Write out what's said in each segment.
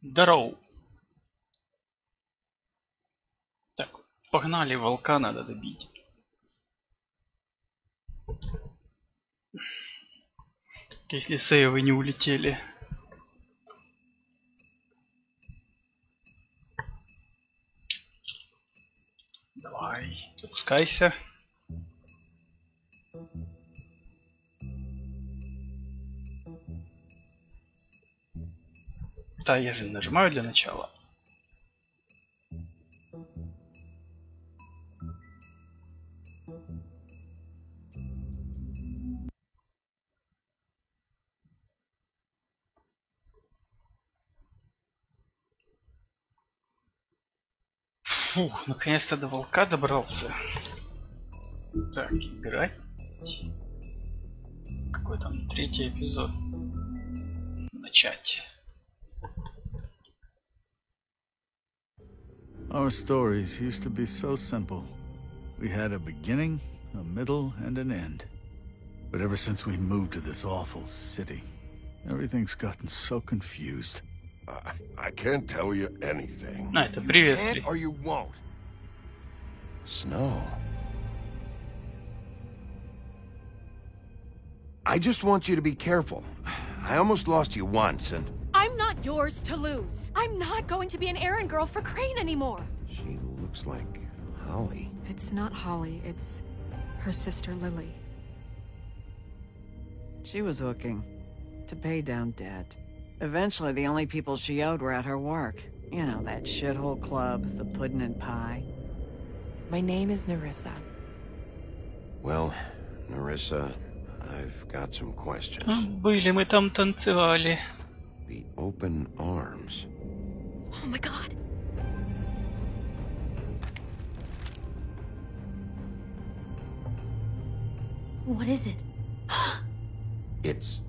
Здорово. Так, погнали, волка надо добить. Если сейвы не улетели. Давай, запускайся. Да, я же нажимаю для начала. Фух, наконец-то до волка добрался. Так, играть. Какой там третий эпизод? Начать. Our stories used to be so simple. We had a beginning, a middle, and an end. But ever since we moved to this awful city, everything's gotten so confused. I can't tell you anything. А, это You приветствие. can't or you won't. Snow. I just want you to be careful. I almost lost you once, and... I'm not yours to lose. I'm not going to be an errand girl for Crane anymore. She looks like Holly. It's not Holly, it's her sister Lily. She was hooking to pay down debt. Eventually, the only people she owed were at her work. You know, that shithole club, the Puddin' and Pie. My name is Nerissa. Well, Nerissa, I've got some questions. Были мы там танцевали. The open arms. Oh my god. What is it? It's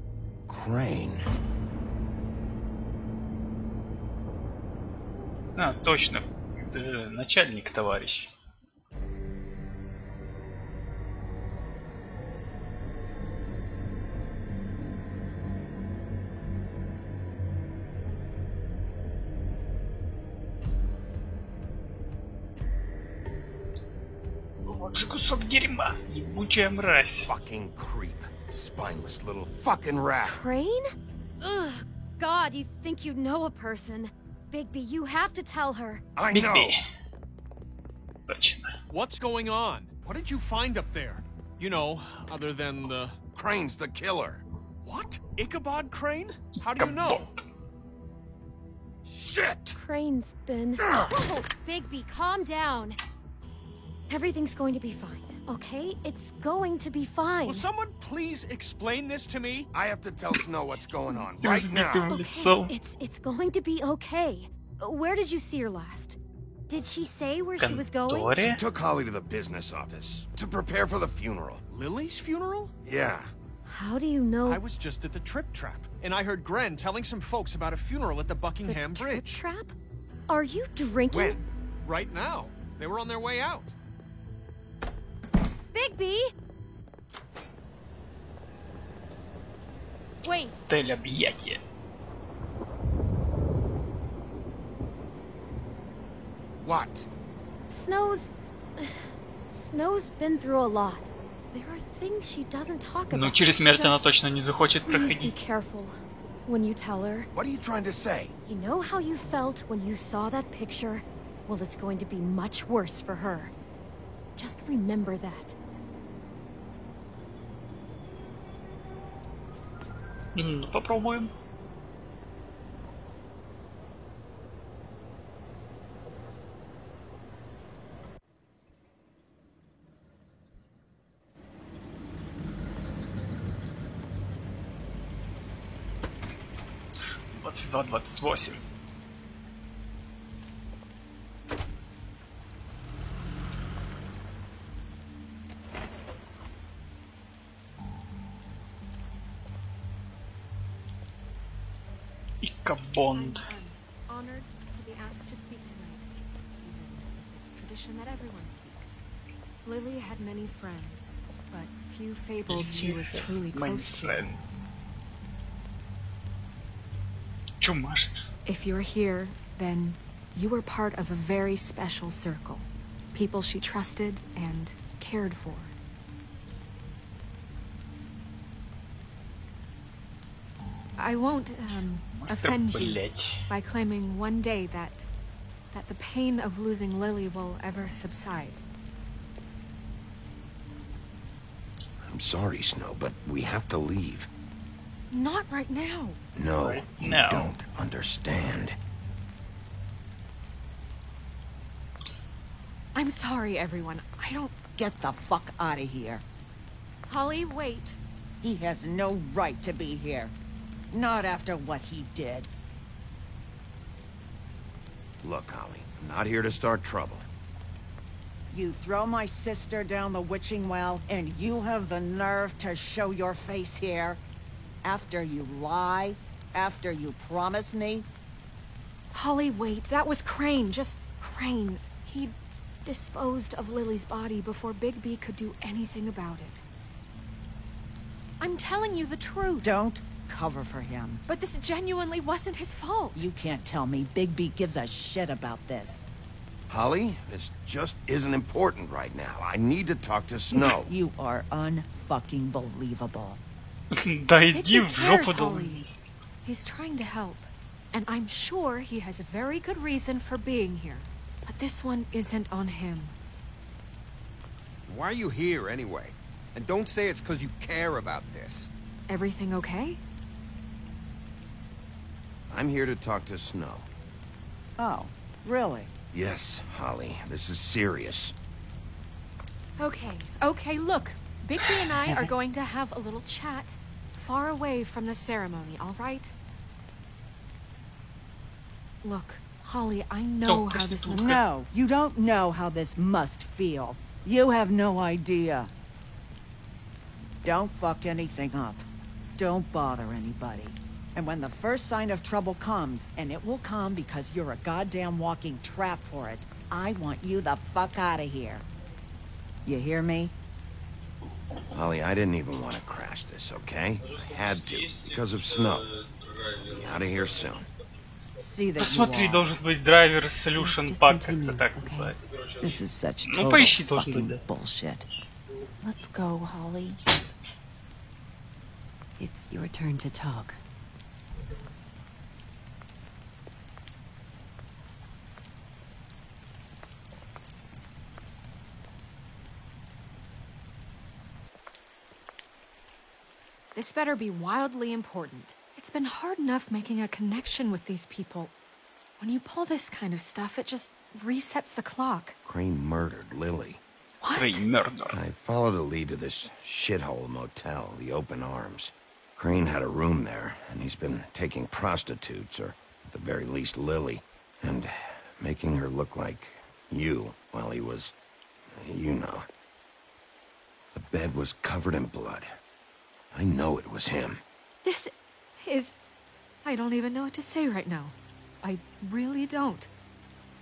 Crane. А, точно. Начальник, товарищ. Вот же кусок дерьма. Ебучая мразь. Fucking creep. Spineless little fucking rat. Crane? Ugh. God, you think you know a person. Bigby, you have to tell her. I know. Бигби. Точно. What's going on? What did you find up there? You know, other than the... Crane's the killer. What? Ichabod Crane? How do you know? Shit! Crane's been... Oh, Bigby, calm down. Everything's going to be fine, okay? It's going to be fine. Will someone please explain this to me? I have to tell Snow what's going on right now. Лицо. It's going to be okay. Where did you see her last? Did she say where she was going? Конторе? She took Holly to the business office to prepare for the funeral. Lily's funeral? Yeah. How do you know? I was just at the Trip Trap, and I heard Gren telling some folks about a funeral at the Buckingham the Bridge. Trip Trap? Are you drinking? When? Right now. They were on their way out. Bigby! Wait, Тель объятия. What? Snow's been through a lot. There are things she doesn't talk about. Ну, через смерть она Just точно не захочет please be проходить. careful when you tell her. What are you trying to say? You know how you felt when you saw that picture? Well, it's going to be much worse for her. Just remember that. Ну, попробуем. Двадцать два, 28. Икабонд. I'm honored to be asked to speak tonight, even if it's tradition that everyone speak. Lily had many friends, but few fables she was truly My close to. friends. Чё машешь? If you're here, then you were part of a very special circle. People she trusted and cared for. I won't offend you Блять. by claiming one day that the pain of losing Lily will ever subside. I'm sorry, Snow, but we have to leave. Not right now. No, Right you now. don't understand. I'm sorry, everyone. I don't... Get the fuck out of here. Holly, wait. He has no right to be here. Not after what he did. Look, Holly, I'm not here to start trouble. You throw my sister down the witching well, and you have the nerve to show your face here? After you lie? After you promise me? Holly, wait. That was Crane. Just Crane. He disposed of Lily's body before Bigby could do anything about it. I'm telling you the truth. Don't cover for him. But this genuinely wasn't his fault. You can't tell me Bigby gives a shit about this. Holly, this just isn't important right now. I need to talk to Snow. You are unfucking believable. Да иди Bigby в жопу, cares, долбоёб. Holly. He's trying to help. And I'm sure he has a very good reason for being here. But this one isn't on him. Why are you here anyway? And don't say it's because you care about this. Everything okay? I'm here to talk to Snow. Oh, really? Yes, Holly, this is serious. Okay, look. Bigby and I are going to have a little chat far away from the ceremony, all right? Look, Holly, I know how this must... No, you don't know how this must feel. You have no idea. Don't fuck anything up. Don't bother anybody. And when the first sign of trouble comes, and it will come because you're a goddamn walking trap for it, I want you the fuck out of here. You hear me? Holly, I didn't even want to crash this, okay? I had to, because of Snow. Be out of here soon. See that you Посмотри, are. должен быть драйвер solution Let's pack, just как-то continue, так okay? называется. This is such Ну, total поищи, должен быть, fucking да. bullshit. Let's go, Holly. It's your turn to talk. This better be wildly important. It's been hard enough making a connection with these people. When you pull this kind of stuff, it just resets the clock. Crane murdered Lily. What? Crane murder. I followed a lead to this shithole motel, the Open Arms. Crane had a room there, and he's been taking prostitutes, or at the very least Lily, and making her look like you while he was... you know. The bed was covered in blood. I know it was him. This is... I don't even know what to say right now. I really don't.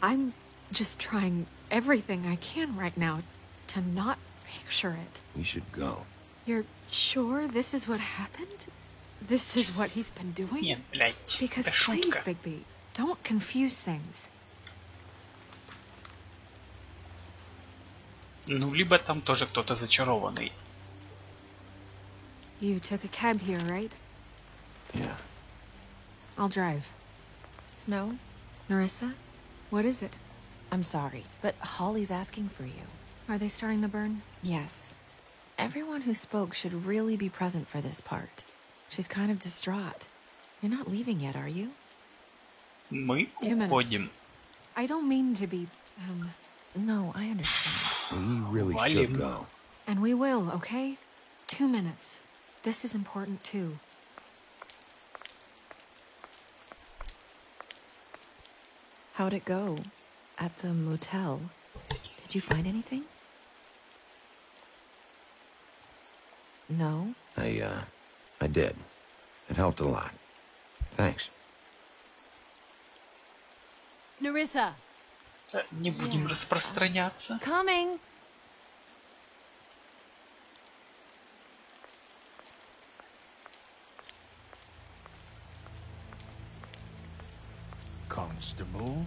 I'm just trying everything I can right now to not picture it. We should go. You're sure this is what happened? This is what he's been doing? Нет, блядь, Because это please, шутка. Bigby, don't confuse things. Ну, либо там тоже кто-то зачарованный. You took a cab here, right? Yeah. I'll drive. Snow, Nerissa, what is it? I'm sorry, but Holly's asking for you. Are they starting the burn? Yes. Everyone who spoke should really be present for this part. She's kind of distraught. You're not leaving yet, are you? Мы 2 minutes. уходим. I don't mean to be, No, I understand. We really Валим. should go. and we will, okay? 2 minutes. This is important too. How'd it go? At the motel? Did you find anything? No? I did. It helped a lot. Thanks. Nerissa! Не будем распространяться. Coming. Constable.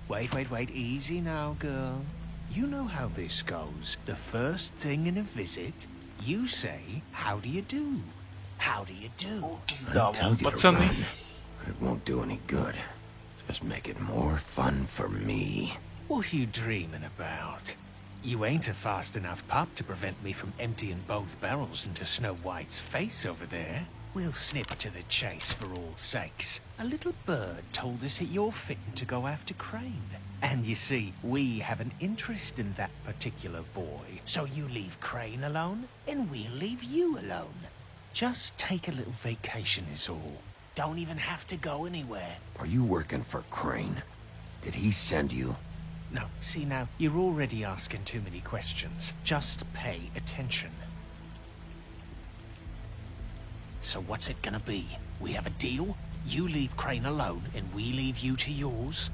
Wait. Easy now, girl. You know how this goes. The first thing in a visit, you say, how do you do? How do you do? Да, I'd tell you to пацаны. run, but it won't do any good. Just make it more fun for me. What are you dreaming about? You ain't a fast enough pup to prevent me from emptying both barrels into Snow White's face over there. We'll snip to the chase for all sakes. A little bird told us that you're fitting to go after Crane. And you see, we have an interest in that particular boy. So you leave Crane alone, and we'll leave you alone. Just take a little vacation is all. Don't even have to go anywhere. Are you working for Crane? Did he send you? No, see now, you're already asking too many questions. Just pay attention. So what's it gonna be? We have a deal? You leave Crane alone, and we leave you to yours?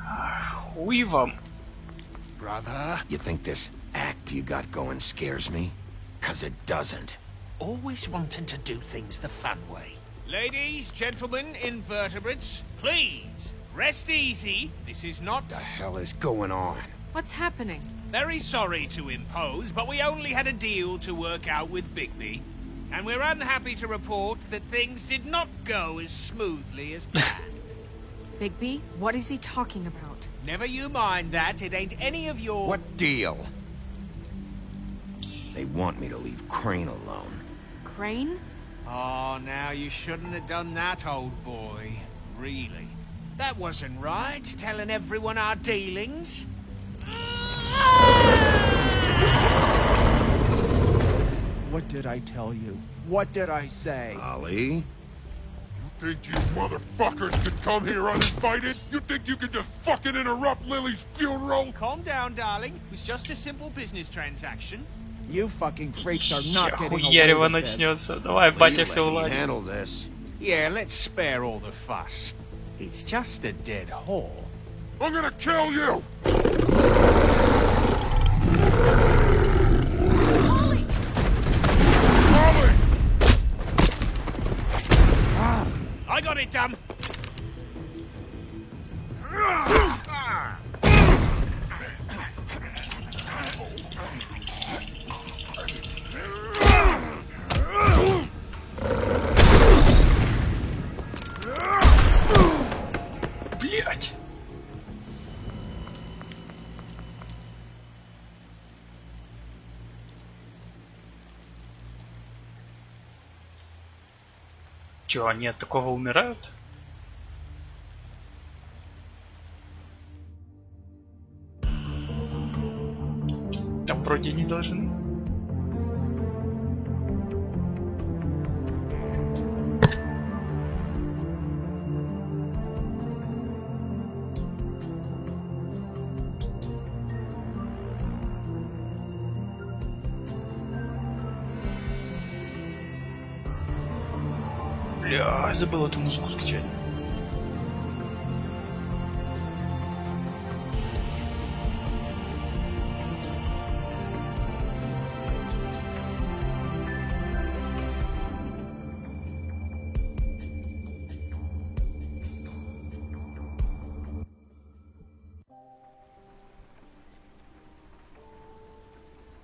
Хуй вам. Brother? You think this act you got going scares me? 'Cause it doesn't. Always wanting to do things the fun way. Ladies, gentlemen, invertebrates, please, rest easy. This is not... What the hell is going on? What's happening? Very sorry to impose, but we only had a deal to work out with Bigby. And we're unhappy to report that things did not go as smoothly as planned. Bigby, what is he talking about? Never you mind that, it ain't any of your... What deal? They want me to leave Crane alone. Crane? Oh, now you shouldn't have done that, old boy. Really. That wasn't right, telling everyone our dealings. What did I tell you? What did I say? Ollie? You think you motherfuckers could come here uninvited? You think you could just fucking interrupt Lily's funeral? Calm down, darling. It was just a simple business transaction. You fucking freaks are not getting Хуерево away with this. начнется. Давай, батя все Let me уладит. handle this. Yeah, let's spare all the fuss. It's just a dead whore. I'm gonna kill you! Ollie! Ollie! I got it, dumb. Блять. Чё, они от такого умирают? Там вроде не должны. Бля, забыл эту музыку скачать.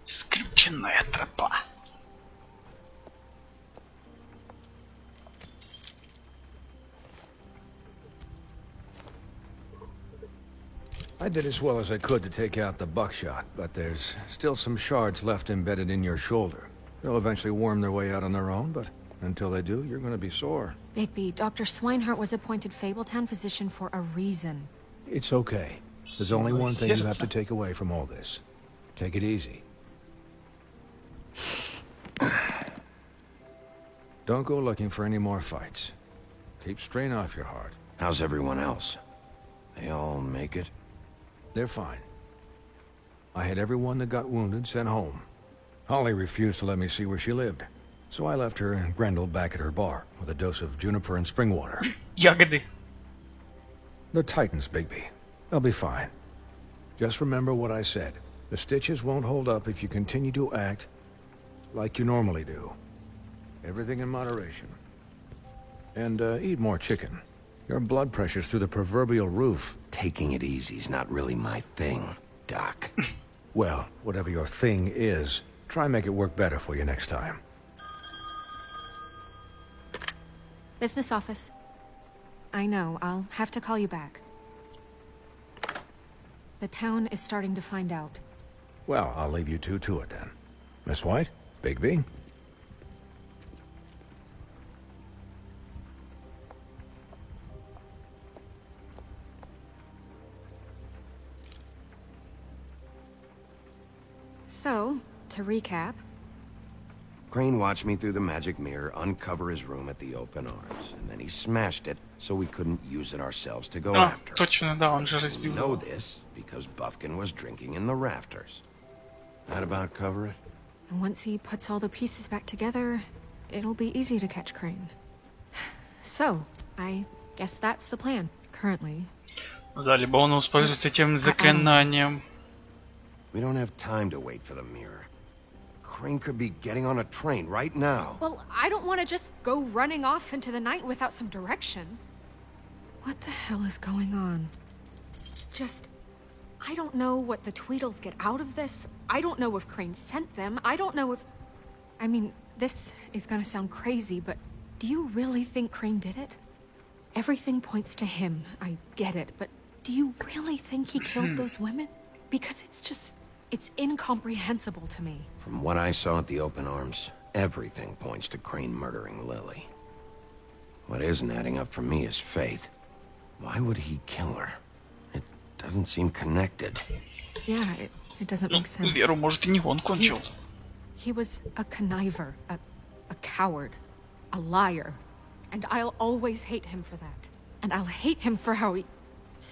Скрюченная тропа. I did as well as I could to take out the buckshot, but there's still some shards left embedded in your shoulder. They'll eventually worm their way out on their own, but until they do, you're gonna be sore. Bigby, Dr. Swinehart was appointed Fabletown physician for a reason. It's okay. There's only one thing you have to take away from all this. Take it easy. Don't go looking for any more fights. Keep strain off your heart. How's everyone else? They all make it? They're fine. I had everyone that got wounded sent home. Holly refused to let me see where she lived, so I left her and Grendel back at her bar with a dose of juniper and spring water. Ягоды. They're Titans, Bigby. They'll be fine. Just remember what I said. The stitches won't hold up if you continue to act like you normally do. Everything in moderation. And eat more chicken. Your blood pressure's through the proverbial roof. Taking it easy's not really my thing, Doc. Well, whatever your thing is, try and make it work better for you next time. Business office. I know, I'll have to call you back. The town is starting to find out. Well, I'll leave you two to it then. Miss White? Bigby? So, to recap... Crane watched me through the magic mirror uncover his room at the open arms, and then he smashed it so we couldn't use it ourselves to go after. Точно, да, он же We разбил. know this because Buffkin was drinking in the rafters. That about cover it? And once he puts all the pieces back together, it'll be easy to catch Crane. So, I guess that's the plan, currently. Да, либо он воспользуется этим заклинанием. We don't have time to wait for the mirror. Crane could be getting on a train right now. Well, I don't want to just go running off into the night without some direction. What the hell is going on? I don't know what the Tweedles get out of this. I don't know if Crane sent them. I don't know if... I mean, this is gonna sound crazy, but do you really think Crane did it? Everything points to him, I get it, but do you really think he killed those women? Because it's incomprehensible to me. From what I saw at the open arms, everything points to Crane murdering Lily. What isn't adding up for me is Faith. Why would he kill her? It doesn't seem connected. Yeah, it doesn't make sense. Веру, может, и не он кончил. He was a conniver, a coward, a liar. And I'll always hate him for that. And I'll hate him for how he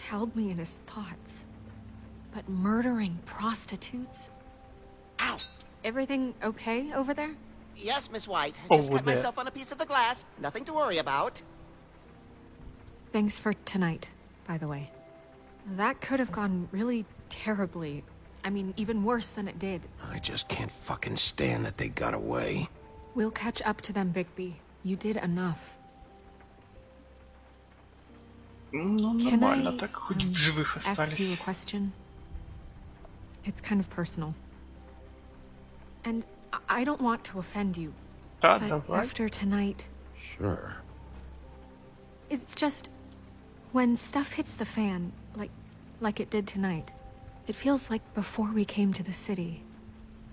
held me in his thoughts. But murdering prostitutes? Ow! Everything okay over there? Yes, Miss White. I just Over cut there. myself on a piece of the glass. Nothing to worry about. Thanks for tonight, by the way. That could have gone really terribly. I mean, even worse than it did. I just can't fucking stand that they got away. We'll catch up to them, Bigby. You did enough. Ну, Can нормально, I так хоть в живых ask you a остались. question? It's kind of personal. And I don't want to offend you. Да, But давай. after tonight, Sure. it's just... When stuff hits the fan, like it did tonight, it feels like before we came to the city.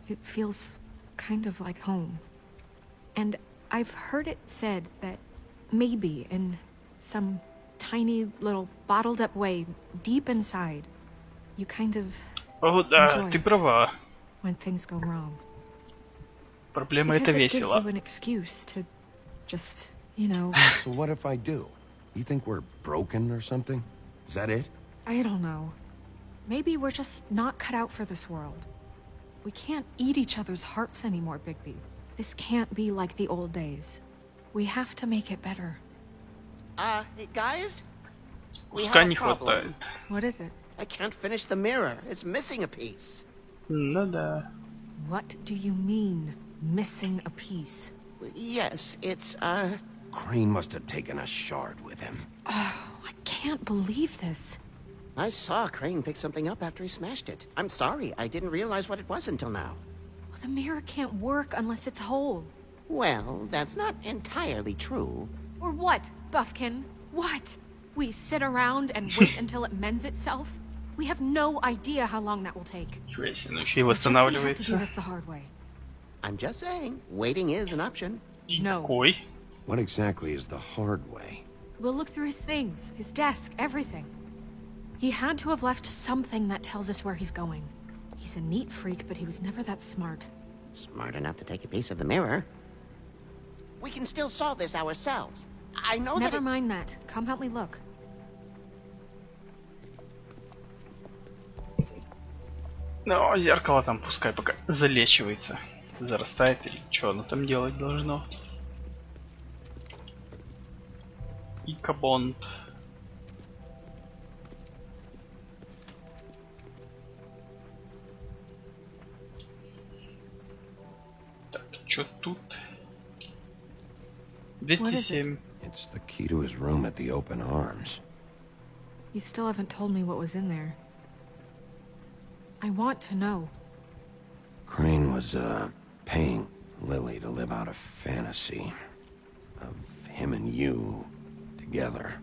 It feels kind of like home. And I've heard it said that maybe in some tiny little bottled up way deep inside, you kind of О, да, enjoy ты it права. when things go wrong. Проблема это Because it gives весело. you an excuse to just, you know... So what if I do? You think we're broken or something? Is that it? I don't know. Maybe we're just not cut out for this world. We can't eat each other's hearts anymore, Bigby. This can't be like the old days. We have to make it better. Hey, guys? We Куска have a не problem. хватает. What is it? I can't finish the mirror. It's missing a piece. Ну да. What do you mean, missing a piece? Yes, it's, Crane must have taken a shard with him. Oh, I can't believe this. I saw Crane pick something up after he smashed it. I'm sorry, I didn't realize what it was until now. Well, the mirror can't work unless it's whole. Well, that's not entirely true. Or what, Buffkin? What? We sit around and wait until it mends itself? We have no idea how long that will take. Ничего себе, ну еще и We're just gonna have to do восстанавливается. this the hard way. I'm just saying, waiting is an option. No. Какой? What exactly is the hard way? We'll look through his things, his desk, everything. He had to have left something that tells us where he's going. He's a neat freak, but he was never that smart. Smart enough to take a piece of the mirror. We can still solve this ourselves. I know Never that mind that. Come help me look. Ну, зеркало там пускай пока залечивается. Зарастает или что оно там делать должно. Икабонд. Так, что тут? 207. It's the key to his room at the Open Arms. You still haven't told me what was in there. I want to know. Crane was, paying Lily to live out a fantasy of him and you together.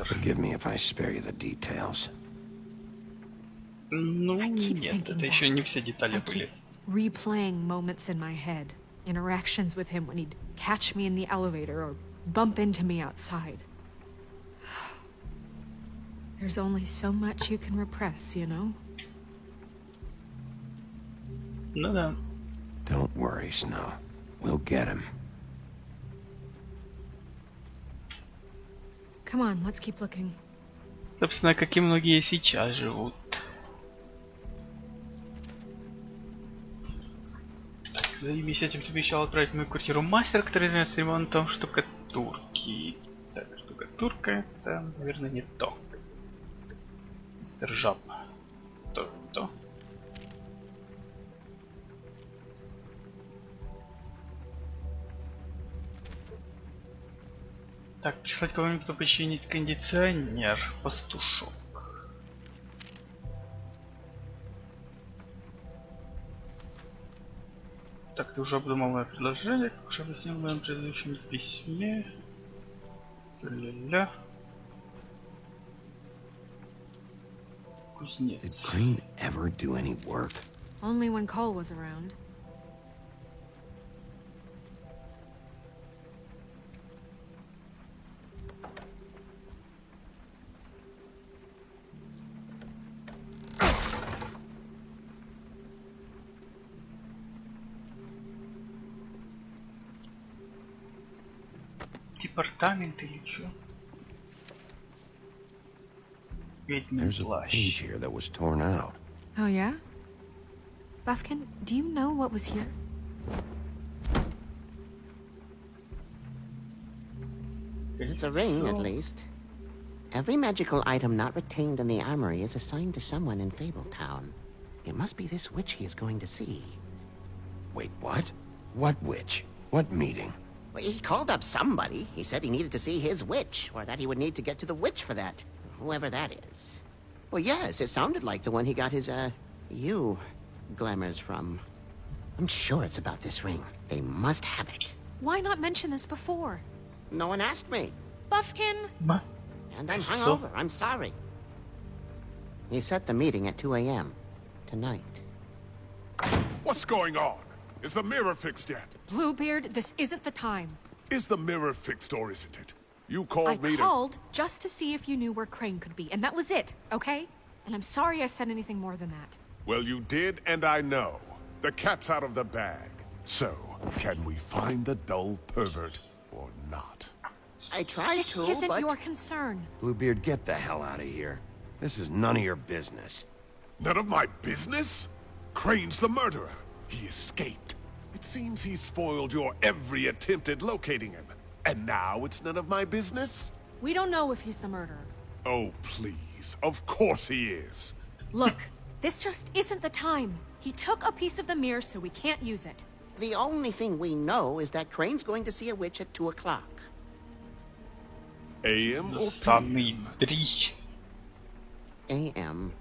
Forgive me if I spare you the details. Ну, нет, это еще не все детали были. Replaying moments in my head. Interactions with him when he'd catch me in the elevator or bump into me outside. There's only so much you can repress, you know? Ну да. Don't worry, Snow. We'll get him. Come on, let's keep looking. Собственно, как и многие сейчас живут. Так, заебись, этим тебе обещал отправить в мою квартиру мастер, который занимается ремонтом штукатурки. Так, штукатурка, это, наверное, не то. Мистер Жаб. То. Так, прислать кого-нибудь, кто починит кондиционер. Пастушок. Так, ты уже обдумал мое предложение, как уже объяснил в моем предыдущем письме. Ля-ля. Кузнец. Did Crane ever do any work? Only when Cole was around. Департамент или чё? There's a page here that was torn out. Oh yeah? Buffkin, do you know what was here? It's a ring, at least. Every magical item not retained in the armory is assigned to someone in Fabletown. It must be this witch he is going to see. Wait, what? What witch? What meeting? Well, he called up somebody. He said he needed to see his witch, or that he would need to get to the witch for that. Whoever that is. Well, yes, it sounded like the one he got his, glamours from. I'm sure it's about this ring. They must have it. Why not mention this before? No one asked me. Buffkin! And I'm hungover. I'm sorry. He set the meeting at 2 a.m. tonight. What's going on? Is the mirror fixed yet? Bluebeard, this isn't the time. Is the mirror fixed or isn't it? You called me I called just to see if you knew where Crane could be, and that was it, okay? And I'm sorry I said anything more than that. Well, you did, and I know. The cat's out of the bag. So, can we find the dull pervert or not? I tried to, This isn't but... your concern. Bluebeard, get the hell out of here. This is none of your business. None of my business? Crane's the murderer. He escaped. It seems he spoiled your every attempt at locating him. And now it's none of my business? We don't know if he's the murderer. Oh, please. Of course he is. Look, this just isn't the time. He took a piece of the mirror, so we can't use it. The only thing we know is that Crane's going to see a witch at 2 o'clock. AM or Заставный дрищ. AM.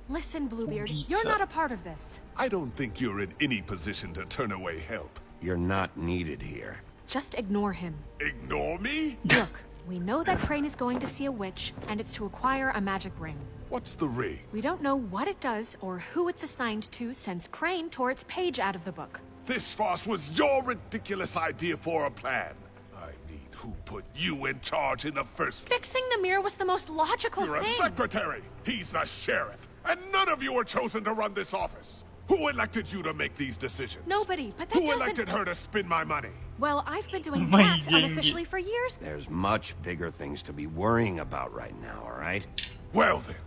Listen, Bluebeard, you're not a part of this. I don't think you're in any position to turn away help. You're not needed here. Just ignore him. Ignore me? Look, we know that Crane is going to see a witch, and it's to acquire a magic ring. What's the ring? We don't know what it does or who it's assigned to since Crane tore its page out of the book. This farce was your ridiculous idea for a plan. I mean, who put you in charge in the first place? Fixing the mirror was the most logical You're thing. a secretary. He's the sheriff. And none of you were chosen to run this office. Who elected you to make these decisions? Nobody, but that Who doesn't... elected her to spend my money? Well, I've been doing My that деньги. unofficially for years. There's much bigger things to be worrying about right now, all right? Well then,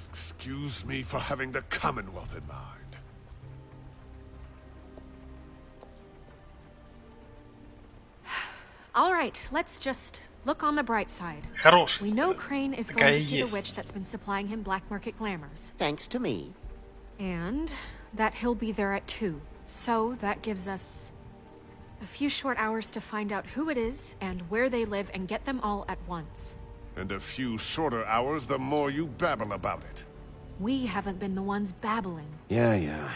excuse me for having the Commonwealth in mind. All right, let's just look on the bright side. Хороший. We know Crane is Такая going to see есть. the witch that's been supplying him black market glamours. Thanks to me. And that he'll be there at 2. So that gives us A few short hours to find out who it is and where they live and get them all at once. And a few shorter hours, the more you babble about it. We haven't been the ones babbling. Yeah.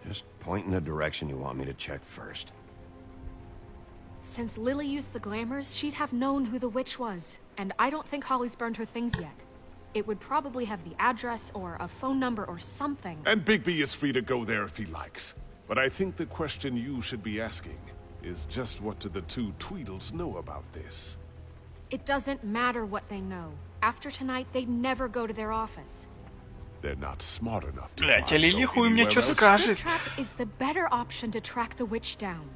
Just point in the direction you want me to check first. Since Lily used the glamours, she'd have known who the witch was. And I don't think Holly's burned her things yet. It would probably have the address or a phone number or something. And Bigby is free to go there if he likes. But I think the question you should be asking is just what do the two Tweedles know about this? It doesn't matter what they know. After tonight, they'd never go to their office. They're not smart enough to Блять, а try to Лили go хуй мне anywhere чё else. скажет. Trap is the better option to track the witch down.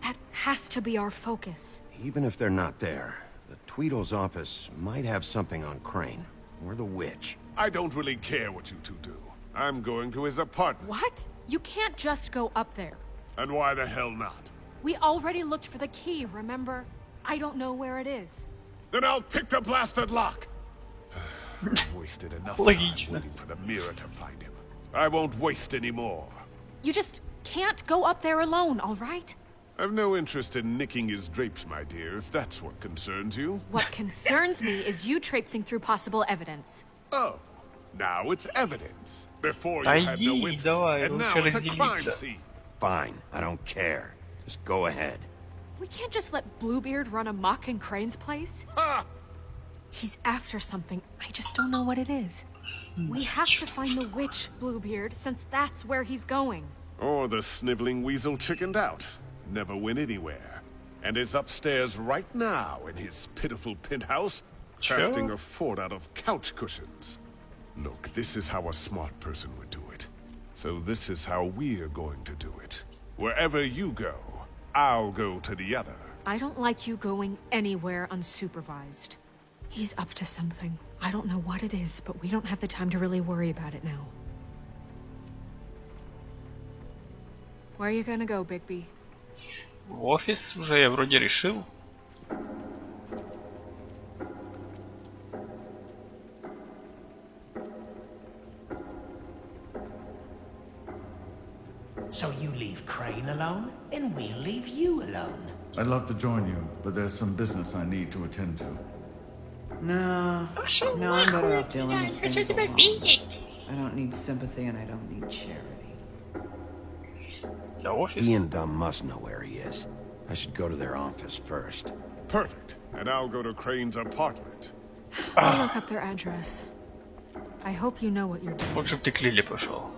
That has to be our focus. Even if they're not there, the Tweedle's office might have something on Crane. Or the witch. I don't really care what you two do. I'm going to his apartment. What? You can't just go up there. And why the hell not? We already looked for the key, remember? I don't know where it is. Then I'll pick the blasted lock. I've wasted enough time Логично. waiting for the mirror to find him. I won't waste any more. You just can't go up there alone, all right? I've no interest in nicking his drapes, my dear, if that's what concerns you. What concerns me is you traipsing through possible evidence. Oh, now it's evidence. Before Да you had no иди, interest, давай, and now лучше it's a crime разделиться. scene. Fine, I don't care. Just go ahead. We can't just let Bluebeard run amok in Crane's place. Ha! He's after something. I just don't know what it is. We have to find the witch, Bluebeard, since that's where he's going. Or the sniveling weasel chickened out. Never went anywhere. And is upstairs right now in his pitiful penthouse, crafting a fort out of couch cushions. Look, this is how a smart person would do it. So this is how we're going to do it. Wherever you go, I'll go to the other. I don't like you going anywhere unsupervised. He's up to something. I don't know what it is, but we don't have the time to really worry about it now. Where are you gonna go, Bigby? В офис уже я вроде решил. So you leave Crane alone, and we'll leave you alone. I'd love to join you, but there's some business I need to attend to. No, I'm better off dealing with things alone. I don't need sympathy and I don't need charity. The office. He and Dumb must know where he is. I should go to their office first. Perfect. And I'll go to Crane's apartment. I'll look up their address. I hope you know what you're doing. Лучше бы ты к Лили пошел.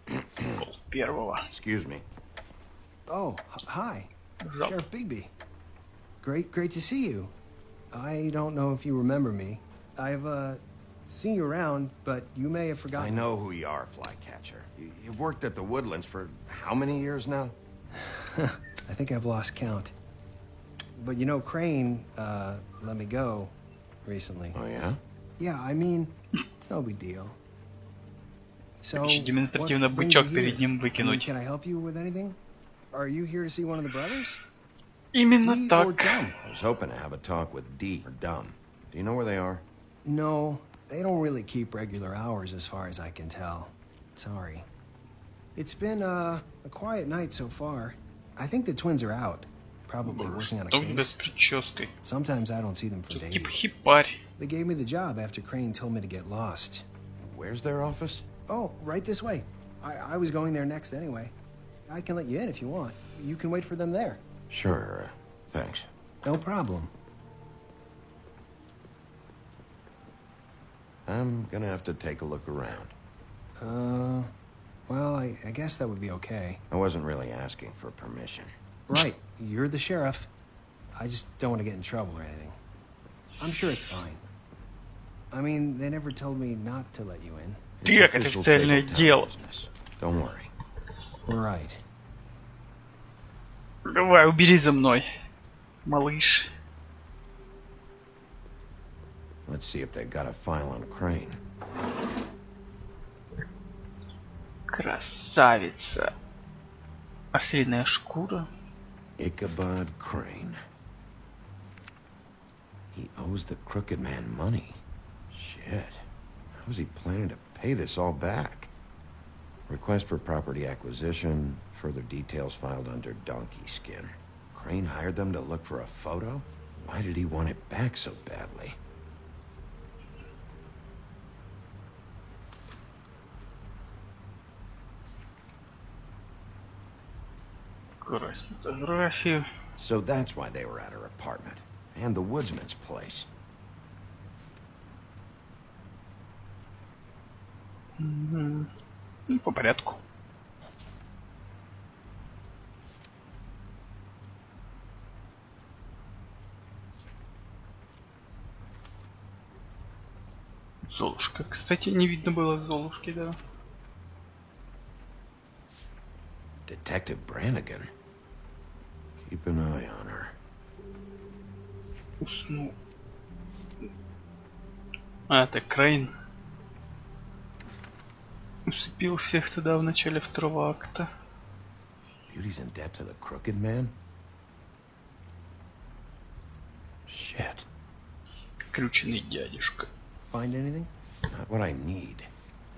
Пол первого. Excuse me. Oh, hi. Жаб. Sheriff Bigby. Great to see you. I don't know if you remember me. I've, seen you around, but you may have forgotten. I know who you are, Flycatcher. You've worked at the Woodlands for how many years now? I think I've lost count. But you know, Crane, let me go recently. Oh, yeah? Yeah, I mean, it's no big deal. So, Еще демонстративно what brings you бычок перед here? ним I mean, выкинуть. can I help you with anything? Are you here to see one of the brothers? Именно Dee or так. Dumb? I was hoping to have a talk with Dee or Dumb. Do you know where they are? No, they don't really keep regular hours as far as I can tell. Sorry. It's been, a quiet night so far. I think the twins are out. Probably working on a Что без case. прической? Sometimes I don't see them for Что days. типа хипарь. They gave me the job after Crane told me to get lost. Where's their office? Oh, right this way. I was going there next anyway. I can let you in if you want. You can wait for them there. Sure, thanks. No problem. I'm gonna have to take a look around. Well, I guess that would be okay. I wasn't really asking for permission. Right, you're the sheriff. I just don't want to get in trouble or anything. I'm sure it's fine. I mean, they never told me not to let you in. Ты как это официальное дело. Don't worry. Right. Давай, убери за мной, малыш. Let's see if they got a file on Crane. Красавица. Ослиная шкура. Ichabod Crane. He owes the Crooked Man money. Shit. How was he planning to pay this all back? Request for property acquisition. Further details filed under donkey skin. Crane hired them to look for a photo? Why did he want it back so badly? So that's why they were at her apartment. And the woodsman's place. По порядку. Золушка. Кстати, не видно было Золушки, да. Detective Brannigan. Keep an eye on her. Уснул. А, это Крейн. Усыпил всех туда в начале второго акта. Beauty's in debt to the crooked man? Shit. Скрюченный дядюшка. Find anything? Not what I need.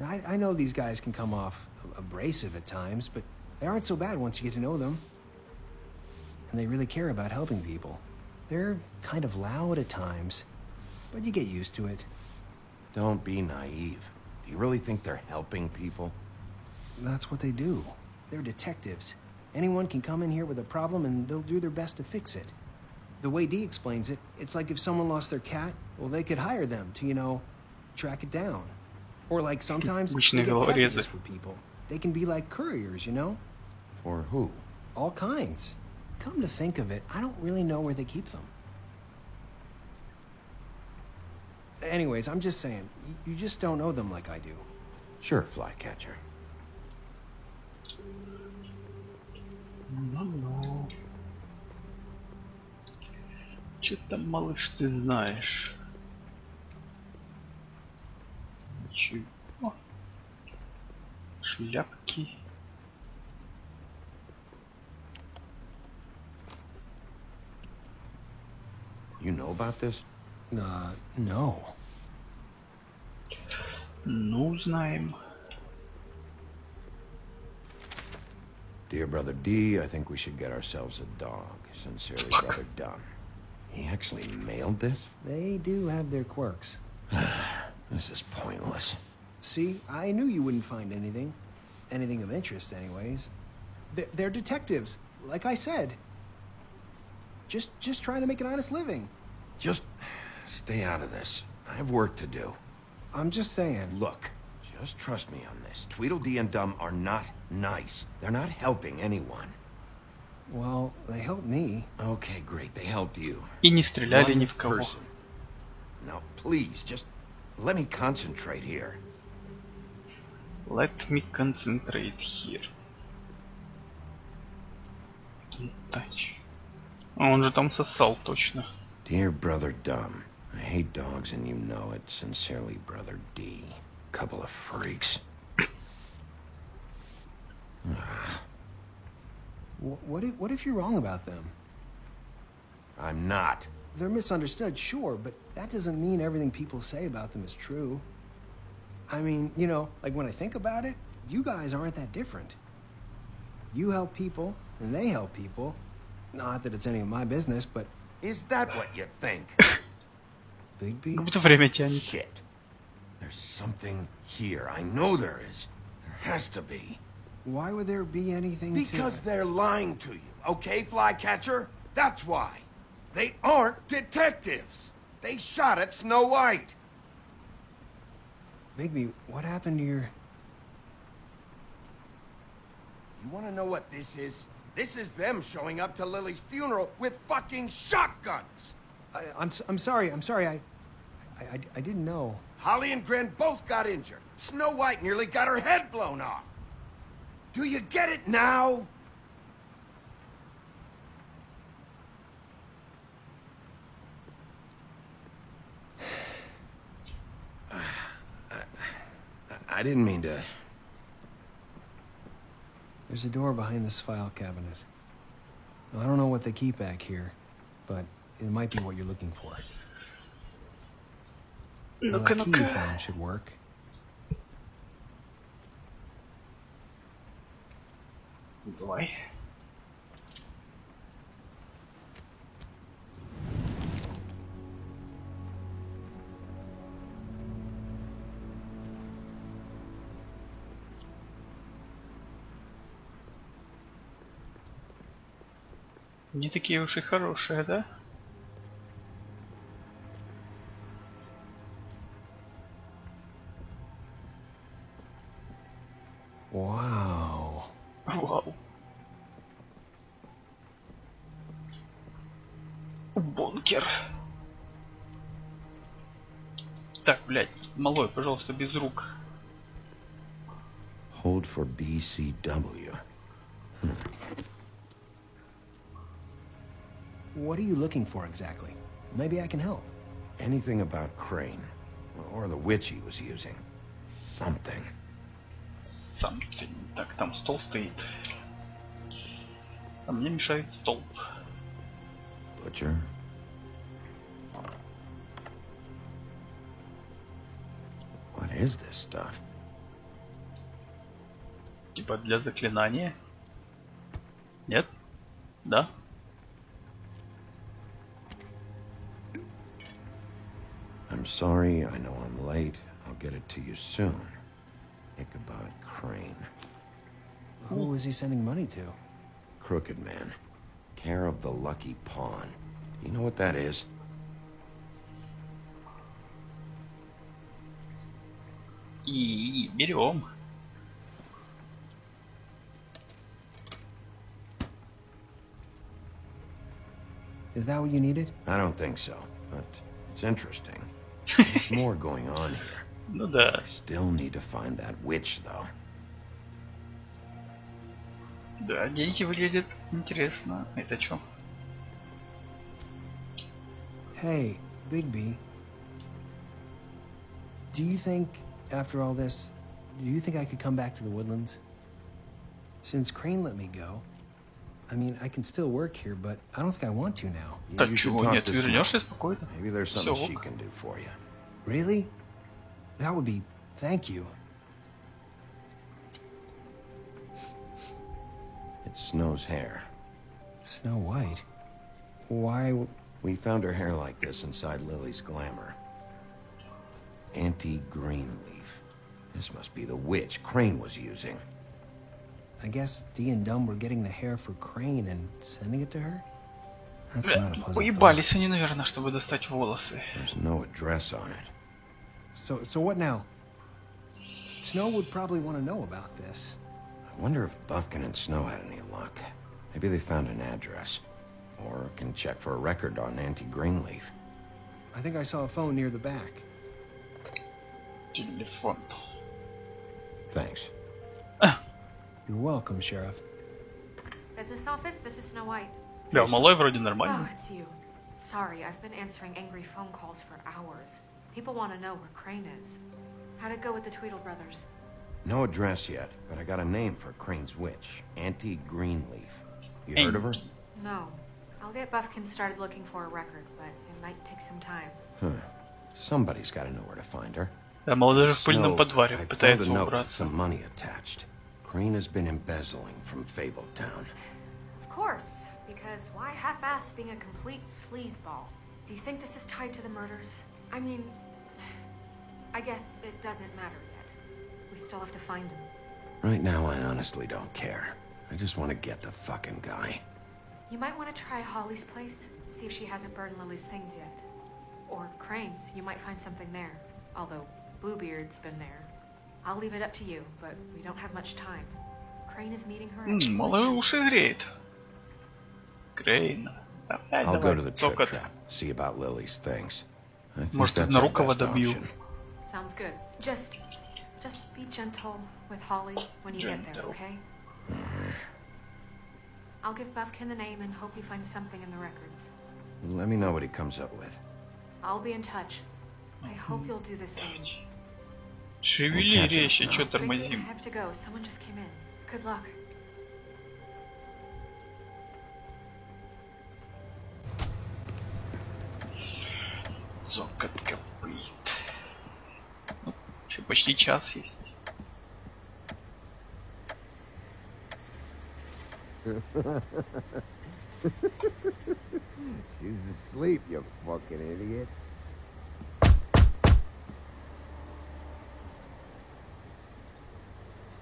I know these guys can come off abrasive at times, but they aren't so bad once you get to know them. And they really care about helping people. They're kind of loud at times, but you get used to it. Don't be naive. Do you really think they're helping people? That's what they do. They're detectives. Anyone can come in here with a problem and they'll do their best to fix it. The way Dee explains it, it's like if someone lost their cat, well, they could hire them to, you know, track it down. Or like sometimes they get packages for people. They can be like couriers, you know? For who? All kinds. Come to think of it, I don't really know where they keep them. Anyways, I'm just saying, you just don't know them like I do. Sure, Flycatcher. Ну-ну. Чё там, малыш, ты знаешь? Ничего. Шляпки. You know about this? No. Ну, знаем. Dear Brother D, I think we should get ourselves a dog. Sincerely, Brother Dunn. He actually mailed this? They do have their quirks. This is pointless. See, I knew you wouldn't find anything. Anything of interest, anyways. They're detectives, like I said. Just trying to make an honest living. Just stay out of this. I have work to do. I'm just saying. Look, just trust me on this. Tweedledee and Dum are not nice. They're not helping anyone. Well, they helped me. Okay, great. They helped you. И не стреляли ни в кого. Person. Now, please, just let me concentrate here. Let me concentrate here. Touch. Он же там сосал точно. Dear Brother Dum, I hate dogs and you know it. Sincerely, Brother D. Couple of freaks. What if you're wrong about them? I'm not. They're misunderstood, sure, but that doesn't mean everything people say about them is true. I mean, you know, like when I think about it, you guys aren't that different. You help people, and they help people. Not that it's any of my business, but... Is that what you think? Bigby? Shit. There's something here. I know there is. There has to be. Why would there be anything Because they're lying to you, okay, Flycatcher? That's why. They aren't detectives. They shot at Snow White. Bigby, what happened to your... You want to know what this is? This is them showing up to Lily's funeral with fucking shotguns. I'm sorry. I didn't know. Holly and Gren both got injured. Snow White nearly got her head blown off. Do you get it now? I didn't mean to... There's a door behind this file cabinet. I don't know what they keep back here, but it might be what you're looking for. Well, that key you found should work. Давай. Не такие уж и хорошие, да? Вау. Вау. Бункер. Так, блядь, малой, пожалуйста, без рук. Hold for BCW. What are you looking for exactly? Maybe I can help. Anything about Crane, or the witch he was using. Something. Something. Так, там стол стоит. А мне мешает столб. Butcher. What is this stuff? Типа для заклинания? Нет? Да? I'm sorry, I know I'm late. I'll get it to you soon. Ichabod Crane. Who was he sending money to? Crooked Man. Care of the Lucky Pawn. Do you know what that is? И берем. Is that what you needed? I don't think so, but it's interesting. There's more going on here. Ну да. I still need to find that witch, though. Да, деньги выглядят интересно. Это что? Hey, Bigby. Do you think, after all this, do you think I could come back to the Woodlands? Since Crane let me go, I mean, I can still work here, but I don't think I want to now. Так чего, нет, вернешься спокойно. Maybe there's something she can do for you. Really? That would be... Thank you. It's Snow's hair. Snow White? Why... We found her hair like this inside Lily's glamour. Auntie Greenleaf. This must be the witch Crane was using. I guess Dee and Dumb were getting the hair for Crane and sending it to her? That's not a pleasant Поебались они, наверное, чтобы достать волосы. There's no address on it. So what now? Snow would probably want to know about this. I wonder if Buffkin and Snow had any luck. Maybe they found an address. Or can check for a record on Auntie Greenleaf. I think I saw a phone near the back. Телефон. Thanks. You're welcome, Sheriff. Business office, this is Snow White. Да, малой вроде нормально. Oh, it's you. Sorry, I've been answering angry phone calls for hours. People want to know where Crane is. How'd it go with the Tweedle brothers? No address yet, but I got a name for Crane's witch. Auntie Greenleaf. You heard of her? No. I'll get Buffkin started looking for a record, but it might take some time. Huh. Somebody's got to know where to find her. Да, малой даже в пыльном подвале I found пытается a note with убраться. some money attached. Crane has been embezzling from Fabletown. Of course, because why half-ass being a complete sleazeball? Do you think this is tied to the murders? I mean, I guess it doesn't matter yet. We still have to find him. Right now, I honestly don't care. I just want to get the fucking guy. You might want to try Holly's place, see if she hasn't burned Lily's things yet. Or Crane's, you might find something there. Although Bluebeard's been there. I'll leave it up to you, but we don't have much time. Crane is meeting her at... Малой уши греет. Крейн. I'll go to the trip trap, see about Lily's things. I think Может, that's our Однорукого best добью. option. Sounds good. Just be gentle with Holly when you get there, okay? I'll give Buffkin the name and hope he finds something in the records. Let me know what he comes up with. I'll be in touch. I hope you'll do the same. Шевели резче, чё Bigby, I тормозим? have to go. Someone just came in. Good luck. Цокот копыт. почти час есть. She's asleep, you fucking idiot.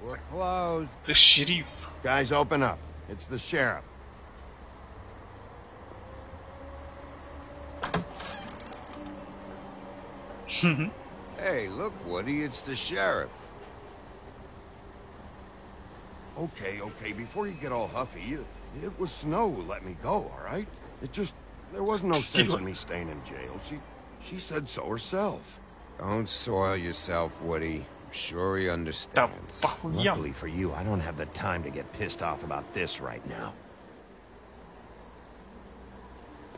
We're closed. The sheriff. Guys, open up. It's the sheriff. Hey, look, Woody, it's the sheriff. Okay, before you get all huffy, it was Snow who let me go, all right? There was no sense in me staying in jail. She said so herself. Don't soil yourself, Woody. I'm sure he understands. Luckily for you, I don't have the time to get pissed off about this right now.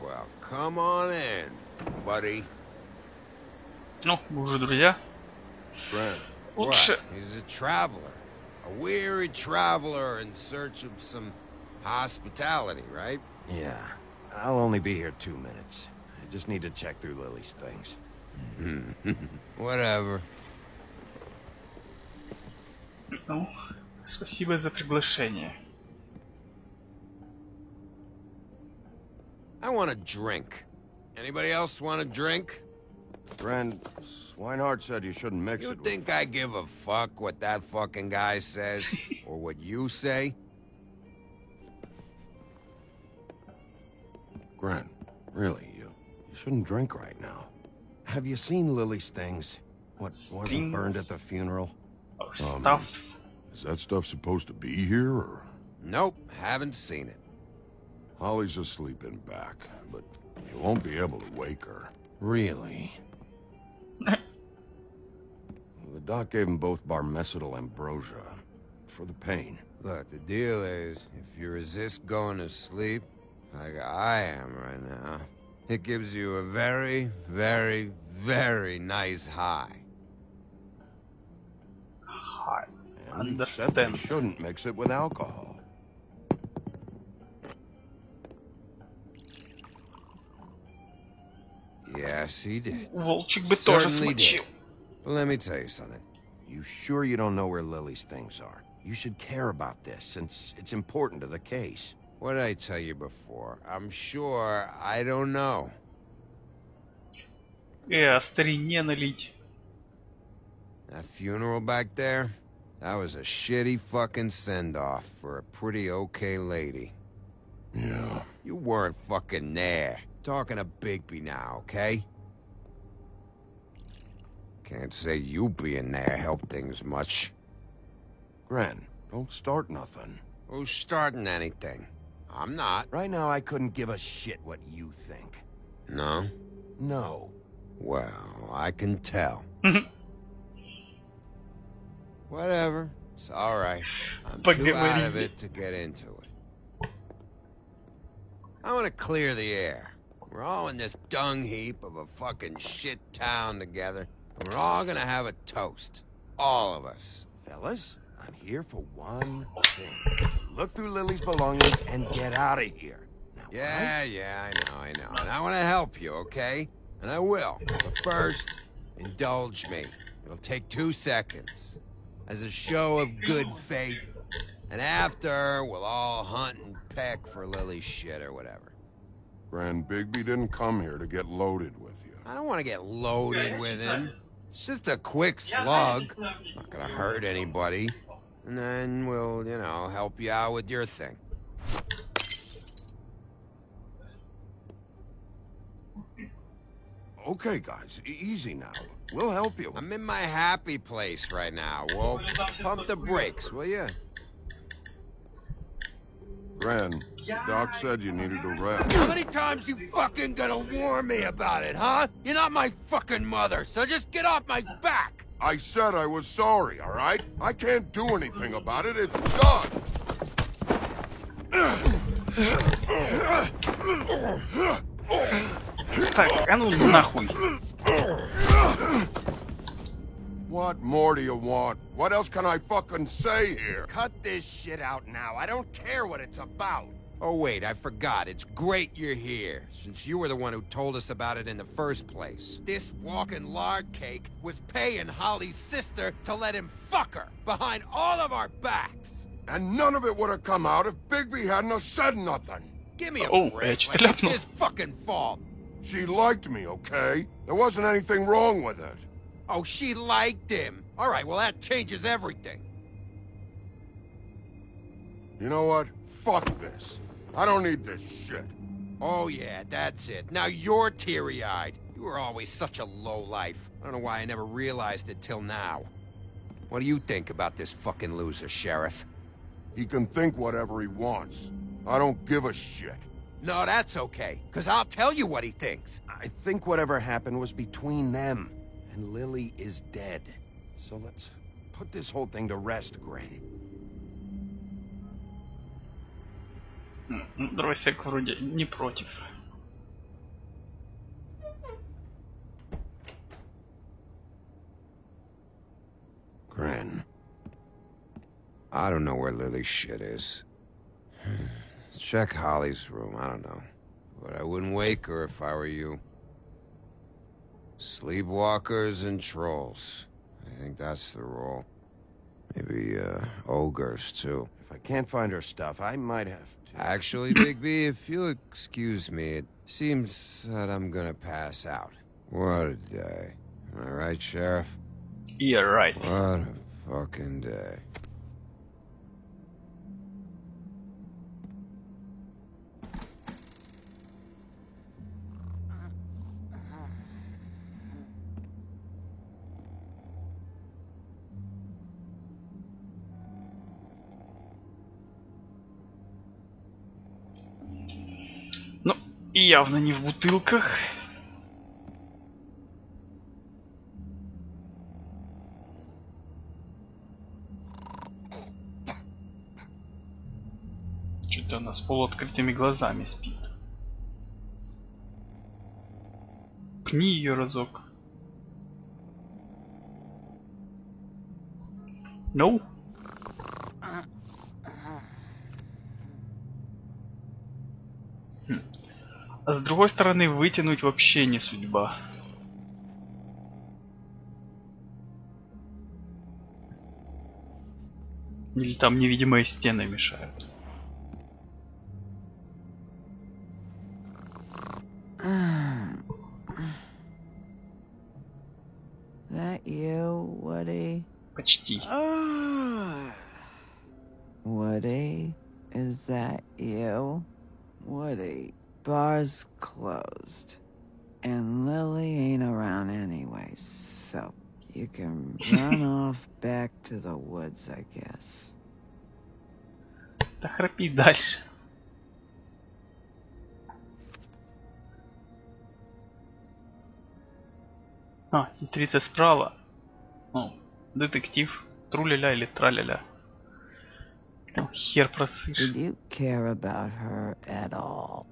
Well, come on in, buddy. Ну, мы уже друзья. Brent, Лучше. what? He's a traveler. A weary traveler in search of some hospitality, right? Yeah. I'll only be here 2 minutes. I just need to check through Lily's things. Whatever. Ну, спасибо за приглашение. I want a drink. Anybody else want a drink? Brent, Swinehart said you shouldn't mix it with... You think I give a fuck what that fucking guy says? Or what you say? Grant, really, you shouldn't drink right now. Have you seen Lily's things? What wasn't burned at the funeral? Stuff. Is that stuff supposed to be here, or...? Nope, haven't seen it. Holly's asleep in back, but you won't be able to wake her. Really? The doc gave them both Barmecidal ambrosia for the pain. Look, the deal is, if you resist going to sleep, like I am right now, it gives you a very, very, very nice high. High. And he said they shouldn't mix it with alcohol. Yes, he did. Волчик бы тоже смочил. Let me tell you something. You sure you don't know where Lily's things are? You should care about this, since it's important to the case. What did I tell you before? I'm sure I don't know. О старине налить. That funeral back there? That was a shitty fucking send-off for a pretty okay lady. Yeah. You weren't fucking there. Talking to Bigby now, okay? Can't say you being there helped things much. Gren, don't start nothing. Who's starting anything? I'm not. Right now, I couldn't give a shit what you think. No? No. Well, I can tell. Whatever. It's alright. I'm too out of it to get into it. I want to clear the air. We're all in this dung heap of a fucking shit town together, and we're all gonna have a toast. All of us. Fellas, I'm here for one thing. Look through Lily's belongings and get out of here. Now, yeah, I know. And I want to help you, okay? And I will. But first, indulge me. It'll take 2 seconds. As a show of good faith. And after, we'll all hunt and peck for Lily's shit or whatever. Grand Bigby didn't come here to get loaded with you. I don't want to get loaded with him. It's just a quick slug. Not gonna hurt anybody. And then we'll, help you out with your thing. Okay, guys, easy now. We'll help you. I'm in my happy place right now, Wolf. Pump the brakes, will you? Gren, Doc said you needed a rest. How many times you fucking gonna warn me about it, huh? You're not my fucking mother, so just get off my back! I said I was sorry, all right? I can't do anything about it. It's done! Так, а ну нахуй. What more do you want? What else can I fucking say here? Cut this shit out now. I don't care what it's about. Oh, wait, I forgot. It's great you're here, since you were the one who told us about it in the first place. This walking lard cake was paying Holly's sister to let him fuck her behind all of our backs. And none of it would have come out if Bigby hadn't have said nothing. Give me a break, like it's his fucking fault. She liked me, okay? There wasn't anything wrong with it. Oh, she liked him. All right, well, that changes everything. You know what? Fuck this. I don't need this shit. Oh, yeah, that's it. Now you're teary-eyed. You were always such a lowlife. I don't know why I never realized it till now. What do you think about this fucking loser, Sheriff? He can think whatever he wants. I don't give a shit. No, that's okay, because I'll tell you what he thinks. I think whatever happened was between them, and Lily is dead. So let's put this whole thing to rest, Gren. Дровосек вроде не против. Gren. I don't know where Lily's shit is. Check Holly's room, I don't know. But I wouldn't wake her if I were you. Sleepwalkers and trolls. I think that's the rule. Maybe, ogres, too. If I can't find her stuff, I might have to... Actually, Bigby, if you'll excuse me, it seems that I'm gonna pass out. What a day. Am I right, Sheriff? Yeah, right. What a fucking day. Ну, и явно не в бутылках. Что-то она с полуоткрытыми глазами спит. Пни ее разок. No? А с другой стороны, вытянуть вообще не судьба. Или там невидимые стены мешают. That you, Woody? Почти. Woody? Is that you? Woody, bar's closed. And Lily ain't around anyway, so you can run off back to the woods, I guess. Да храпи дальше. А, сестрица справа. О, детектив. Тру-ля-ля или тра-ля-ля. Там хер просышь. Did you care about her at all?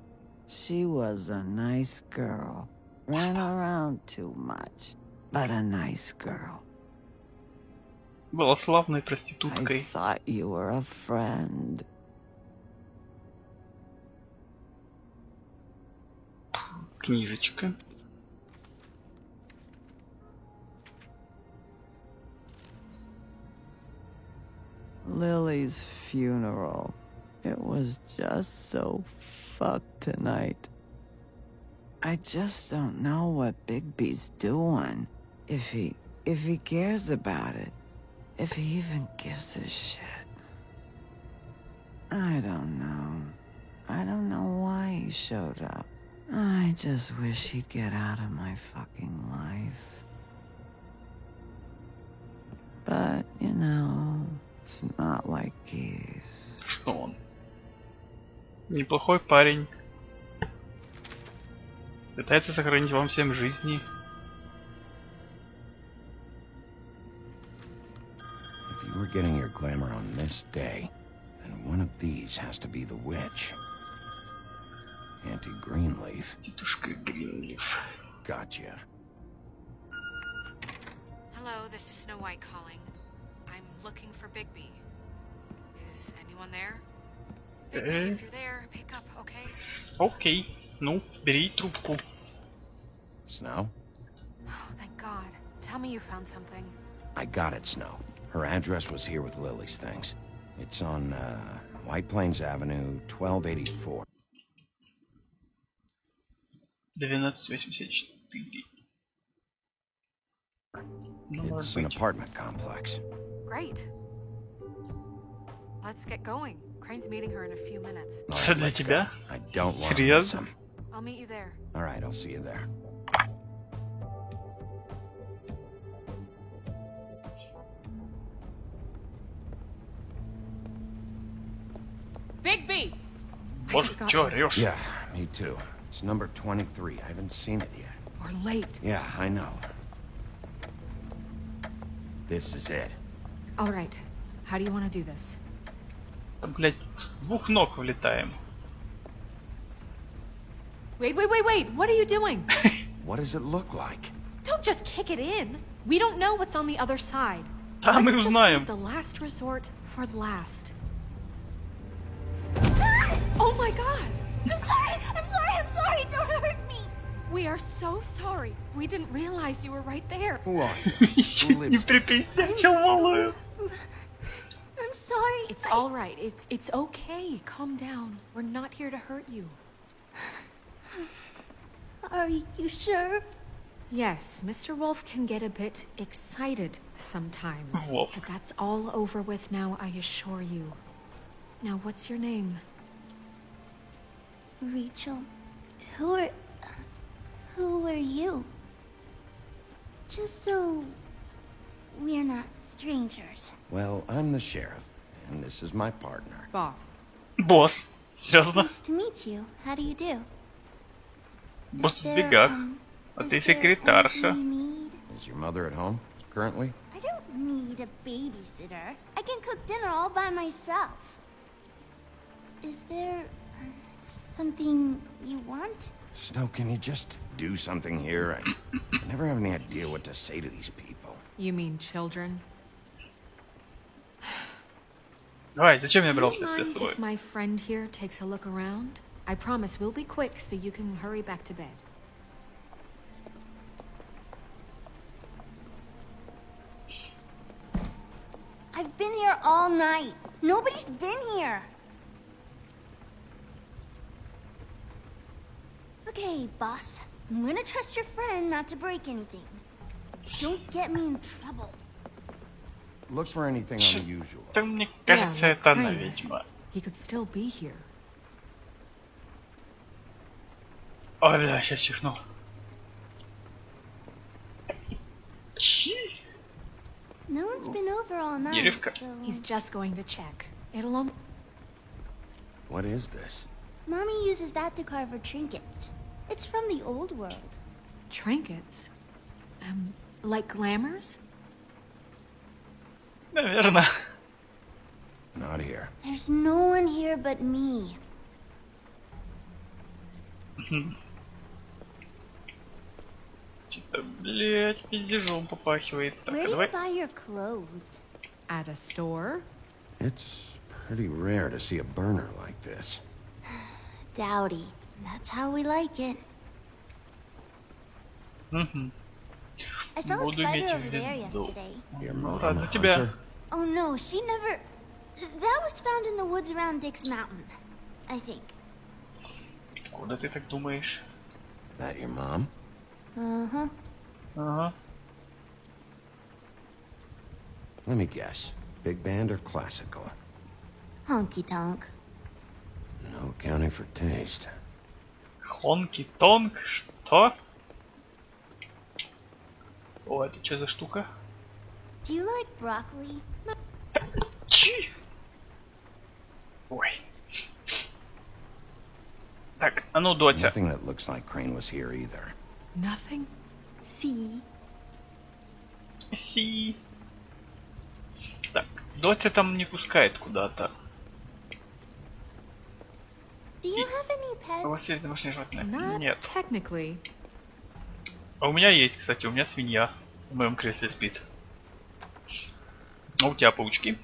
She was a nice girl. Ran around too much, but a nice girl. Была славной проституткой. I thought you were a friend. Книжечка. Lily's funeral. It was just so fucked tonight. I just don't know what Bigby's doing. If he cares about it. If he even gives a shit. I don't know. I don't know why he showed up. I just wish he'd get out of my fucking life. But, you know, it's not like he's... Что он? Неплохой парень. Пытается сохранить вам всем жизни. If you were getting your glamour on this day, then one of these has to be the witch. Auntie Greenleaf. Тетушка Greenleaf. Gotcha. Hello, this is Snow White calling. I'm looking for Bigby. Is anyone there? If you're there, pick up, okay? Окей. Ну, бери трубку. Snow? Oh, thank God. Tell me you found something. I got it, Snow. Her address was here with Lily's things. It's on, White Plains Avenue, 1284. 1284. It's an apartment complex. Great. Let's get going. Crane's meeting her in a few minutes. Все для тебя? I don't want to miss Серьезно? him. I'll meet you there. All right, I'll see you there. Bigby! Боже, чё орёшь? Yeah, me too. It's number 23. I haven't seen it yet. We're late. Yeah, I know. This is it. All right. How do you want to do this? Там, блядь, с двух ног вылетаем. Wait. What are you doing? What does it look like? Don't just kick it in. We don't know what's on the other side. Да, мы Let's just узнаем. save the last resort for last. Oh my God! I'm sorry, don't hurt me! We are so sorry. We didn't realize you were right there. Who are you? Не припиздячил малую. I'm sorry. It's all right. It's okay. Calm down. We're not here to hurt you. Are you sure? Yes, Mr. Wolf can get a bit excited sometimes. Wolf. But that's all over with now, I assure you. Now, what's your name? Rachel, who are you? Just so we're not strangers. Well, I'm the sheriff, and this is my partner. Boss. Босс. Серьезно? Nice to meet you. How do you do? Босс в бегах. А ты секретарша. Is your mother at home, currently? I don't need a babysitter. I can cook dinner all by myself. Is there something you want? Snow, can you just do something here? I never have any idea what to say to these people. You mean children? Давай, зачем я Do брал you тебя mind с собой? if my friend here takes a look around? I promise we'll be quick so you can hurry back to bed. I've been here all night. Nobody's been here. Okay, boss. I'm gonna trust your friend not to break anything. Don't get me in trouble. Look for anything unusual. Да мне кажется, это она ведьма. He could still be here. Ой, бля, сейчас чихну. No one's been over all night, Иревка. so... He's just going to check. It'll only... What is this? Mommy uses that to carve her trinkets. It's from the old world. Trinkets? Like glamours? Наверное. Not here. There's no one here but me. Что-то, блядь, пиздежом попахивает. Так, Where а do you давай. buy your clothes? At a store? It's pretty rare to see a burner like this. Dowdy. That's how we like it. Угу. I saw a Буду иметь spider в over there виду. yesterday. Your Рад mom за a тебя. hunter? Oh no, she never... That was found in the woods around Dick's Mountain, I think. Куда ты так думаешь? That your mom? Uh-huh. Ага. Let me guess. Big band or classical? Honky-tonk. No accounting for taste. Хонки-тонг, что? О, это что за штука? Do you like broccoli? Чи? Ой. Так, а ну, Дотя. Nothing that looks like Crane was here either. Nothing? See? Си. Так, Дотя там не пускает куда-то. Do you have any У pets? вас есть домашние животные? Not Нет. technically. А у меня есть, кстати, у меня свинья в моем кресле спит. А у тебя паучки?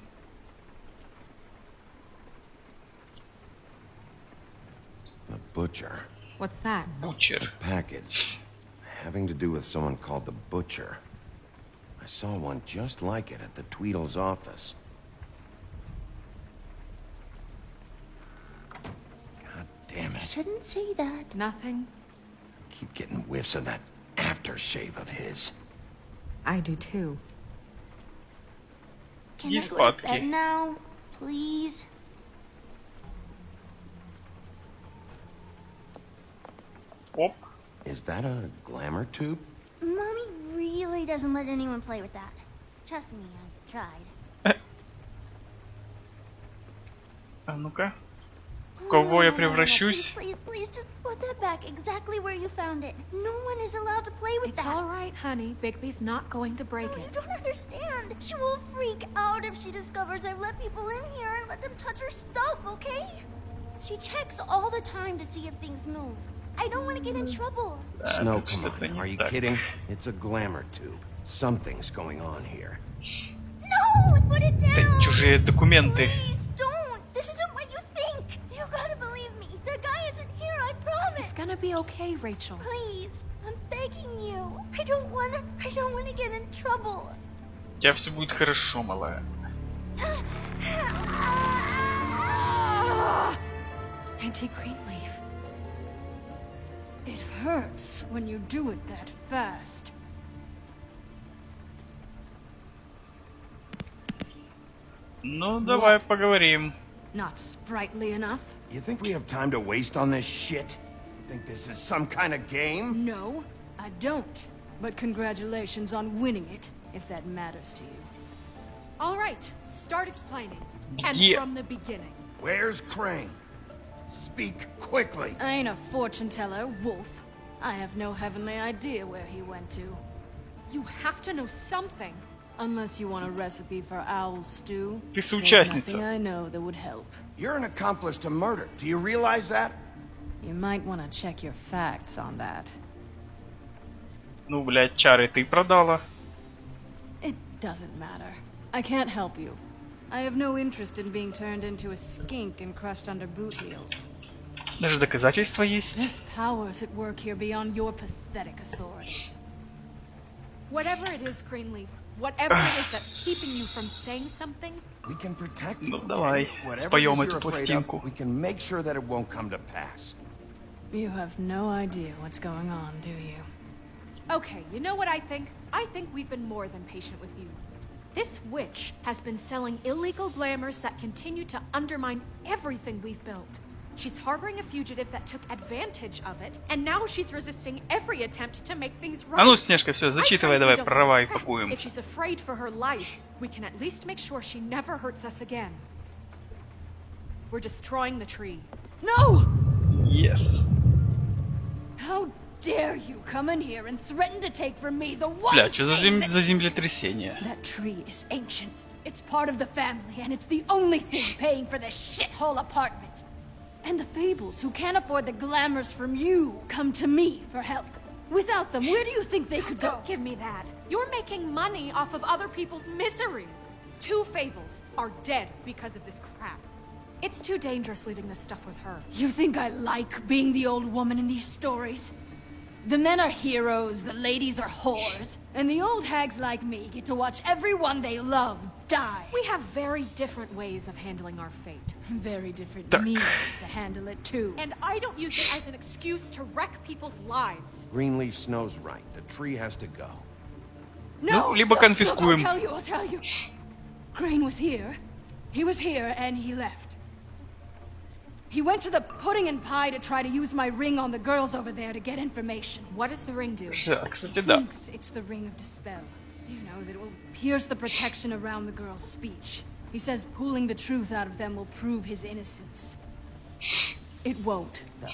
Butcher. What's that? Butcher. Package. Having to do with someone called the Butcher. I saw one just like it at the Tweedle's office. God damn it. Shouldn't say that. Nothing. Keep getting whiffs of that aftershave of his. I do too. Can I go to bed now, please? Оп. Is that a glamour tube? Mommy really doesn't let anyone play with that. Trust me, I've tried. А ну-ка. В кого я превращусь? Please, please, just put that back exactly where you found it. No one is allowed to play with that. It's all right, honey. Bigby's not going to break it. You don't understand. She will freak out if she discovers I've let people in here and let them touch her stuff, okay? She checks all the time to see if things move. I don't want to get in trouble. Snow, come on. Are you kidding? It's a glamour tube. Something's going on here. No! Put it down! Это чужие документы. Please, don't! This isn't what you think! You gotta believe me. The guy isn't here, I promise! It's gonna be okay, Rachel. Please, I'm begging you. I don't wanna get in trouble. У тебя все будет хорошо, малая. Auntie Greenleaf. It hurts when you do it that fast. Ну, давай поговорим. Not sprightly enough? You think we have time to waste on this shit? You think this is some kind of game? No, I don't. But congratulations on winning it, if that matters to you. All right, start explaining. And from the beginning. Where's Crane? Speak quickly. I ain't a fortune teller, Wolf. I have no heavenly idea where he went to. You have to know something. Unless you want a recipe for owl stew. Ты There's соучастница. nothing I know that would help. You're an accomplice to murder. Do you realize that? You might want to check your facts on that. Ну, блядь, чары ты продала. It doesn't matter. I can't help you. I have no interest in being turned into a skink and crushed under boot heels. Даже доказательства есть. There's powers at work here beyond your pathetic authority. Whatever it is, Greenleaf, whatever it is that's keeping you from saying something, we can protect you. Ну давай, споем эту пластинку. We can make sure that it won't come to pass. You have no idea what's going on, do you? Okay, you know what I think? I think we've been more than patient with you. This witch has been selling illegal glamours that continue to undermine everything we've built. She's harboring a fugitive that took advantage of it, and now she's resisting every attempt to make things right. А ну, Снежка, все, зачитывай давай права и пакуем. If she's afraid for her life, we can at least make sure she never hurts us again. We're destroying the tree. No! Yes. How dare you come in here and threaten to take from me the one Бля, что за thing землетрясение? That tree is ancient. It's part of the family, and it's the only thing paying for this shithole apartment. And the Fables, who can't afford the glamours from you, come to me for help. Without them, where do you think they could go? Don't give me that. You're making money off of other people's misery. 2 Fables are dead because of this crap. It's too dangerous leaving this stuff with her. You think I like being the old woman in these stories? The men are heroes, the ladies are whores, and the old hags like me get to watch everyone they love die. We have very different ways of handling our fate. Very different means to handle it too. And I don't use it as an excuse to wreck people's lives. Greenleaf Snow's right. The tree has to go. No, либо конфискуем. I'll tell you. Crane was here. He was here and he left. He went to the pudding and pie to try to use my ring on the girls over there to get information. What does the ring do? Да, кстати, да. Thinks it's the ring of dispel. You know, that it will pierce the protection around the girl's speech. He says pulling the truth out of them will prove his innocence. It won't, though.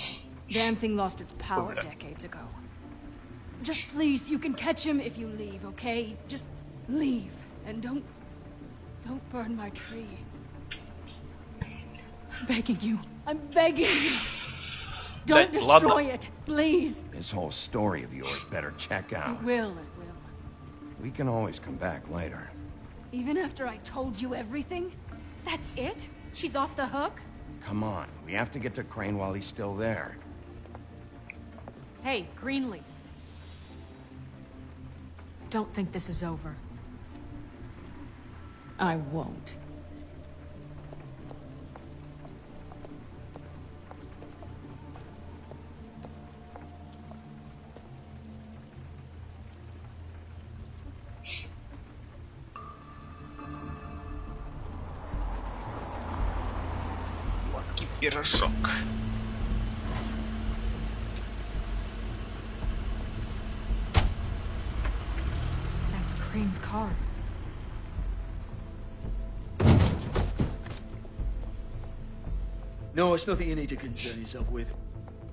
Damn thing lost its power decades ago. Just please, you can catch him if you leave, okay? Just leave, and don't burn my tree. I'm begging you. I'm begging you. Don't destroy it, please. This whole story of yours better check out. It will. We can always come back later. Even after I told you everything? That's it? She's off the hook? Come on, we have to get to Crane while he's still there. Hey, Greenleaf. Don't think this is over. I won't. Сладкий пирожок. That's Crane's car. No, it's nothing you need to concern yourself with.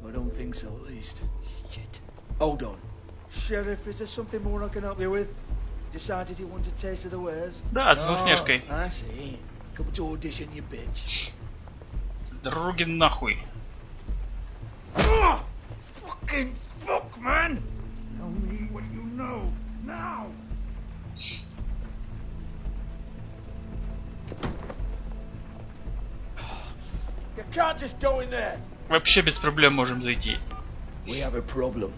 I don't think so, at least. Shit. Hold on. Sheriff, is there something more I can help you with? Decided you want a taste of the wares? Да, с Белоснежкой. I see. Come to audition, you bitch. С дороги нахуй. Fucking fuck, man! Tell me what you know, now! You can't just go in there! Вообще без проблем можем зайти. We have a problem.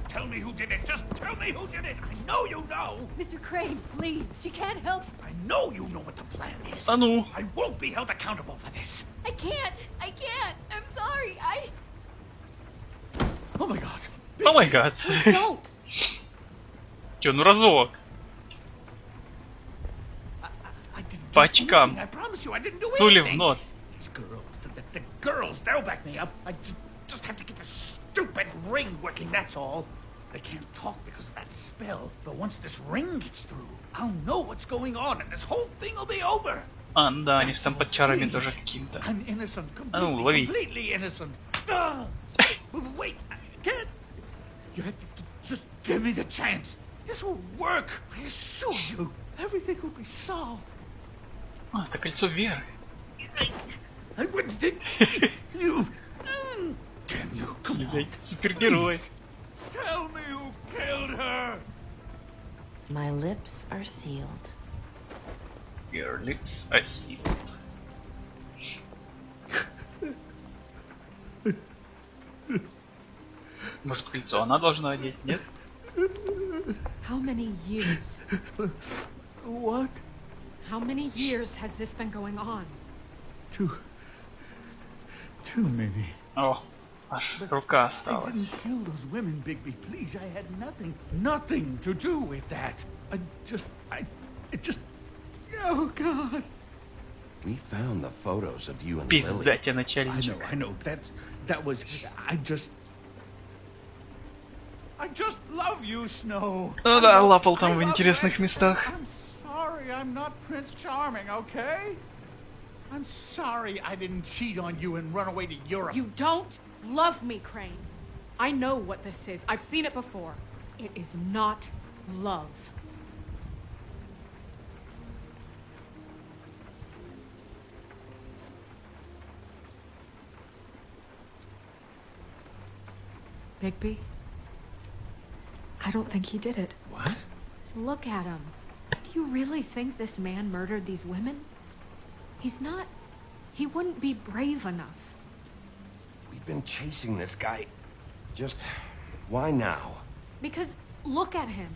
Tell me who did it. Just tell me who did it. I know you know. Mr. Crane, please. She can't help. I know you know what the plan is. А ну. I won't be held accountable for this. I can't. I can't. I'm sorry. Oh my god. О май гад. Don't. Чё, ну разок. По очкам. I promise you, I didn't do Пули в anything. нос. These girls, the girls, they'll back me up. I just have to get this stupid ring working, that's all. I can't talk because of that spell, but once this ring gets through, I'll know what's going on, and this whole thing will be over. А, да, они же там под чарами тоже каким-то. I'm innocent, А ну, лови. completely innocent. Wait, I can't. You have to just give me the chance. This will work. I assure you, everything will be solved. А, это кольцо веры. I wouldn't think you. Damn you! Come on, супергерой. please. Tell me who killed her. My lips are sealed. Your lips are sealed. Может, кольцо она должна одеть, нет? How many years? What? How many years has this been going on? Two, maybe. О, аж рука I осталась. didn't kill those women, Bigby. Please, I had nothing to do with that. It just. Oh God. We found the photos of you and Пизда Lily. тебе, начальничек. I know. That was. I just love you, Snow. Ну да, лапал там в интересных местах. I'm sorry, I'm not Prince Charming, okay? I'm sorry I didn't cheat on you and run away to Europe. You don't love me, Crane. I know what this is. I've seen it before. It is not love. Bigby? I don't think he did it. What? Look at him. Do you really think this man murdered these women? He's not... He wouldn't be brave enough. We've been chasing this guy. Just... why now? Because look at him.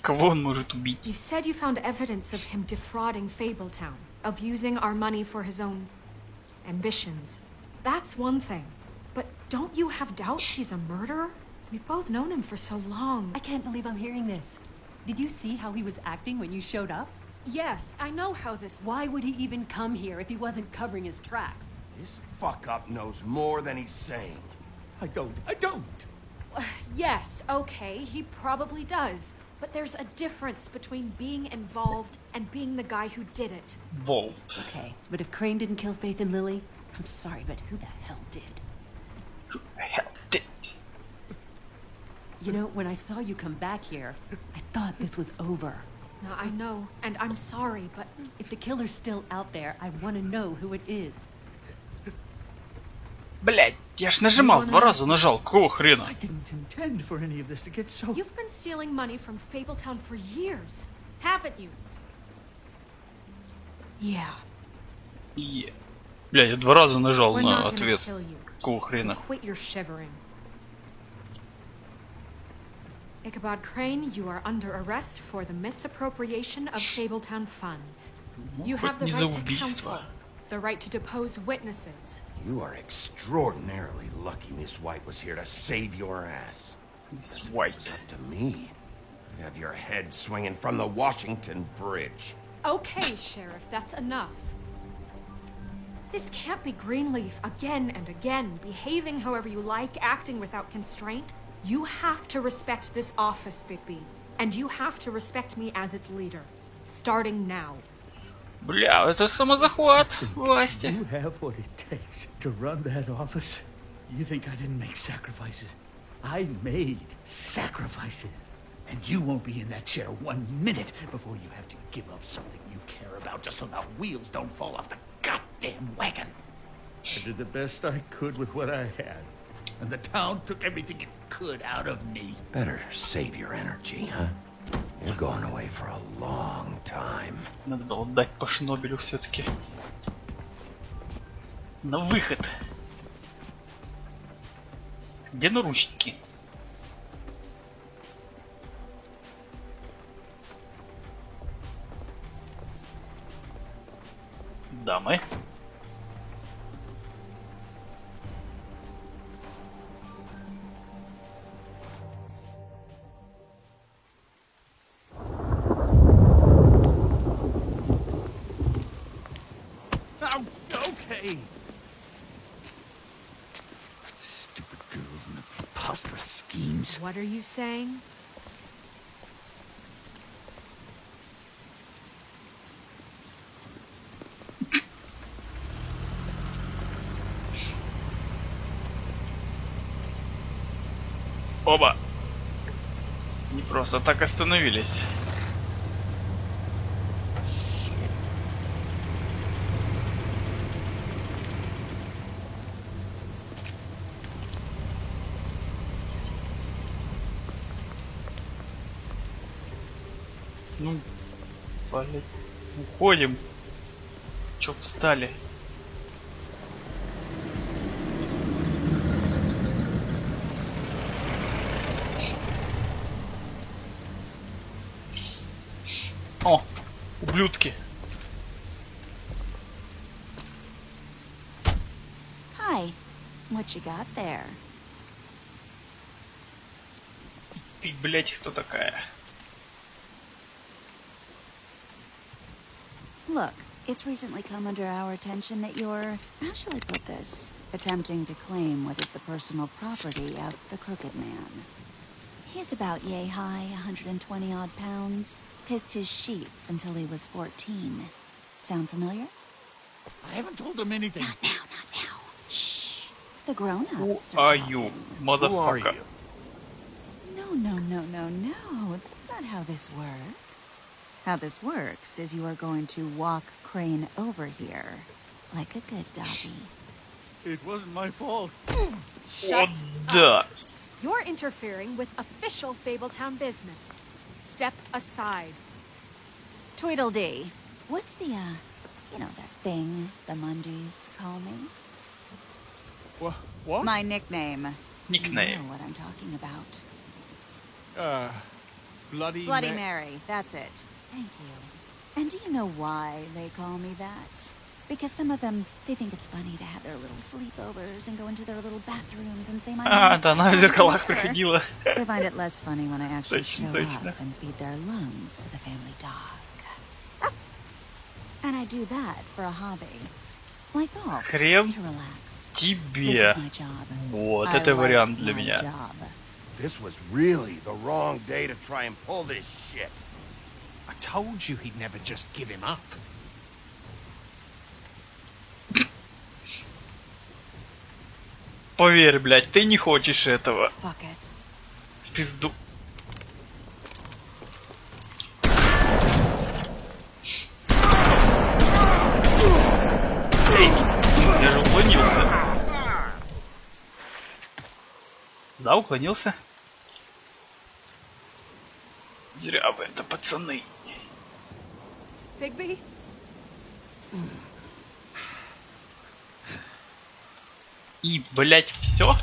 Кого он может убить? You said you found evidence of him defrauding Fabletown, of using our money for his own ambitions. That's one thing. But don't you have doubts he's a murderer? We've both known him for so long. I can't believe I'm hearing this. Did you see how he was acting when you showed up? Yes, I know how this... Why would he even come here if he wasn't covering his tracks? This fuck-up knows more than he's saying. I don't. Yes, okay, he probably does. But there's a difference between being involved and being the guy who did it. Volt. Okay, but if Crane didn't kill Faith and Lily, I'm sorry, but who the hell did? Who the hell did? You know, when I saw you come back here, I thought this was over. Now, I know, and I'm sorry, but... If the killer's still out there, I want to know who it is. Блять, я ж нажимал, 2 раза нажал, какого хрена? I didn't intend for any of this to get so... You've been stealing money from Fabletown for years, haven't you? Yeah. Блять, я 2 раза нажал We're на not gonna ответ. kill you. Какого хрена? So quit your shivering. Ichabod Crane, you are under arrest for the misappropriation of Fabletown funds. You have the right to counsel, the right to depose witnesses. You are extraordinarily lucky Miss White was here to save your ass. Miss White. If it was up to me, I'd have your head swinging from the Washington Bridge. Okay, Sheriff, that's enough. This can't be Greenleaf again and again, behaving however you like, acting without constraint. You have to respect this office, Bigby. And you have to respect me as its leader. Starting now. Бля, это самозахват власти. You have what it takes to run that office? You think I didn't make sacrifices? I made sacrifices. And you won't be in that chair 1 minute before you have to give up something you care about just so the wheels don't fall off the goddamn wagon. I did the best I could with what I had. And the town took everything it could out of me. Better save your energy, huh? You're going away for a long time. Надо было дать по Шнобелю все-таки. На выход. Где наручники? Дамы. Okay. Stupid girls and their preposterous schemes. What are you saying? Оба. Не просто так остановились. Ну, блядь, уходим. Чё встали? О, ублюдки. Hi. What you got there? Ты, блядь, кто такая? Look, it's recently come under our attention that you're, how shall I put this, attempting to claim what is the personal property of the Crooked Man. He's about yay high, 120 odd pounds, pissed his sheets until he was 14. Sound familiar? I haven't told him anything. Not now, not now. Shh. The grown-ups Who are you, motherfucker? No. That's not how this works. How this works is you are going to walk Crane over here, like a good doggy. It wasn't my fault. Shut up. You're interfering with official Fabletown business. Step aside. Tweedledee. What's the, you know, that thing the Mundies call me? What? My nickname. Nickname. You know what I'm talking about. Bloody Mary, that's it. Thank you. And do you know why they call me that? Because some of them, they think it's funny to have their little sleepovers and go into their little bathrooms and say my name. Да, она в зеркалах приходила. They find it less funny when I actually show Точно. up and feed their lungs to the family dog. And I do that for a hobby. Like golf. Хрен To relax. тебе. This is my job. Вот I это like вариант для my меня. job. This was really the wrong day to try and pull this shit. I told you he'd never just give him up. Поверь, блядь, ты не хочешь этого. Fuck it. В пизду. Эй, я же уклонился. Да, уклонился. Зря вы это, пацаны. Bigby? И, блять, все?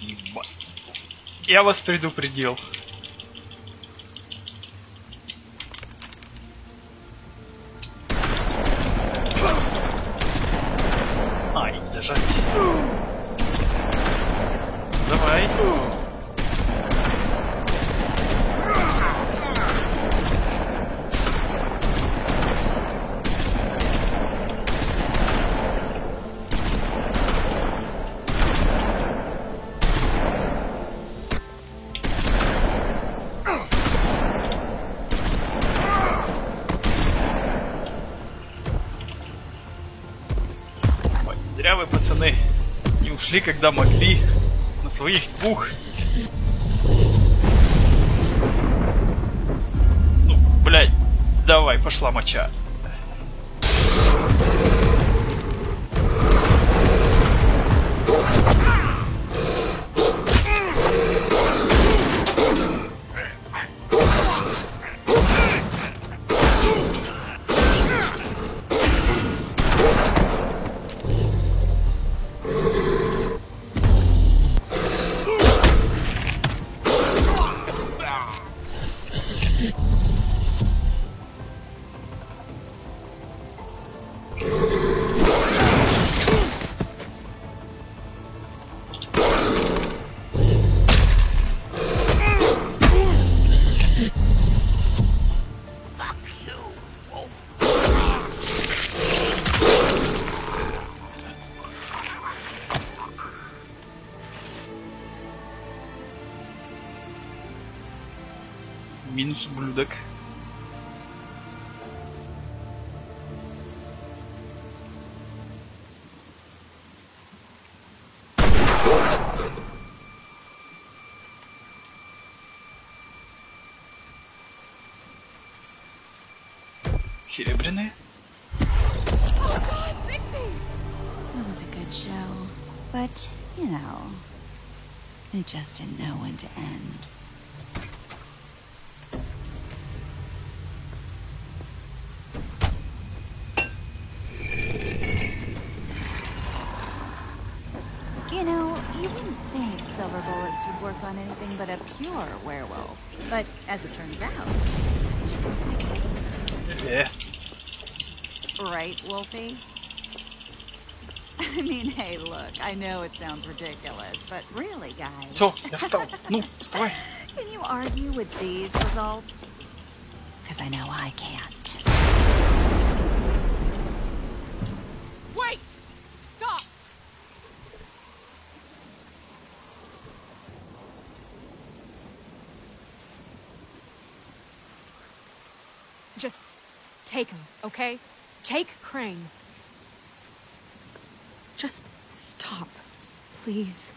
Ебать. Я вас предупредил. Ай, зажать. Давай. Зря вы, пацаны, не ушли, когда могли, на своих двух. Ну, блядь, давай, пошла моча. Минус ублюдок. Серебряные. It was a good show, but, you know, it just didn't know when to end. You know, you wouldn't think silver bullets would work on anything but a pure werewolf. But as it turns out, it's just what it is. Yeah. Right, Wolfie? I mean, hey, look, I know it sounds ridiculous, but really, guys... Всё, я встал. Ну, вставай. Can you argue with these results? Because I know I can't. Wait! Stop! Just take him, okay? Take Crane. Just stop, please.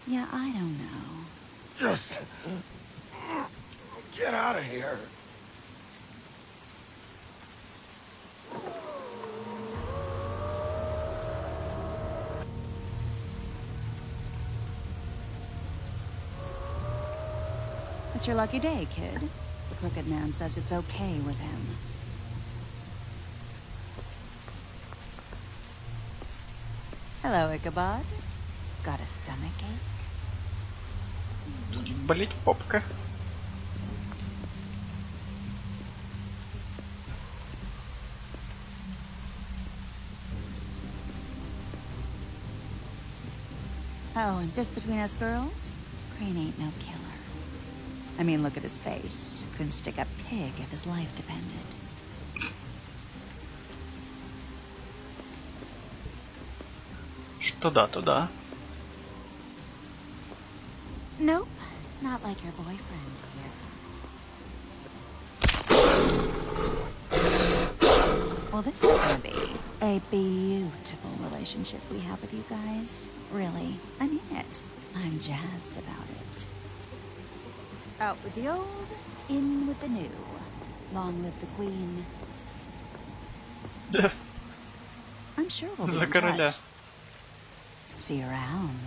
Yeah, I don't know. Just get out of here. It's your lucky day, kid. The Crooked Man says it's okay with him. Hello, Ichabod. Got a stomachache? Болеть попка. Oh, and just between us girls, Crane ain't no killer. I mean, look at his face. Couldn't stick a pig if his life depended. Что да, то да. Nope, not like your boyfriend here. Well, this is gonna be a beautiful relationship we have with you guys. Really, I mean it. I'm jazzed about it. Out with the old, in with the new. Long live the queen. I'm sure we'll be За in короля. touch. See you around.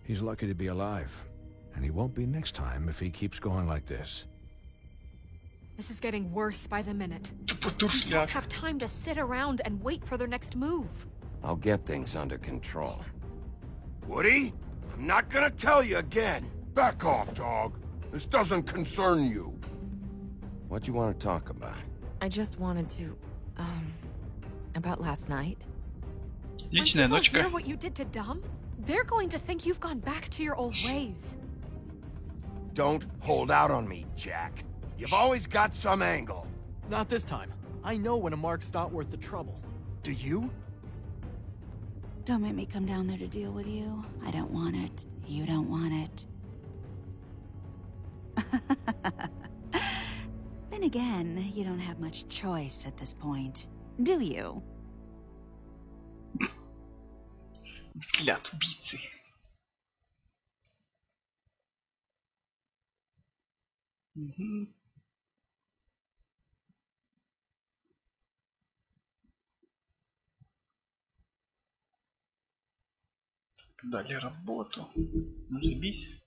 He's lucky to be alive, and he won't be next time if he keeps going like this. This is getting worse by the minute. We don't have time to sit around and wait for their next move. I'll get things under control. Woody, I'm not gonna tell you again. Back off, dog. This doesn't concern you. What you want to talk about? I just wanted to, about last night. Личная When people ночка. hear what you did to Dom, they're going to think you've gone back to your old ways. Don't hold out on me, Jack. You've always got some angle. Not this time. I know when a mark's not worth the trouble. Do you? Don't make me come down there to deal with you. I don't want it. You don't want it. Then again, you don't have much choice at this point, do you? Взгляд убийцы. Дали работу. Ну, заебись.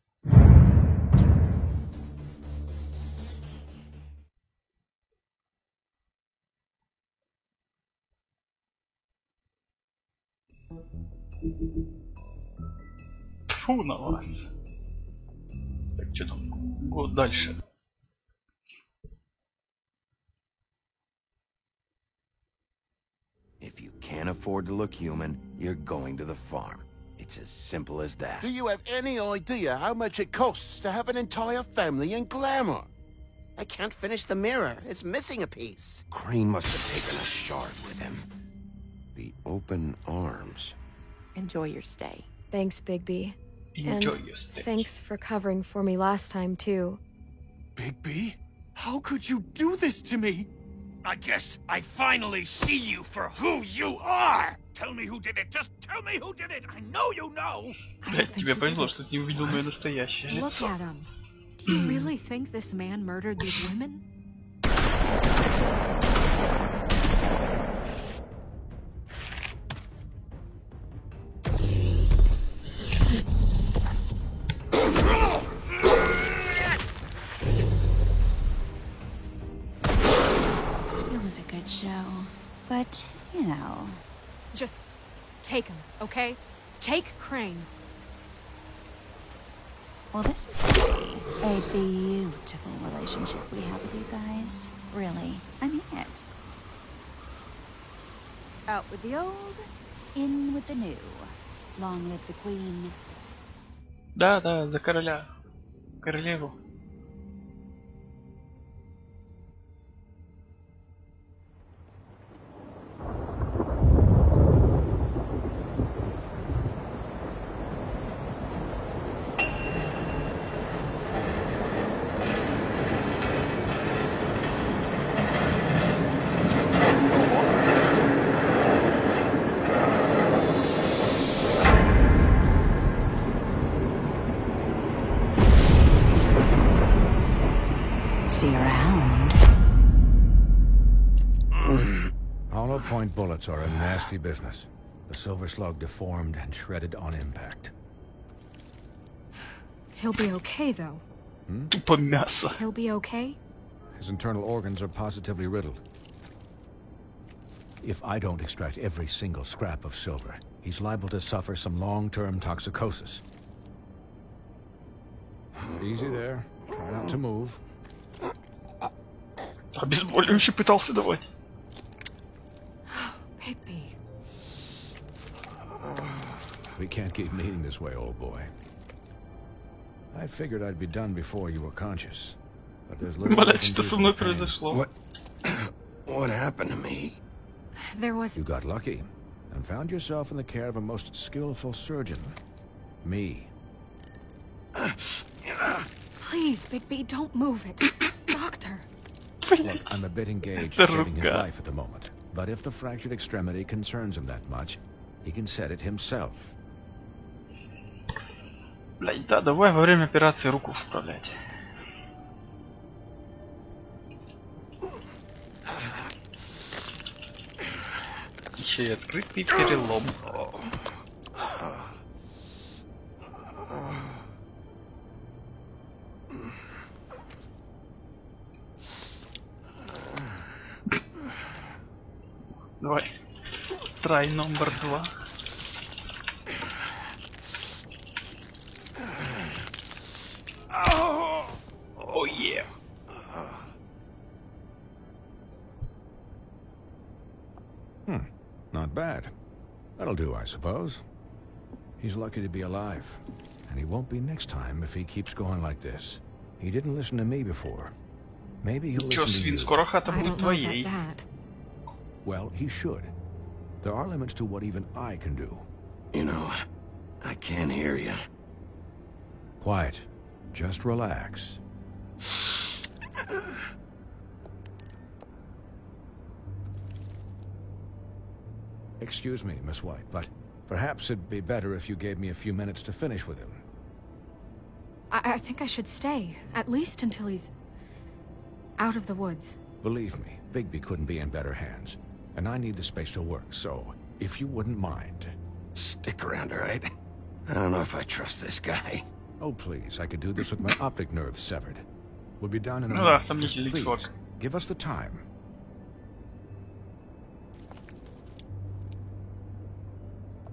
Фу на вас. Так, что там? Год дальше. If you can't afford to look human, you're going to the farm. It's as simple as that. Do you have any idea how much it costs to have an entire family in Glamour? I can't finish the mirror. It's missing a piece. Crane must have taken a shard with him. The open arms. Enjoy your stay. Thanks, Bigby. Enjoy And your stay. thanks for covering for me last time, too. Bigby? How could you do this to me? I guess I finally see you for who you are! Tell me who did it! Just tell me who did it! I know you know! Блять, тебе повезло, что ты не увидел мое настоящее Look лицо. at him. Do you really think this man murdered these women? It was a good show, but, you know... Just take him, okay? Take Crane. Well, this is gonna be a beautiful relationship we have with you guys. Really, I mean it. Out with the old, in with the new. Long live the queen. Да, да, за короля. Королеву. See you around. Hollow point bullets are a nasty business. The Silver Slug deformed and shredded on impact. He'll be okay, though. Тупо мясо. He'll be okay? His internal organs are positively riddled. If I don't extract every single scrap of silver, he's liable to suffer some long-term toxicosis. Easy there. Try not to move. Обезболивающий пытался давать. Bigby. We can't keep meeting this way, old boy. I figured I'd be done before you were conscious. But there's little Блять, что со мной произошло? What happened to me? There was... You got lucky and found yourself in the care of a most skillful surgeon. Me. Please, Bigby, don't move it. Doctor. Look, I'm a bit engaged saving his life at the moment. But if the fractured extremity concerns him that much, he can set it himself. Блять, да, давай во время операции руку вправлять. Еще и открытый перелом. Давай. Try номер 2. Oh yeah. Not bad. That'll do, I suppose. He's lucky to be alive. And he won't be next time if he keeps going like this. He didn't listen to me before. Maybe he'll listen to you. Скоро хата будет твоей. Well, he should. There are limits to what even I can do. You know, I can't hear you. Quiet. Just relax. Excuse me, Miss White, but perhaps it'd be better if you gave me a few minutes to finish with him. I think I should stay, at least until he's out of the woods. Believe me, Bigby couldn't be in better hands. And I need the space to work, so if you wouldn't mind. Stick around, all right? I don't know if I trust this guy. Oh, please, I could do this with my optic nerve severed. We'll be done in a Ну minute. да, сомнительный чувак. Give us the time.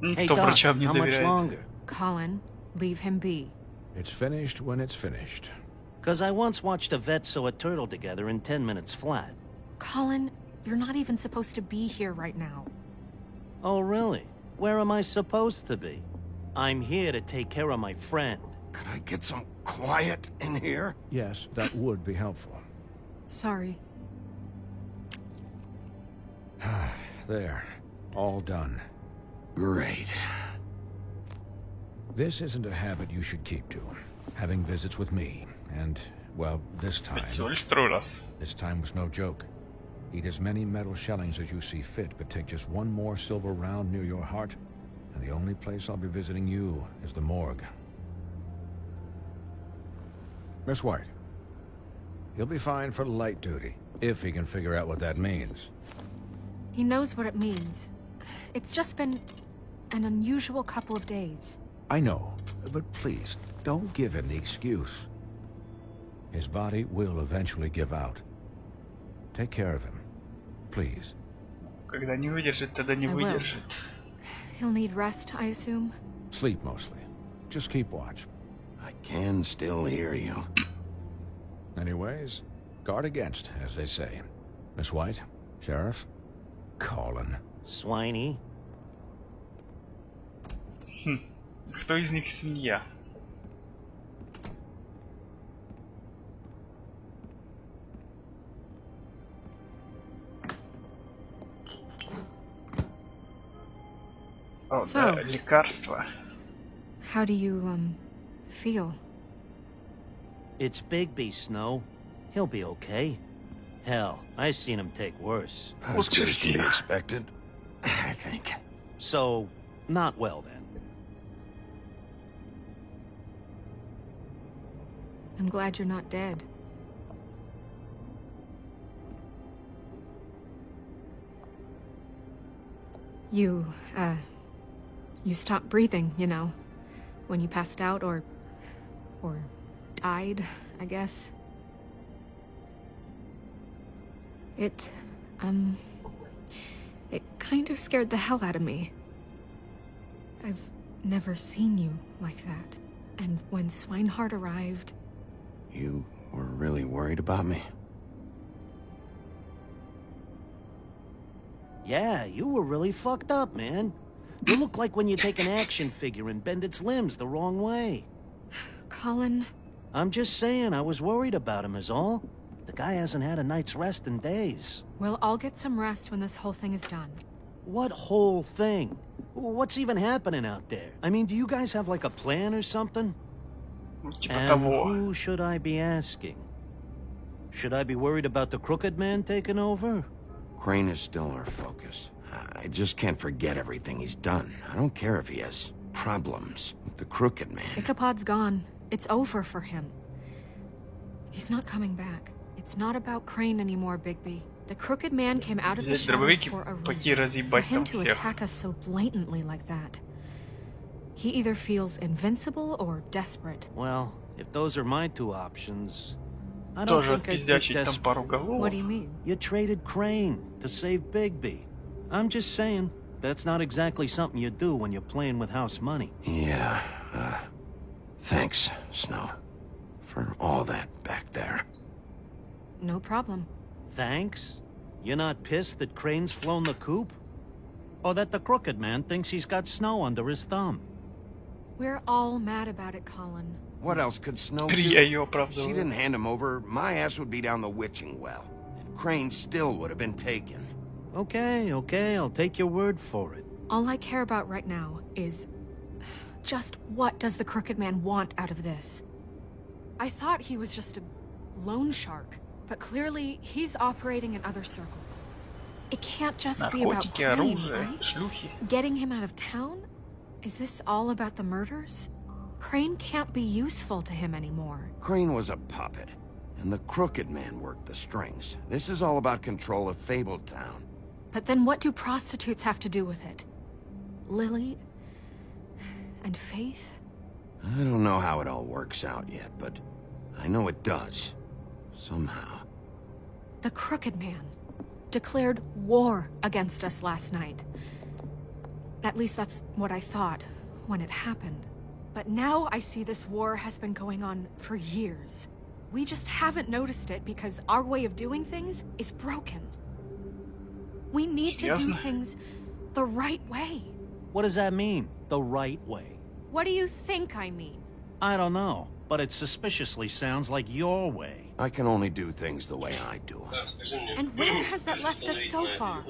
Hey, Кто Doc, врачам не how much доверяет? longer? Colin, leave him be. It's finished when it's finished. Because I once watched a vet sew a turtle together in 10 minutes flat. Colin, you're not even supposed to be here right now. Oh, really? Where am I supposed to be? I'm here to take care of my friend. Could I get some quiet in here? Yes, that would be helpful. Sorry. There. All done. Great. This isn't a habit you should keep to. Having visits with me. And, well, this time... This time was no joke. Eat as many metal shellings as you see fit, but take just one more silver round near your heart, and the only place I'll be visiting you is the morgue. Miss White. He'll be fine for light duty, if he can figure out what that means. He knows what it means. It's just been an unusual couple of days. I know, but please, don't give him the excuse. His body will eventually give out. Take care of him. Please. Когда не выдержит, тогда не I will. выдержит. He'll need rest, I assume. Sleep mostly. Just keep watch. I can still hear you. Anyways, guard against, as they say. Miss White, Sheriff, Colin. Swiney. Кто из них свинья? О, So, да, лекарства. How do you, feel? It's Bigby, Snow. He'll be okay. Hell, I seen him take worse. Not as good as can be expected, I think. So, not well then. I'm glad you're not dead. You stopped breathing, you know, when you passed out or died, I guess. It kind of scared the hell out of me. I've never seen you like that. And when Swinehart arrived... You were really worried about me? Yeah, you were really fucked up, man. You look like when you take an action figure and bend its limbs the wrong way. Colin... I'm just saying, I was worried about him is all. The guy hasn't had a night's rest in days. Well, I'll get some rest when this whole thing is done. What whole thing? What's even happening out there? I mean, do you guys have like a plan or something? And who should I be asking? Should I be worried about the Crooked Man taking over? Crane is still our focus. I just can't forget everything he's done. I don't care if he has problems with the Crooked Man. Ichabod's gone. It's over for him. He's not coming back. It's not about Crane anymore, Bigby. The Crooked Man came out of the shadows for a reason. For him to attack us so blatantly like that. He either feels invincible or desperate. Well, if those are my two options, I don't think I'd be desperate. What do you mean? You traded Crane to save Bigby. I'm just saying, that's not exactly something you do when you're playing with house money. Yeah, thanks, Snow, for all that back there. No problem. Thanks? You're not pissed that Crane's flown the coop? Or that the Crooked Man thinks he's got Snow under his thumb? We're all mad about it, Colin. What else could Snow do? If she didn't hand him over, my ass would be down the witching well. And Crane still would have been taken. Okay, I'll take your word for it. All I care about right now is... just what does the Crooked Man want out of this? I thought he was just a loan shark, but clearly he's operating in other circles. It can't just be about Crane, right? Getting him out of town? Is this all about the murders? Crane can't be useful to him anymore. Crane was a puppet, and the Crooked Man worked the strings. This is all about control of Fabletown. But then what do prostitutes have to do with it? Lily? And Faith? I don't know how it all works out yet, but I know it does. Somehow. The Crooked Man declared war against us last night. At least that's what I thought when it happened. But now I see this war has been going on for years. We just haven't noticed it because our way of doing things is broken. We need to do things the right way. What does that mean, the right way? What do you think I mean? I don't know, but it suspiciously sounds like your way. I can only do things the way I do them. And where has that left us so far?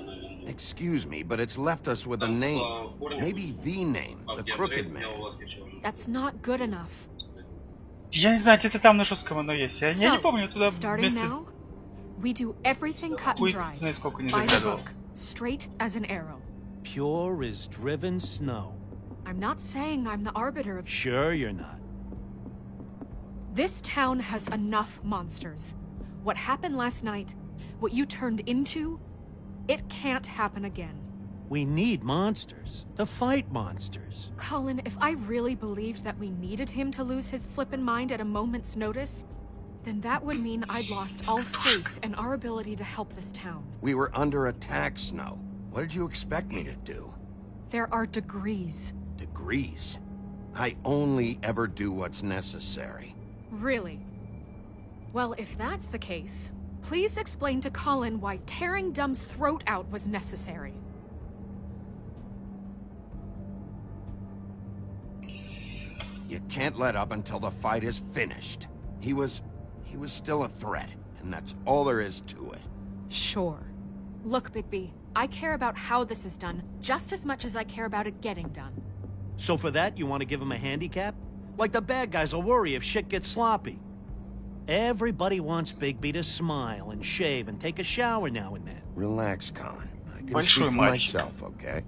Excuse me, but it's left us with a name. Maybe the name, the Crooked Man. That's not good enough. Я не знаю, где-то там на жестком оно есть. Я не помню туда starting now, we do everything cut and dry. By the book, straight as an arrow. Pure as driven snow. I'm not saying I'm the arbiter of... Sure you're not. This town has enough monsters. What happened last night, what you turned into, it can't happen again. We need monsters. To fight monsters. Colin, if I really believed that we needed him to lose his flippin' mind at a moment's notice, then that would mean I'd lost all faith in our ability to help this town. We were under attack, Snow. What did you expect me to do? There are degrees. Degrees? I only ever do what's necessary. Really? Well, if that's the case, please explain to Colin why tearing Dumb's throat out was necessary. You can't let up until the fight is finished. He was still a threat, and that's all there is to it. Sure. Look, Bigby, I care about how this is done just as much as I care about it getting done. So for that, you want to give him a handicap? Like the bad guys will worry if shit gets sloppy. Everybody wants Bigby to smile and shave and take a shower now and then. Relax, Colin. I can speak for myself, okay?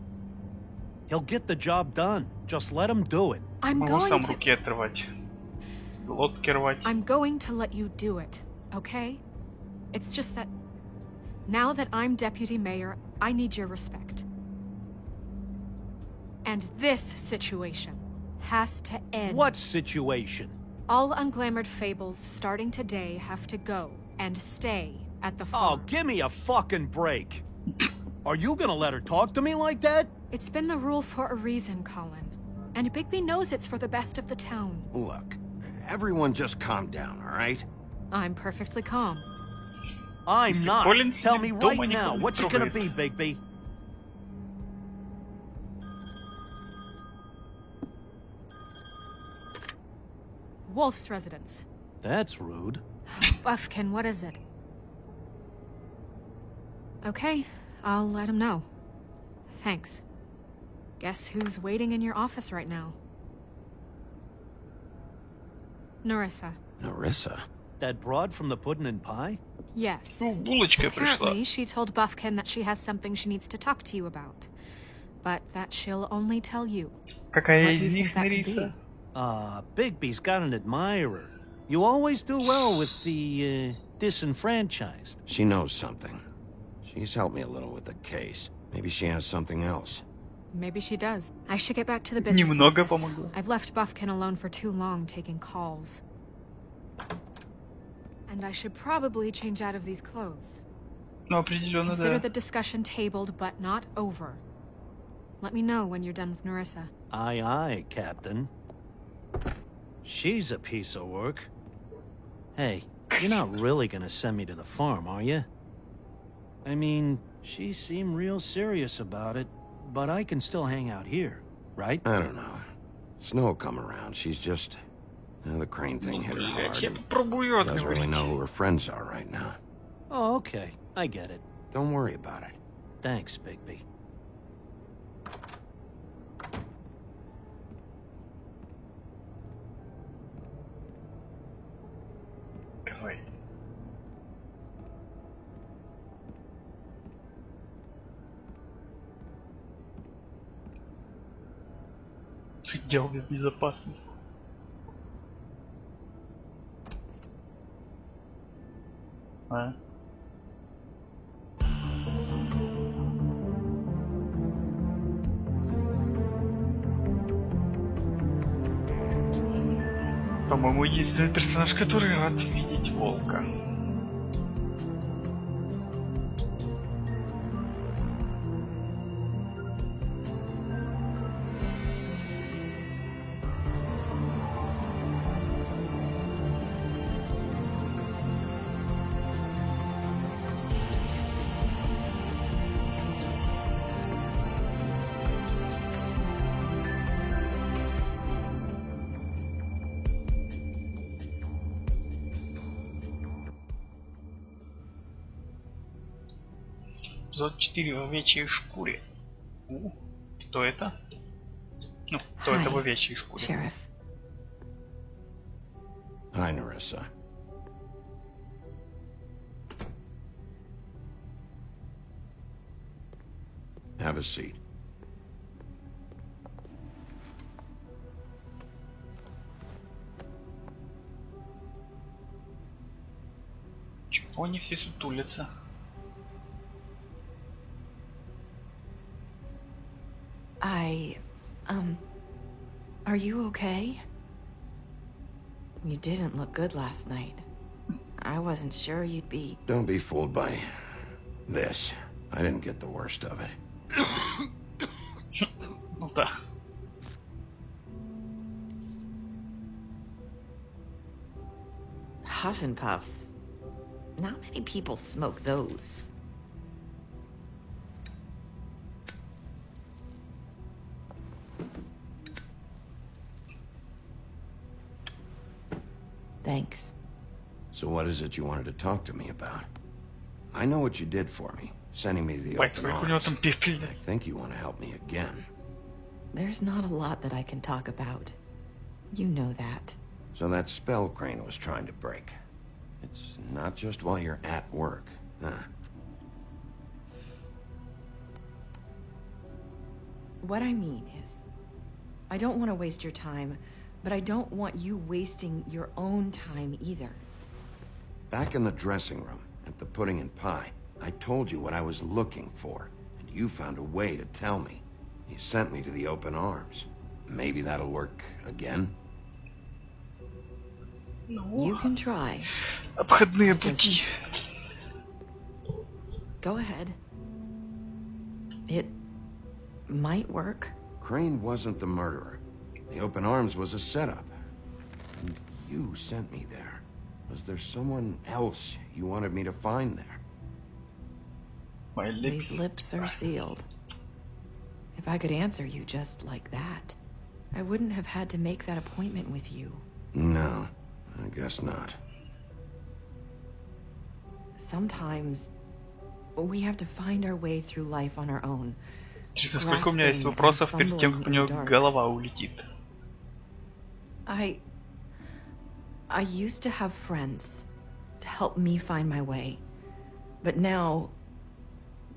He'll get the job done. Just let him do it. I'm going to let you do it, okay? It's just that now that I'm deputy mayor, I need your respect. And this situation has to end. What situation? All unglamored fables starting today have to go and stay at the farm. Oh, give me a fucking break. Are you gonna let her talk to me like that? It's been the rule for a reason, Colin. And Bigby knows it's for the best of the town. Look, everyone just calm down, all right? I'm perfectly calm. I'm not. Tell me right now, what's it gonna be, Bigby? Wolf's residence. That's rude. Buffkin, what is it? Okay, I'll let him know. Thanks. Guess who's waiting in your office right now? Nerissa. Nerissa? That broad from the Puddin' and Pie? Yes. Булочка пришла. Apparently, she told Buffkin that she has something she needs to talk to you about. But that she'll only tell you. Какая из них Nerissa? Bigby's got an admirer. You always do well with the, disenfranchised. She knows something. She's helped me a little with the case. Maybe she has something else. Maybe she does. I should get back to the business Немного office. помогло. I've left Buffkin alone for too long taking calls. And I should probably change out of these clothes. Ну, определенно, Consider да. the discussion tabled, but not over. Let me know when you're done with Nerissa. Aye, aye, Captain. She's a piece of work. Hey, you're not really gonna send me to the farm, are you? I mean, she seemed real serious about it, but I can still hang out here, right? I don't know. Snow will come around. She's just... the Crane thing hit her hard. She doesn't really know who her friends are right now. Oh, okay. I get it. Don't worry about it. Thanks, Bigby. Давай. Отдел безопасности. А? По-моему, единственный персонаж, который рад видеть волка. Эпизод 4 в овечьей шкуре. Кто это? Ну, кто это в овечьей шкуре? Sheriff. Hi, Nerissa. Have a seat. Чего они все сутулятся? Are you okay? You didn't look good last night. I wasn't sure you'd be... Don't be fooled by this. I didn't get the worst of it. Ну да. Huff and Puffs. Not many people smoke those. Thanks. So what is it you wanted to talk to me about? I know what you did for me, sending me to the open arms. I think you want to help me again. There's not a lot that I can talk about. You know that. So that spell Crane was trying to break. It's not just while you're at work, huh? What I mean is, I don't want to waste your time, but I don't want you wasting your own time either. Back in the dressing room, at the Pudding and Pie, I told you what I was looking for, and you found a way to tell me. You sent me to the open arms. Maybe that'll work again? You can try. Обходные пути. Go ahead. It might work. Crane wasn't the murderer. The open arms was a setup. And you sent me there. Was there someone else you wanted me to find there? My lips. These lips are sealed. If I could answer you just like that, I wouldn't have had to make that appointment with you. No, I guess not. Sometimes we have to find our way through life on our own. Честно, сколько у меня есть вопросов перед тем, как у него голова улетит. I used to have friends to help me find my way, but now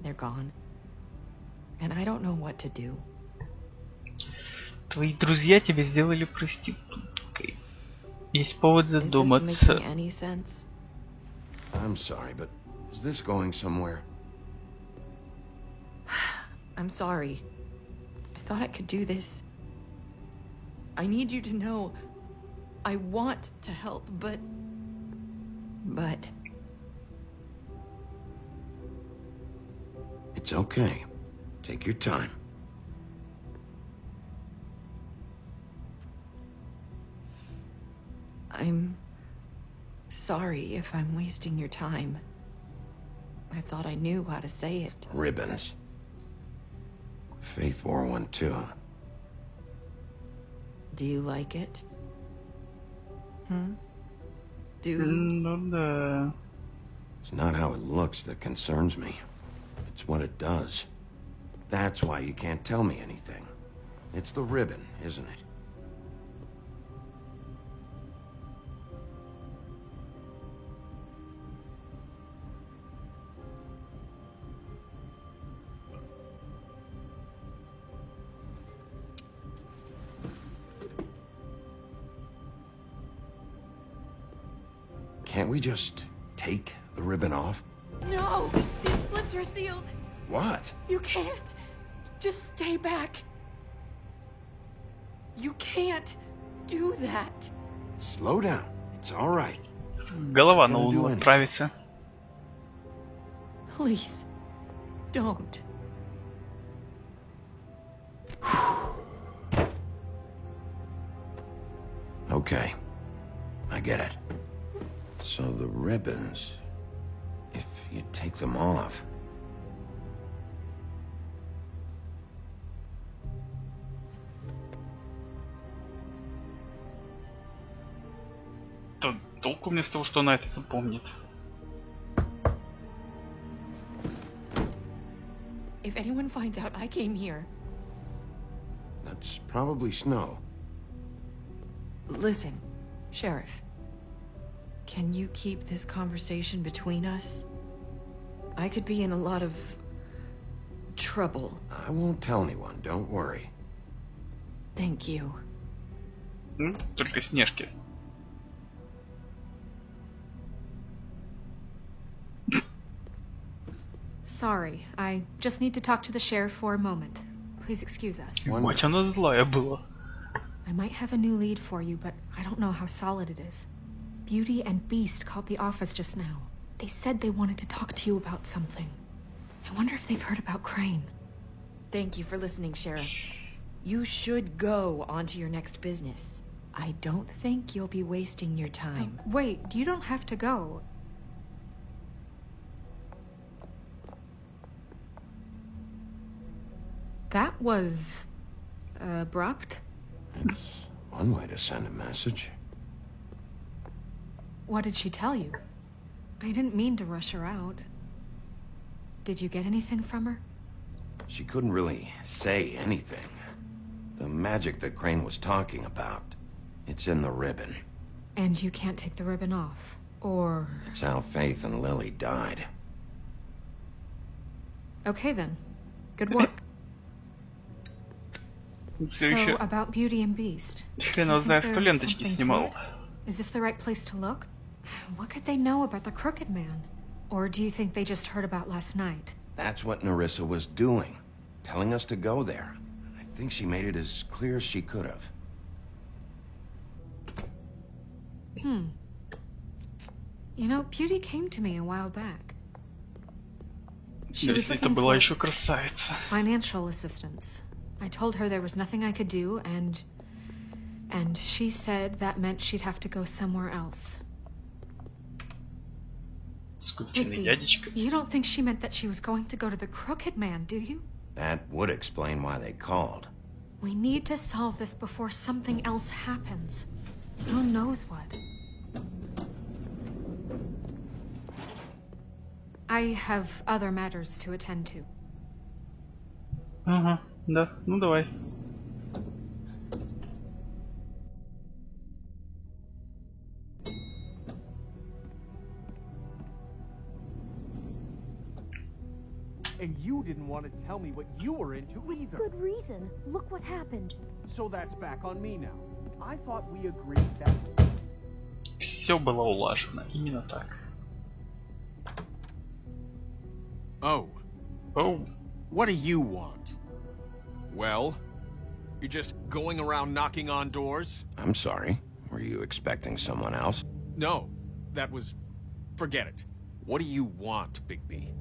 they're gone, and I don't know what to do. Твои друзья тебя сделали проституткой. Есть повод задуматься. I'm sorry, but is this going somewhere? I'm sorry. I thought I could do this. I need you to know I want to help, but... It's okay. Take your time. I'm sorry if I'm wasting your time. I thought I knew how to say it. Ribbons. Faith wore one too. Do you like it? Do you? It's not how it looks that concerns me. It's what it does. That's why you can't tell me anything. It's the ribbon, isn't it? Can't we just take the ribbon off? No! These flips are sealed! What? You can't! Just stay back! You can't do that! Slow down. It's all right. Голова на Луну отправится. Please, don't. Okay. I get it. So the ribbons, if you take them off... То толку мне с того, что она это запомнит. If anyone finds out I came here... That's probably Snow. Listen, Sheriff. Can you keep this conversation between us? I could be in a lot of... trouble. I won't tell anyone, don't worry. Thank you. Только Снежки. Sorry, I just need to talk to the sheriff for a moment. Please excuse us. Мать, она злая была. I might have a new lead for you, but I don't know how solid it is. Beauty and Beast called the office just now. They said they wanted to talk to you about something. I wonder if they've heard about Crane. Thank you for listening, Sheriff. You should go on to your next business. I don't think you'll be wasting your time. Wait, you don't have to go. That was... abrupt? It's one way to send a message. What did she tell you? I didn't mean to rush her out. Did you get anything from her? She couldn't really say anything. The magic that Crane was talking about, it's in the ribbon. And you can't take the ribbon off, or... It's how Faith and Lily died. Okay then. Good work. So, about Beauty and Beast. Хрен его знает, кто ленточки снимал. Is this the right place to look? What could they know about the Crooked Man? Or do you think they just heard about last night? That's what Nerissa was doing. Telling us to go there. I think she made it as clear as she could have. You know, Beauty came to me a while back. She was looking for еще красавица. Financial assistance. I told her there was nothing I could do, and she said that meant she'd have to go somewhere else. Скучный дядечка. You don't think she meant that she was going to go to the Crooked Man, do you? That would explain why they called. We need to solve this before something else happens. Who knows what? I have other matters to attend to. Ага, да, ну давай. And you didn't want to tell me what you were into either. Good reason. Look what happened. So that's back on me now. I thought we agreed that... Все было улажено, именно так. Oh. Oh. What do you want? Well, you're just going around knocking on doors? I'm sorry. Were you expecting someone else? No, that was... forget it. What do you want, Bigby?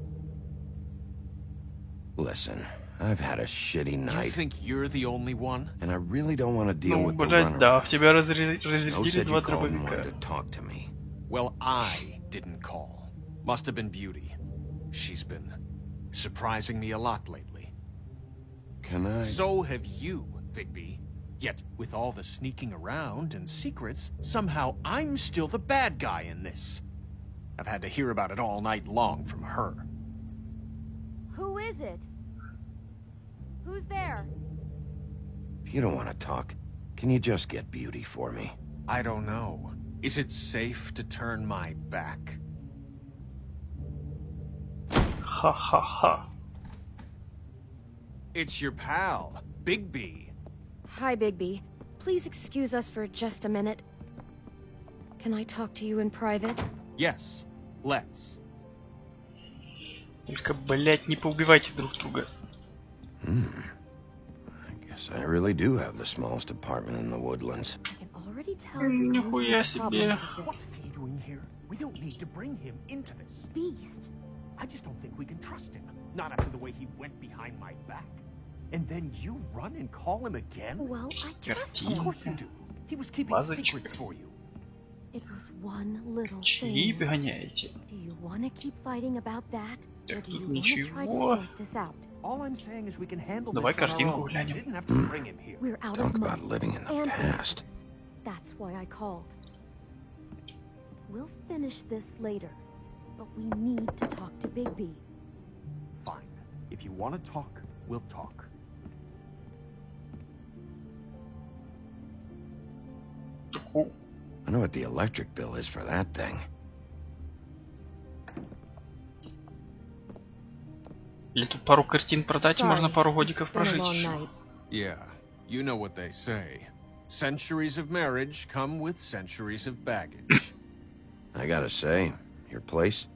Listen, I've had a shitty night. Do you think you're the only one? And I really don't want to deal with the блядь, да, в тебя Snow разрядили said два you called and дробовика. wanted to talk to me. Well, I didn't call. Must have been Beauty. She's been surprising me a lot lately. Can I... So have you, Bigby. Yet, with all the sneaking around and secrets, somehow I'm still the bad guy in this. I've had to hear about it all night long from her. Who is it? Who's there? If you don't want to talk, can you just get Beauty for me? I don't know. Is it safe to turn my back? Ha ha ha. It's your pal, Bigby. Hi, Bigby. Please excuse us for just a minute. Can I talk to you in private? Yes, let's. Только, блядь, не поубивайте друг друга. I guess I really do have the smallest apartment in the Woodlands. Already tell you. Нихуя себе. What's he doing here? We don't need to bring him into this. Beast. I just don't think we can trust him. Not after the way he went behind my back. And then you run and call him again? Well, I trust him. Of course you do. He was keeping secrets for you. It was one little Чьи thing. гоняете? Do you want to keep fighting about that? Or do тут you want to try to ничего. sort this out? All I'm saying is we can handle Давай this on our картинку own. глянем. We didn't have to bring him here. We're out Talk of money. about living in the and past. That's why I called. We'll finish this later, but we need to talk to Bigby. Fine. If you want to talk, we'll talk. I know what the electric bill is for that thing. Или тут пару картин продать, и можно пару годиков прожить. Yeah, you know what they say. Centuries of marriage come with centuries of baggage. I gotta say, your place,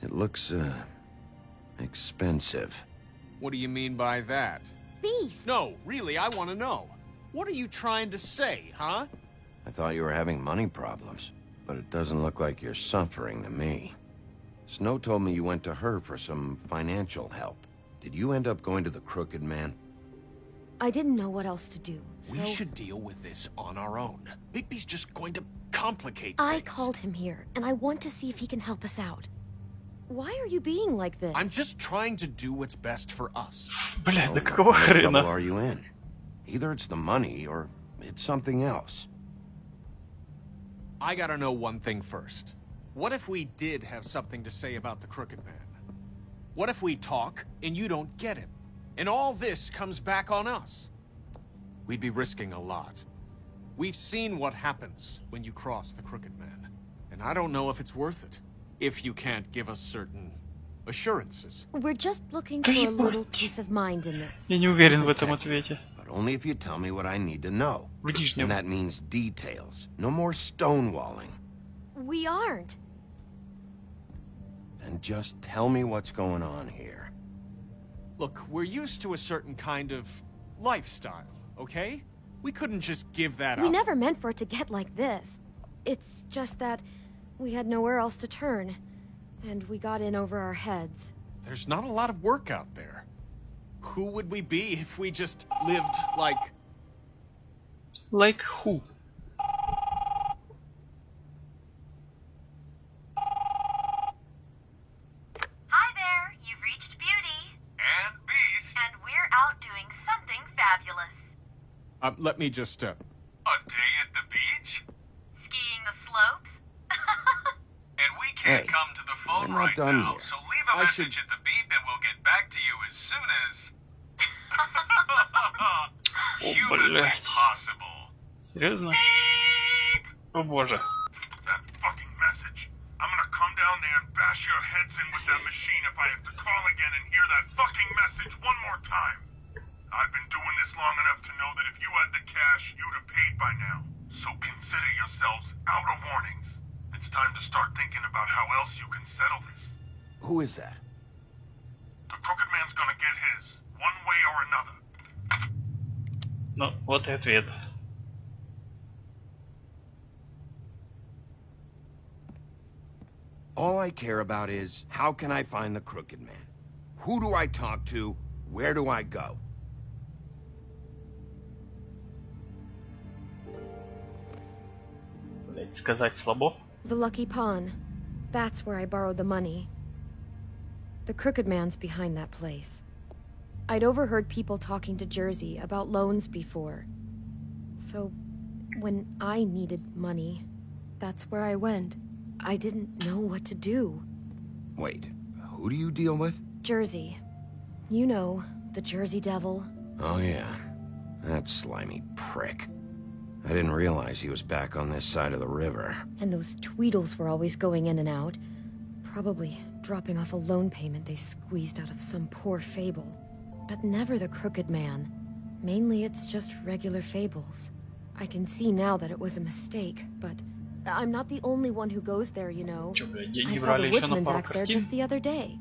it looks, expensive. What do you mean by that? Beast! No, really, I want to know. What are you trying to say, huh? I thought you were having money problems, but it doesn't look like you're suffering to me. Snow told me you went to her for some financial help. Did you end up going to the Crooked Man? I didn't know what else to do, so... We should deal with this on our own. Bigby's just going to complicate I things. called him here, and I want to see if he can help us out. Why are you being like this? I'm just trying to do what's best for us. Бля, да What какого kind of trouble хрена? are you in? Either it's the money, or it's something else. I gotta know one thing first. What if we did have something to say about the Crooked Man? What if we talk, and you don't get him? And all this comes back on us? We'd be risking a lot. We've seen what happens when you cross the Crooked Man. And I don't know if it's worth it. If you can't give us certain assurances. We're just looking for a little peace of mind in this. Я не уверен в этом ответе. But only if you tell me what I need to know. And that means details. No more stonewalling. We aren't. And just tell me what's going on here. Look, we're used to a certain kind of lifestyle, okay? We couldn't just give that up. We never meant for it to get like this. It's just that we had nowhere else to turn, and we got in over our heads. There's not a lot of work out there. Who would we be if we just lived like... Like who? Hi there, you've reached Beauty. And Beast. And we're out doing something fabulous. Let me just, A day at the beach? Skiing the slopes? And we can't Hey, come to the phone we're not right done now, yet. so leave a message at the beep and we'll get back to you as soon as... humanly блядь. possible. Серьезно? О боже. That fucking message. I'm gonna come down there and bash your heads in with that machine if I have to call again and hear that fucking message one more time. I've been doing this long enough to know that if you had the cash, you'd have paid by now. So consider yourselves out of warnings. It's time to start thinking about how else you can settle this. Who is that? The Crooked Man's gonna get his, one way or another. Ну, вот и ответ. All I care about is, how can I find the Crooked Man? Who do I talk to? Where do I go? Блять, сказать слабо. The Lucky Pawn. That's where I borrowed the money. The Crooked Man's behind that place. I'd overheard people talking to Jersey about loans before. So, when I needed money, that's where I went. I didn't know what to do. Wait, who do you deal with? Jersey. You know, the Jersey Devil. Oh yeah, that slimy prick. I didn't realize he was back on this side of the river. And those Tweedles were always going in and out. Probably dropping off a loan payment they squeezed out of some poor fable. But never the Crooked Man. Mainly it's just regular fables. I can see now that it was a mistake, but I'm not the only one who goes there, you know. I saw the Woodsman's axe there just the other day.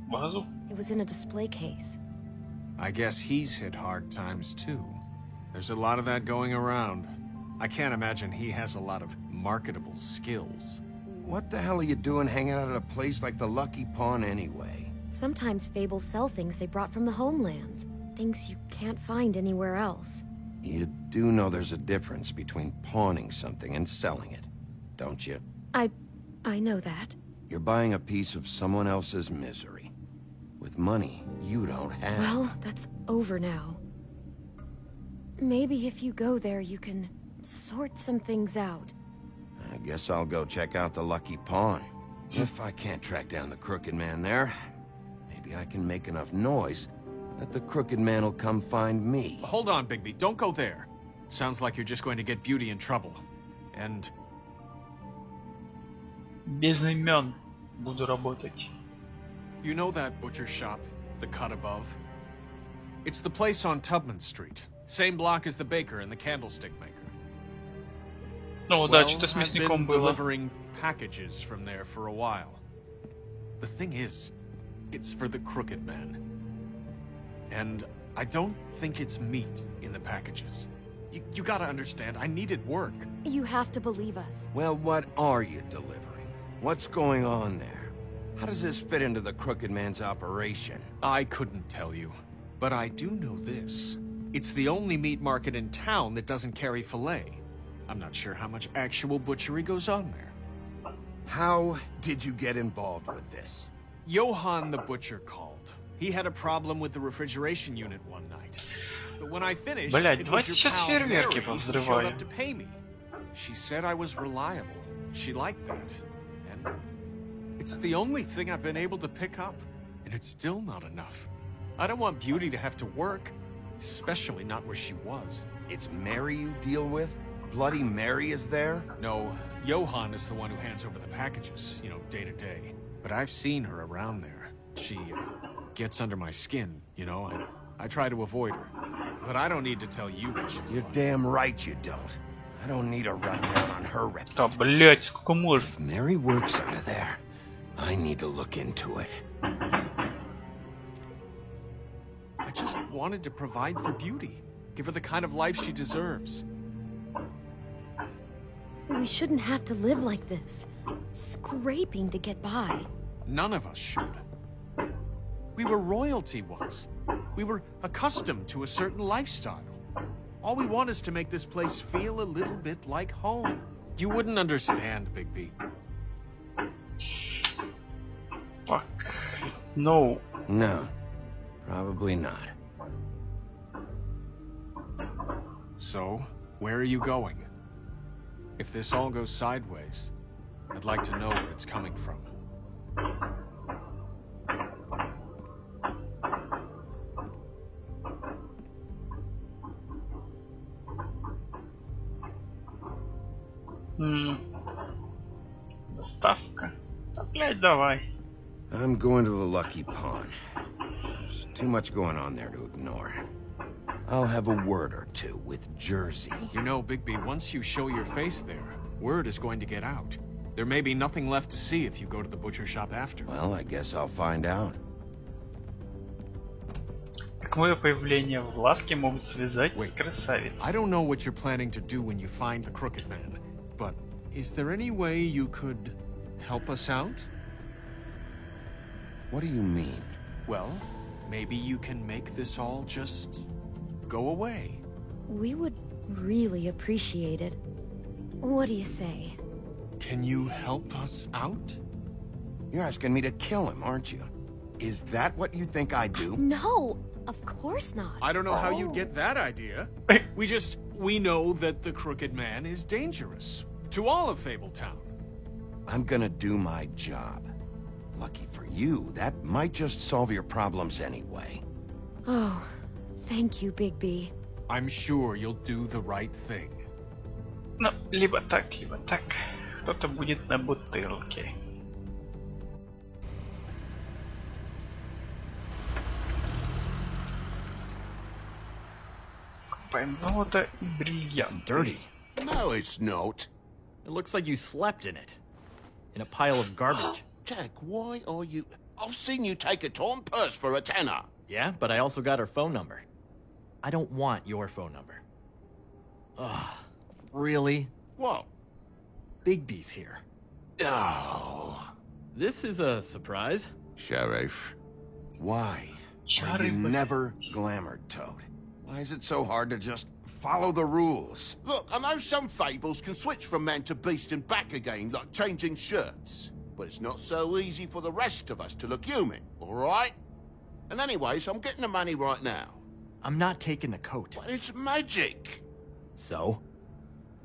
It was in a display case. I guess he's hit hard times too. There's a lot of that going around. I can't imagine he has a lot of marketable skills. What the hell are you doing hanging out at a place like the Lucky Pawn anyway? Sometimes fables sell things they brought from the homelands. Things you can't find anywhere else. You do know there's a difference between pawning something and selling it, don't you? I know that. You're buying a piece of someone else's misery. With money you don't have. Well, that's over now. Maybe if you go there you can sort some things out. I guess I'll go check out the Lucky Pawn. If I can't track down the Crooked Man there, maybe I can make enough noise that the Crooked Man will come find me. Hold on, Bigby. Don't go there. Sounds like you're just going to get Beauty in trouble. And... Без имен буду работать. You know that butcher shop, the cut above? It's the place on Tubman Street. Same block as the baker and the candlestick maker. Ну да, что-то с мясником было. I've been delivering packages from there for a while. The thing is, it's for the Crooked Man. And I don't think it's meat in the packages. You gotta understand, I needed work. You have to believe us. Well, what are you delivering? What's going on there? How does this fit into the Crooked Man's operation? I couldn't tell you, but I do know this. It's the only meat market in town that doesn't carry filet. I'm not sure how much actual butchery goes on there. How did you get involved with this? Johan the butcher called. He had a problem with the refrigeration unit one night. But when I finished, Блядь, it давайте was your сейчас pal фейерверки Mary who showed повзрываем. up to pay me. She said I was reliable. She liked that. And it's the only thing I've been able to pick up. And it's still not enough. I don't want Beauty to have to work. Especially not where she was. It's Mary you deal with? Bloody Mary is there? No, Johan is the one who hands over the packages, you know, day to day. But I've seen her around there. She gets under my skin, you know. I try to avoid her. But I don't need to tell you what she's You're like. damn right you don't. I don't need a rundown on her reputation. Да, блять, сколько можно? If Mary works out of there, I need to look into it. I just wanted to provide for Beauty. Give her the kind of life she deserves. We shouldn't have to live like this. Scraping to get by. None of us should. We were royalty once. We were accustomed to a certain lifestyle. All we want is to make this place feel a little bit like home. You wouldn't understand, Bigby. Fuck. No. No, probably not. So, where are you going? If this all goes sideways, I'd like to know where it's coming from. Доставка. Да, блядь, давай. I'm going to the Lucky Pawn. There's too much going on there to ignore. I'll have a word or two with Jersey. You know, Bigby, once you show your face there, word is going to get out. There may be nothing left to see if you go to the butcher shop after. Well, I guess I'll find out. как мое появление в лавке могут связать с красавицей? I don't know what you're planning to do when you find the Crooked Man, but is there any way you could help us out? What do you mean? Well, maybe you can make this all just go away. We would really appreciate it. What do you say? Can you help us out? You're asking me to kill him, aren't you? Is that what you think I do? No, of course not. I don't know how you get that idea. We know that the Crooked Man is dangerous to all of Fabletown. I'm gonna do my job. Lucky for you, that might just solve your problems anyway. Oh, thank you, Bigby. I'm sure you'll do the right thing. Ну, либо так, либо так. Кто-то будет на бутылке. Купаем золото и бриллианты. Dirty. No, it's not. It looks like you slept in it. In a pile of garbage. Jack, why are you... I've seen you take a torn purse for a tenner. Yeah, but I also got her phone number. I don't want your phone number. Ugh. Really? What? Bigby's here. Oh. This is a surprise. Sheriff. Why? Why you never glamored Toad? Why is it so hard to just follow the rules? Look, I know some fables can switch from man to beast and back again, like changing shirts. But it's not so easy for the rest of us to look human, alright? And anyways, I'm getting the money right now. I'm not taking the coat. But it's magic! So?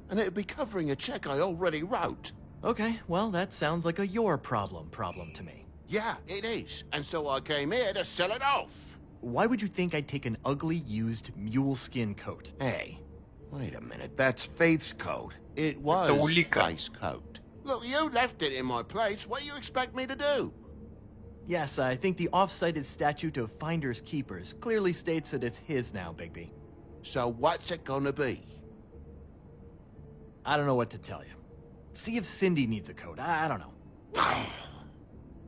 And it'd be covering a check I already wrote. Okay, well, that sounds like a your problem to me. Yeah, it is. And so I came here to sell it off. Why would you think I'd take an ugly, used mule skin coat? Hey, wait a minute. That's Faith's coat. It was Faith's coat. Look, you left it in my place. What do you expect me to do? Yes, I think the off-cited statute of Finders Keepers clearly states that it's his now, Bigby. So what's it gonna be? I don't know what to tell you. See if Cindy needs a coat. I don't know.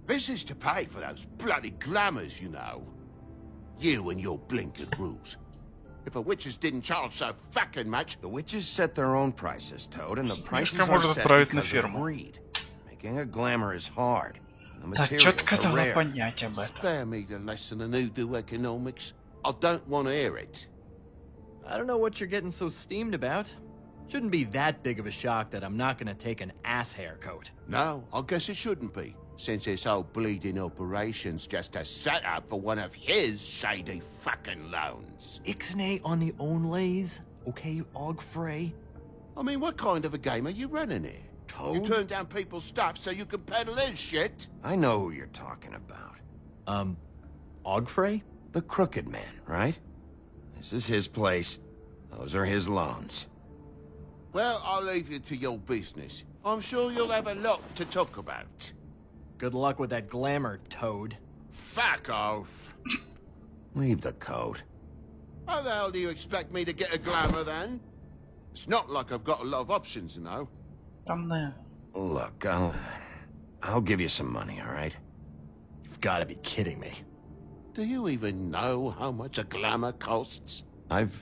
This is to pay for those bloody glamours, you know. You and your blinkered rules. If the witches didn't charge so fucking much... The witches set their own prices, Toad, and the prices Мишка are может set отправить на because of ферму. greed. Making a glamour is hard. And the Так, materials четко are дала rare. понять об этом. Spare me the lesson in hoodoo economics. I don't want to hear it. I don't know what you're getting so steamed about. Shouldn't be that big of a shock that I'm not gonna take an ass hair coat. No, I guess it shouldn't be, since this whole bleeding operation's just a setup for one of his shady fucking loans. Ixnay on the onlays, okay, Ogfrey? I mean, what kind of a game are you running here? Toad? You turn down people's stuff so you can peddle his shit? I know who you're talking about. Ogfrey? The Crooked Man, right? This is his place. Those are his loans. Well, I'll leave you to your business. I'm sure you'll have a lot to talk about. Good luck with that glamour, Toad. Fuck off. Leave the coat. How the hell do you expect me to get a glamour, then? It's not like I've got a lot of options, you know. Look, I'll give you some money, all right? You've got to be kidding me. Do you even know how much a glamour costs? I've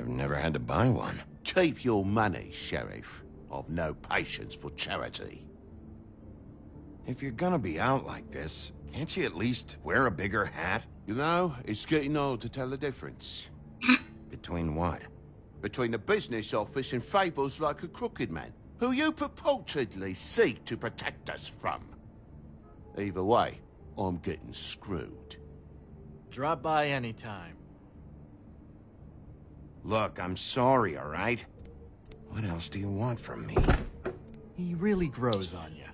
never had to buy one. Keep your money, Sheriff. I've no patience for charity. If you're gonna be out like this, can't you at least wear a bigger hat? You know, it's getting old to tell the difference. Between what? Between the business office and fables like a Crooked Man, who you purportedly seek to protect us from. Either way, I'm getting screwed. Drop by anytime. Look, I'm sorry, all right? What else do you want from me? He really grows on you.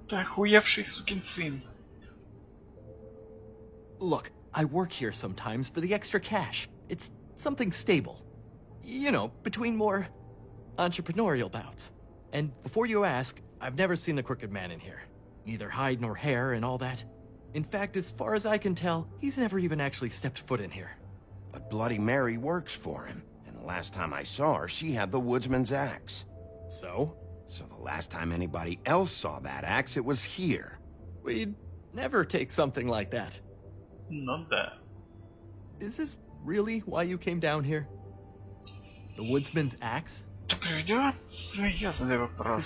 Ты охуевший сукин сын. Look, I work here sometimes for the extra cash. It's something stable. You know, between more entrepreneurial bouts. And before you ask, I've never seen the Crooked Man in here. Neither hide nor hair and all that. In fact, as far as I can tell, he's never even actually stepped foot in here. But Bloody Mary works for him. And the last time I saw her, she had the woodsman's axe. So? So the last time anybody else saw that axe, it was here. We'd never take something like that. Ну да. is this really why you came down here? The woodsman's axe? Because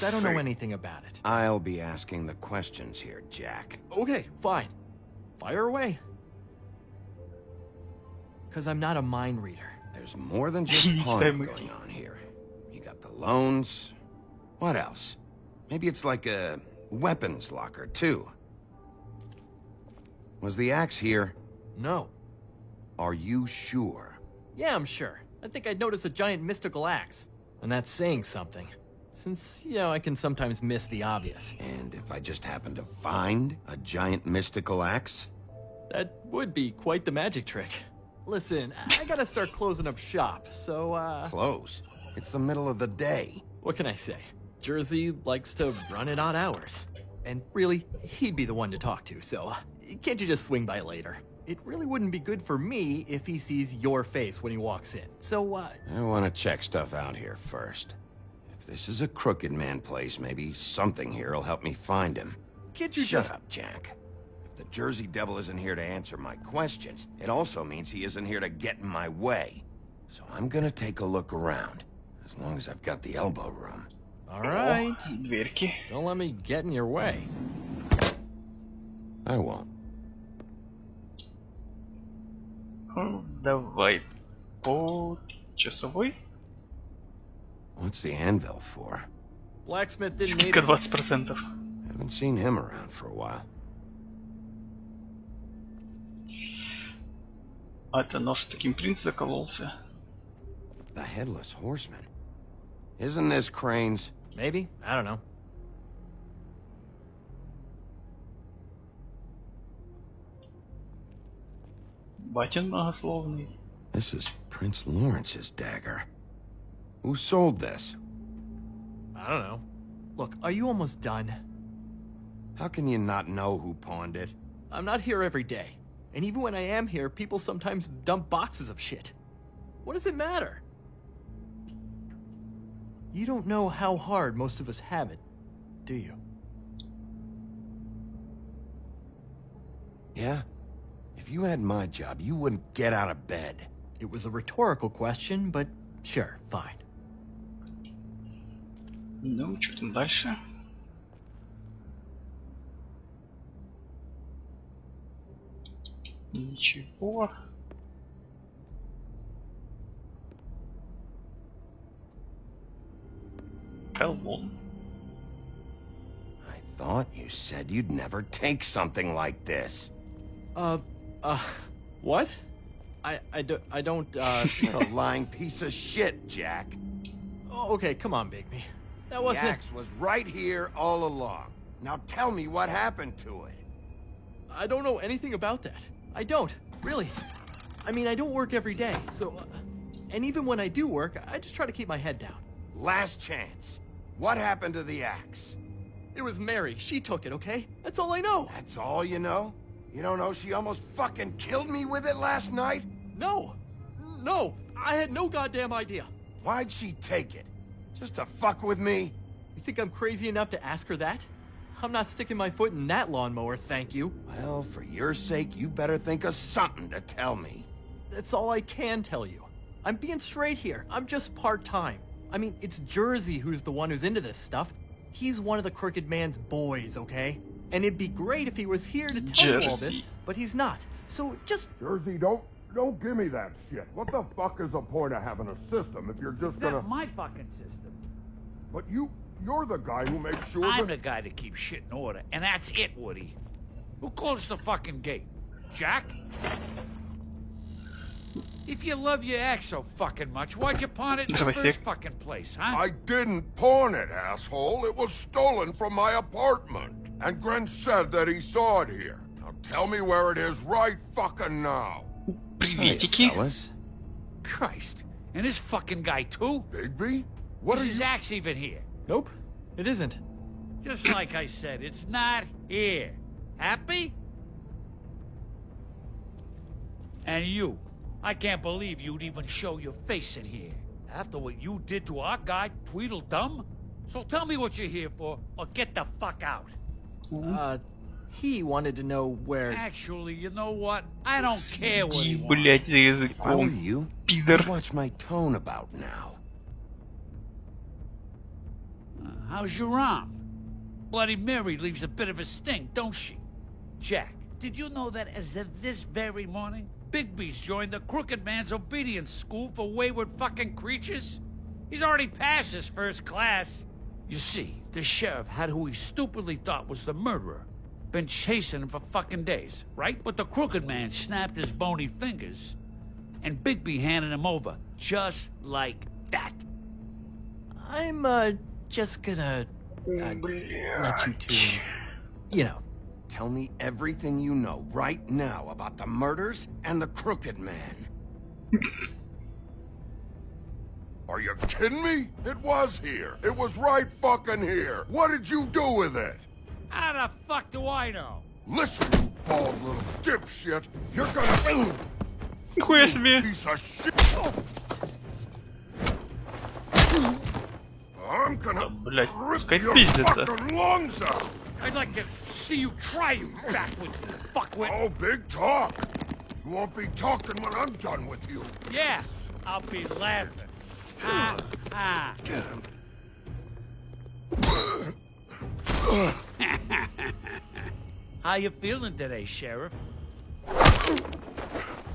I don't know anything about it. I'll be asking the questions here, Jack. Okay, fine. Fire away. Because I'm not a mind reader. There's more than just pawn going on here. You got the loans. What else? Maybe it's like a weapons locker, too. Was the axe here? No. Are you sure? Yeah, I'm sure. I think I'd noticed a giant mystical axe. And that's saying something. Since, you know, I can sometimes miss the obvious. And if I just happen to find a giant mystical axe? That would be quite the magic trick. Listen, I gotta start closing up shop, so, Close? It's the middle of the day. What can I say? Jersey likes to run at odd hours. And really, he'd be the one to talk to, so can't you just swing by later? It really wouldn't be good for me if he sees your face when he walks in, so, I want to check stuff out here first. If this is a Crooked Man place, maybe something here will help me find him. Can't you Shut up, Jack. If the Jersey Devil isn't here to answer my questions, it also means he isn't here to get in my way. So I'm gonna take a look around, as long as I've got the elbow room. All right. Don't let me get in your way. I won't. Давай по часовой. What's the anvil for? Blacksmith didn't need Скидка 20%. Haven't seen him around for a while. А это нож таким принц закололся. The Headless Horseman. Isn't this Crane's? Maybe. I don't know. Батин многословный. This is Prince Lawrence's dagger. Who sold this? I don't know. Look, are you almost done? How can you not know who pawned it? I'm not here every day. And even when I am here, people sometimes dump boxes of shit. What does it matter? You don't know how hard most of us have it, do you? Yeah? If you had my job, you wouldn't get out of bed. It was a rhetorical question, but sure, fine. Ну, что там дальше? Ничего. Колон. I thought you said you'd never take something like this. What? I don't, You're a lying piece of shit, Jack. Oh, okay, come on, Bigby. That wasn't... The axe was right here all along. Now tell me what happened to it. I don't know anything about that. I don't, really. I mean, I don't work every day, so... and even when I do work, I just try to keep my head down. Last chance. What happened to the axe? It was Mary. She took it, okay? That's all I know. That's all you know? You don't know she almost fucking killed me with it last night? No. No. I had no goddamn idea. Why'd she take it? Just to fuck with me? You think I'm crazy enough to ask her that? I'm not sticking my foot in that lawnmower, thank you. Well, for your sake, you better think of something to tell me. That's all I can tell you. I'm being straight here. I'm just part-time. I mean, it's Jersey who's the one who's into this stuff. He's one of the Crooked Man's boys, okay? And it'd be great if he was here to tell you all this, but he's not. So just... Jersey, don't give me that shit. What the fuck is the point of having a system if you're just gonna... That's my fucking system. But you're the guy who makes sure I'm the guy that keeps shit in order, and that's it, Woody. Who closed the fucking gate? Jack? If you love your ex so fucking much, why'd you pawn it in the first fucking place, huh? I didn't pawn it, asshole. It was stolen from my apartment. And Gren said that he saw it here. Now tell me where it is right fucking now. Приветики. Fellas. Christ. And this fucking guy, too? Bigby? What is are his you... axe even here? Nope, it isn't. Just like I said, it's not here. Happy? And you. I can't believe you'd even show your face in here. After what you did to our guy, Tweedledum? So tell me what you're here for, or get the fuck out. He wanted to know where... Actually, you know what? I don't care what he wants. Блять, за языком, пидор. What's my tone about now? How's your arm? Bloody Mary leaves a bit of a stink, don't she? Jack, did you know that as of this very morning, Bigby's joined the Crooked Man's obedience school for wayward fucking creatures? He's already passed his first class. You see, the sheriff had who he stupidly thought was the murderer. Been chasing him for fucking days, right? But the Crooked Man snapped his bony fingers, and Bigby handed him over, just like that. I'm, just gonna... let you two... You know. Tell me everything you know right now about the murders and the Crooked Man. Are you kidding me? It was here. It was right fucking here. What did you do with it? How the fuck do I know? Listen, you bald little dipshit. You're gonna... Нихуя себе. Piece of shit. I'm gonna Блять, rip пускай your пиздится. fucking lungs out. I'd like to see you try, you backwards fuckwit. Oh, big talk. You won't be talking when I'm done with you. Yeah, I'll be laughing. Ha, ha. How you feeling today, Sheriff?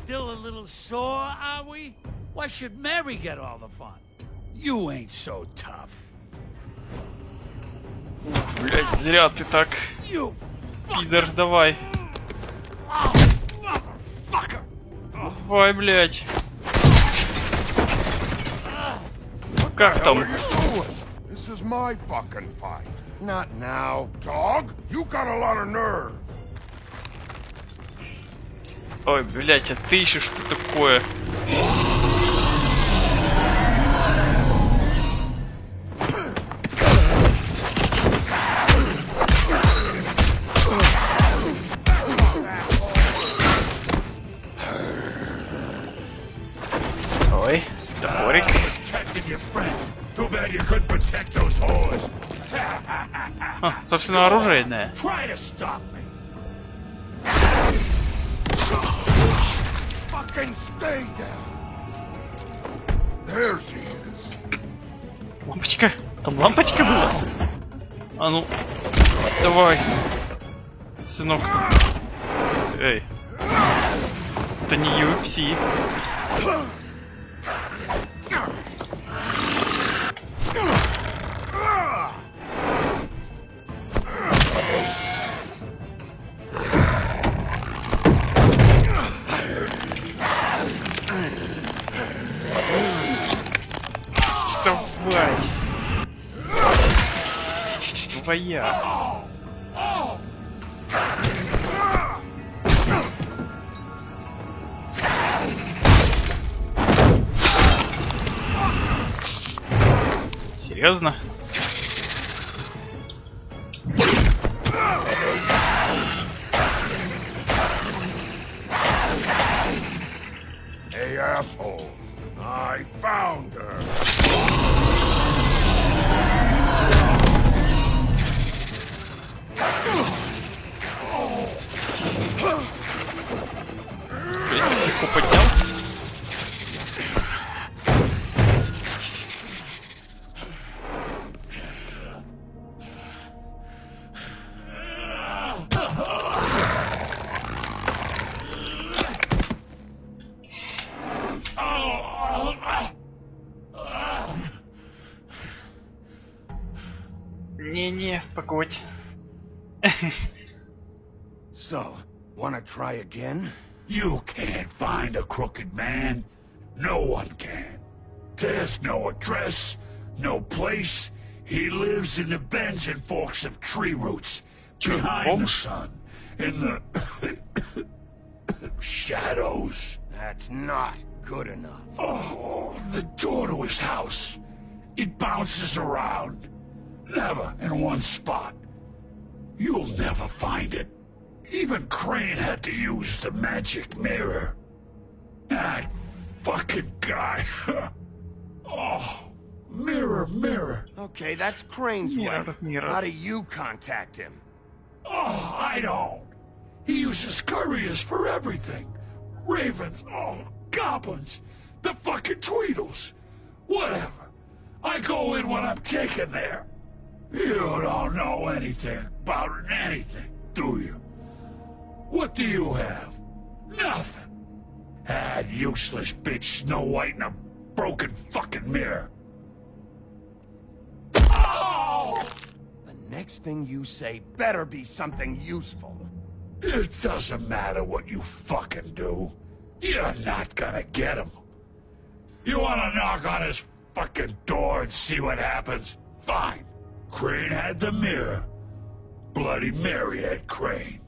Still a little sore, are we? Why should Mary get all the fun? You ain't so tough. Блять, зря ты так. Пидор, давай. Давай, блять. Как там? This is my fucking fight. Not now, dog. You got a lot of nerve. Ой, блять, а ты еще что такое? Ой, топорик. Собственно, оружейное. Fucking stay down. There she is. Лампочка? Там лампочка была? А ну, давай, сынок. Эй, это не UFC. Давай. Твоя. Серьезно? Hey, assholes. I found her. Легко поднял. Не-не, погодь. So, wanna try again? You can't find a Crooked Man. No one can. There's no address, no place. He lives in the bends and forks of tree roots, behind the sun, in the shadows. That's not good enough. Oh, the door to his house. It bounces around. Never in one spot. You'll never find it. Even Crane had to use the magic mirror. That fucking guy. Oh, mirror, mirror. Okay, that's Crane's way. How do you contact him? Oh, I don't. He uses couriers for everything. Ravens, goblins, the fucking Tweedles. Whatever. I go in when I'm taken there. You don't know anything about anything, do you? What do you have? Nothing. That useless bitch Snow White and a broken fucking mirror. Oh! The next thing you say better be something useful. It doesn't matter what you fucking do. You're not gonna get him. You wanna knock on his fucking door and see what happens? Fine. Crane had the mirror. Bloody Mary had Crane.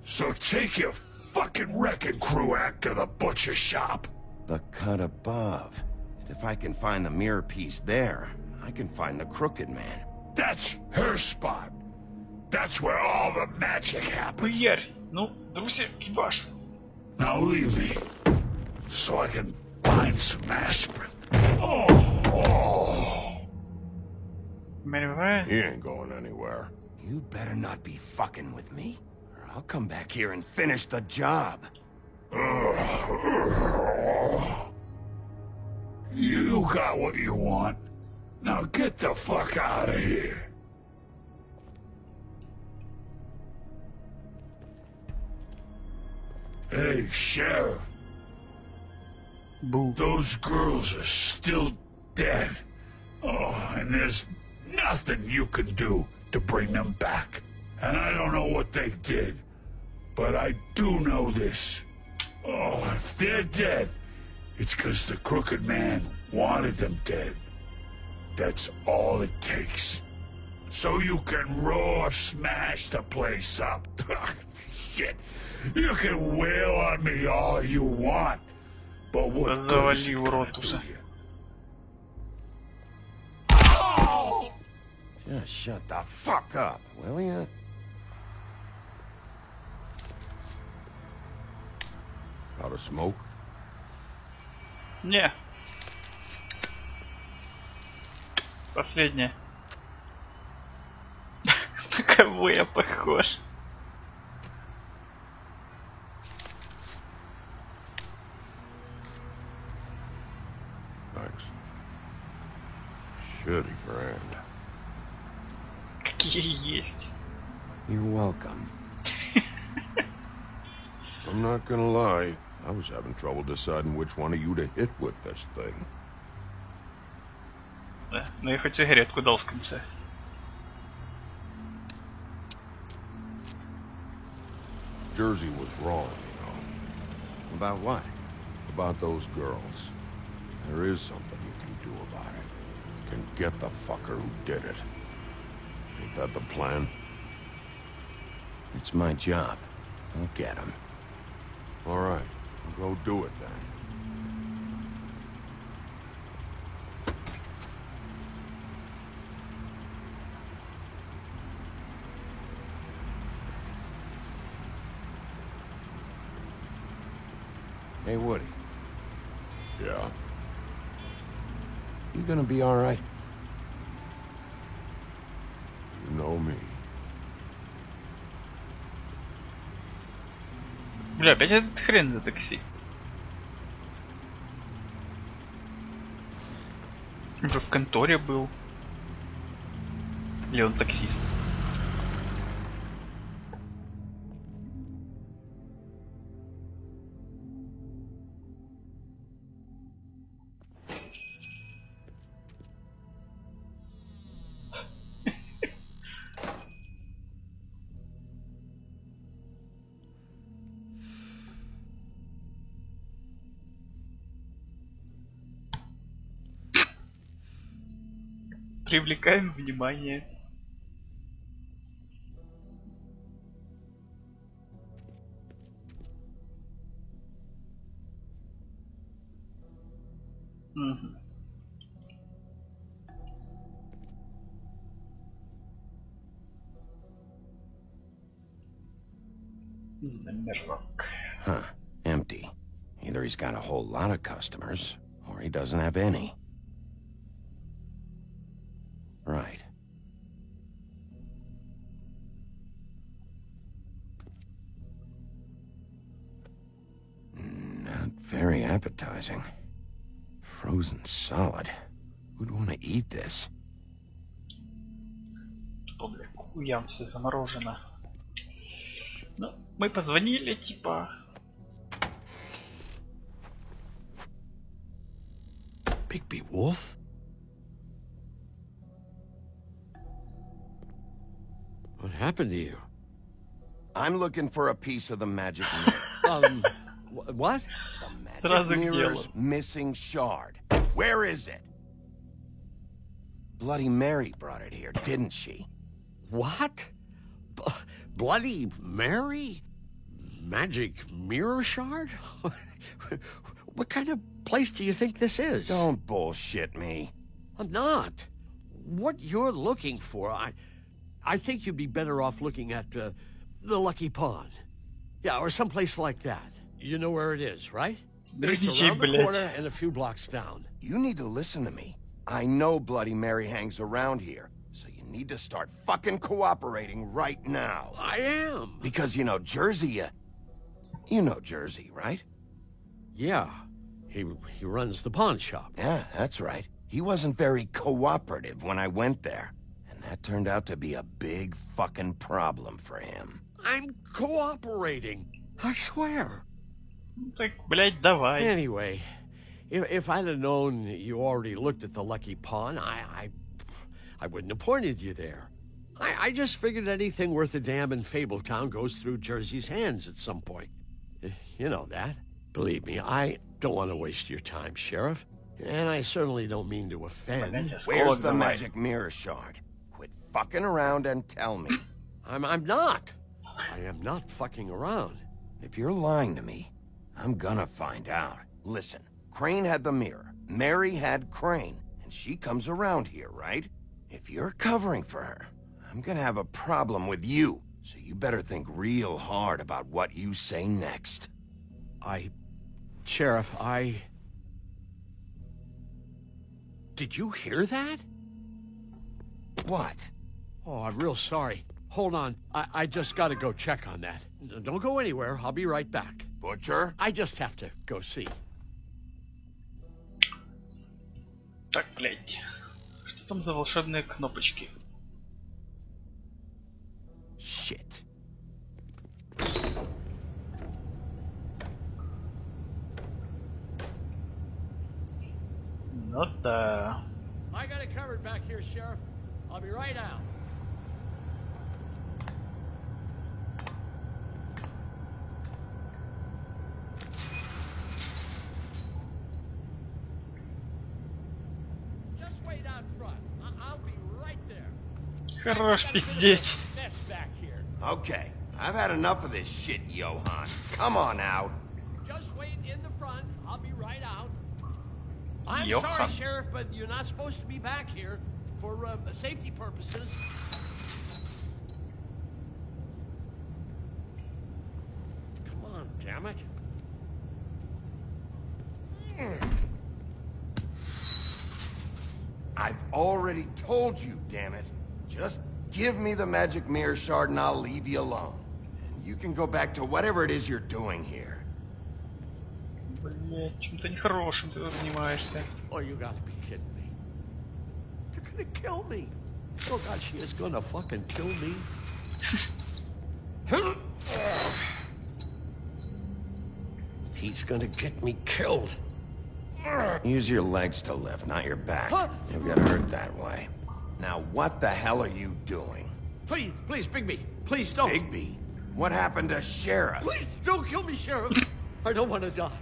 So take your fucking wrecking crew act to the butcher shop. The cut above. If I can find the mirror piece there, I can find the Crooked Man. That's her spot. That's where all the magic happens. Хуярь. Ну, друзья, кибаш. Now leave me, so I can find some aspirin. He ain't going anywhere. You better not be fucking with me, or I'll come back here and finish the job. You got what you want. Now get the fuck out of here. Hey, Sheriff. Boo. Those girls are still dead. Oh, and there's nothing you can do to bring them back. And I don't know what they did, but I do know this. Oh, if they're dead, it's because the Crooked Man wanted them dead. That's all it takes. So you can roar smash the place up. Shit. You can wail on me all you want, but what good is it gonna do you? Just shut the fuck up, will ya? Got a smoke? Не. Последнее. На кого я похож? Thanks. Shitty brand. Какие есть. You're welcome. I'm not gonna lie. I was having trouble deciding which one of you to hit with this thing. Да, но я хоть сигаретку дал в конце. Jersey was wrong, you know. About what? About those girls. There is something you can do about it. You can get the fucker who did it. Ain't that the plan? It's my job. I'll get him. All right. Go do it then. Hey, Woody. Yeah? You gonna be all right? You know me. Бля, опять этот хрен за такси. Уже в конторе был. Или он таксист? Привлекаем внимание. Угу. Номерок. Huh. Empty. Either he's got a whole lot of customers, or he doesn't have any. Right. appetizing. Frozen solid. Who'd want to eat this? Тупо, бля, хуям все заморожено. Ну, мы позвонили, типа... Bigby Wolf? What happened to you? I'm looking for a piece of the magic mirror. What? The magic mirror's missing shard. Where is it? Bloody Mary brought it here, didn't she? What? Bloody Mary? Magic mirror shard? What kind of place do you think this is? Don't bullshit me. I'm not. What you're looking for, I think you'd be better off looking at the Lucky Pond. Yeah, or someplace like that. You know where it is, right? It's around the corner and a few blocks down. You need to listen to me. I know Bloody Mary hangs around here, so you need to start fucking cooperating right now. I am. Because you know Jersey, you know Jersey, right? Yeah. He runs the pawn shop. Yeah, that's right. He wasn't very cooperative when I went there. And that turned out to be a big fucking problem for him. I'm cooperating. I swear. Так, блядь, давай. Anyway, if I'd have known you already looked at the Lucky Pawn, I wouldn't have pointed you there. I just figured anything worth a damn in Fabletown goes through Jersey's hands at some point. You know that. Believe me, I don't want to waste your time, Sheriff. And I certainly don't mean to offend. Where's the magic mirror shard? Quit fucking around and tell me. I'm not. I am not fucking around. If you're lying to me, I'm gonna find out. Listen, Crane had the mirror. Mary had Crane. And she comes around here, right? If you're covering for her, I'm gonna have a problem with you. So you better think real hard about what you say next. Sheriff, Did you hear that? What? Oh, I'm real sorry. Hold on. I just gotta go check on that. Don't go anywhere. I'll be right back. Butcher? I just have to go see. Так, блядь. Что там за волшебные кнопочки? Shit. Ну да. I got it covered back here, Sheriff. I'll be right out. Just wait out front. I'll be right there. Хорош пиздеть. Okay, I've had enough of this shit, Johan. Come on out. Just wait in the front. I'll be right out. I'm Johan. sorry, Sheriff, but you're not supposed to be back here for safety purposes. Come on, damn it. I've already told you, damn it. Just give me the magic mirror shard and I'll leave you alone. And you can go back to whatever it is you're doing here. Блядь, чем-то нехорошим ты тут занимаешься. Oh, you gotta be kidding me. They're gonna kill me. Oh God, she is gonna fucking kill me. He's gonna get me killed. Use your legs to lift, not your back. Huh? You'll get hurt that way. Now, what the hell are you doing? Please, Bigby, please don't. Bigby? What happened to Sheriff? Please don't kill me, Sheriff. I don't want to die.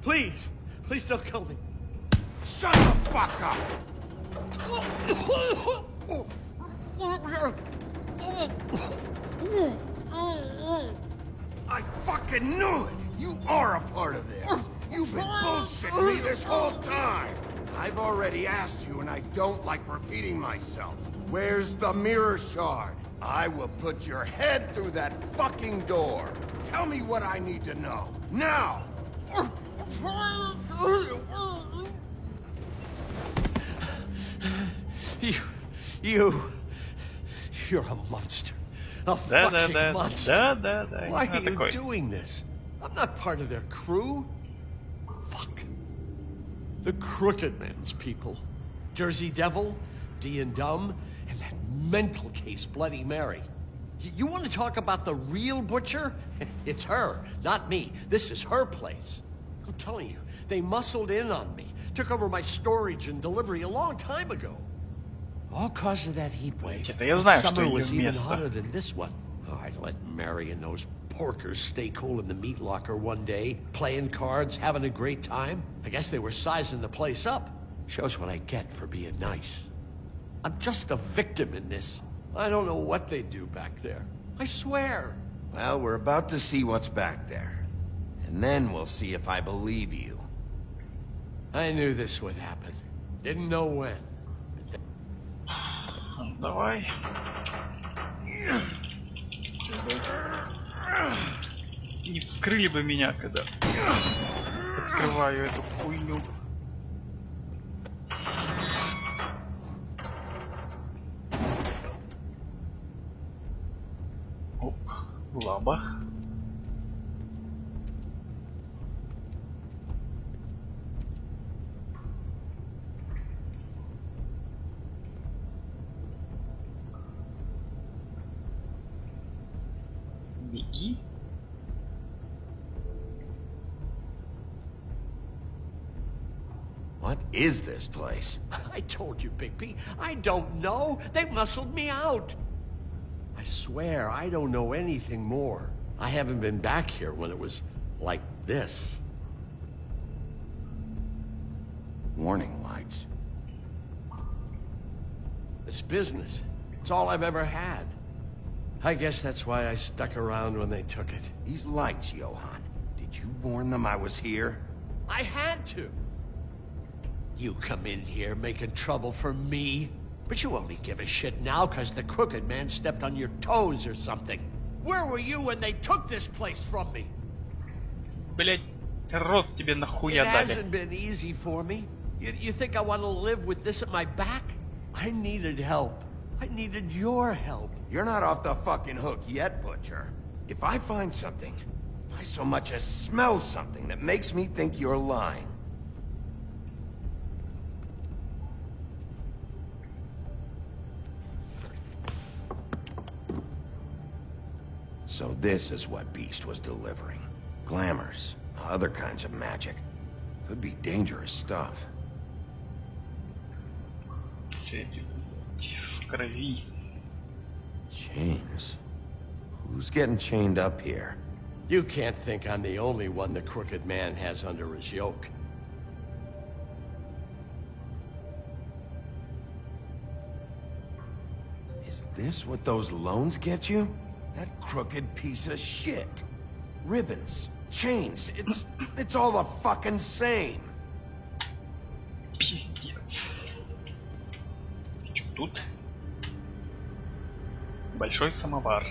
Please don't kill me. Shut the fuck up! I fucking knew it! You are a part of this! You've been bullshitting me this whole time! I've already asked you and I don't like repeating myself. Where's the mirror shard? I will put your head through that fucking door. Tell me what I need to know. Now! You're a monster. A fucking monster. Да. Why are you doing this? I'm not part of their crew. Fuck. The Crooked Man's people. Jersey Devil, D and Dumb, and that mental case Bloody Mary. You want to talk about the real butcher? It's her, not me. This is her place. I'm telling you, they muscled in on me, took over my storage and delivery a long time ago. All cause of that heat wave. Summer was even hotter than this one. Oh, I'd let Mary and those porkers stay cool in the meat locker one day, playing cards, having a great time. I guess they were sizing the place up. Shows what I get for being nice. I'm just a victim in this. I don't know what they do back there. I swear. Well, we're about to see what's back there. And then we'll see if I believe you. I knew this would happen. Didn't know when. Давай. Не вскрыли бы меня, когда открываю эту хуйню. Оп, лаба. Беги. What is this place? I told you, Bigby. I don't know. They muscled me out. I swear, I don't know anything more. I haven't been back here when it was like this. Warning lights. It's business. It's all I've ever had. I guess that's why I stuck around when they took it. These lights, Johann. Did you warn them I was here? I had to. You come in here making trouble for me, but you only give a shit now because the Crooked Man stepped on your toes or something. Where were you when they took this place from me? Блять, рот тебе нахуя дали. It hasn't been easy for me. You think I want to live with this at my back? I needed help. I needed your help. You're not off the fucking hook yet, Butcher. If I find something, if I so much as smell something that makes me think you're lying, so this is what Beast was delivering. Glamours, other kinds of magic. Could be dangerous stuff. В крови. Chains? Who's getting chained up here? You can't think I'm the only one the Crooked Man has under his yoke. Is this what those loans get you? That crooked piece of shit. Ribbons, chains, it's all the fucking same. Пиздец. Что тут? Большой самовар.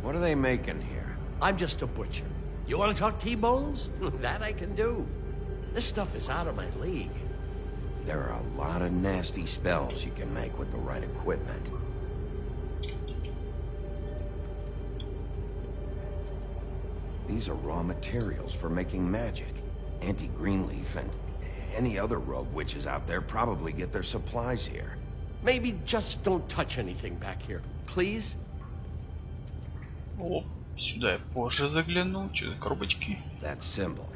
What are they making here? I'm just a butcher. You want to talk T-bones? That I can do. This stuff is out of my league. There are a lot of nasty spells you can make with the right equipment. These are raw materials for making magic. Auntie Greenleaf and any other rogue witches out there probably get their supplies here. Maybe just don't touch anything back here, please? О, сюда я позже загляну. Что за коробочки? That symbol.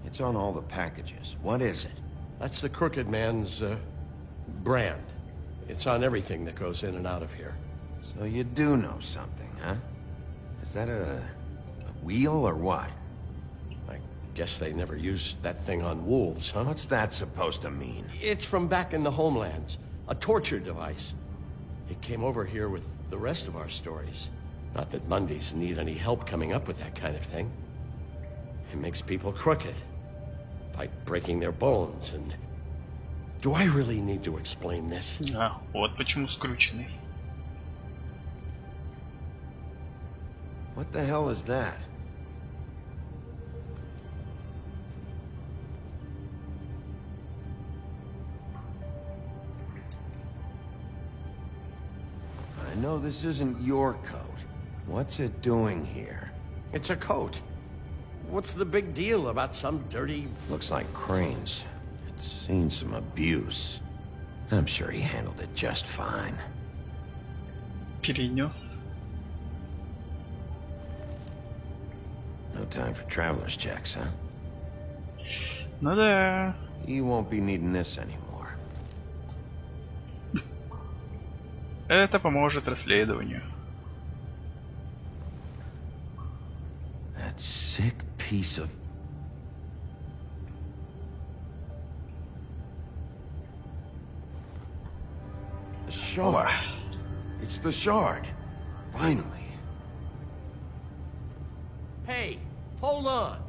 It's on all the packages. What is it? That's the Crooked Man's, brand. It's on everything that goes in and out of here. So you do know something, huh? Is that a wheel or what? I guess they never used that thing on wolves, huh? What's that supposed to mean? It's from back in the homelands. A torture device. It came over here with the rest of our stories. Not that Mundies need any help coming up with that kind of thing. It makes people crooked. By breaking their bones and... Do I really need to explain this? А, вот почему скрученный. What the hell is that? I know this isn't your coat, What's it doing here? It's a coat. What's the big deal about some dirty... Looks like Crane's. It's seen some abuse. I'm sure he handled it just fine. Перенес. No time for traveler's checks, huh? Ну да. You won't be needing this anymore. Это поможет расследованию. That sick piece of... The shard. It's the shard. Finally. Hey, hold on.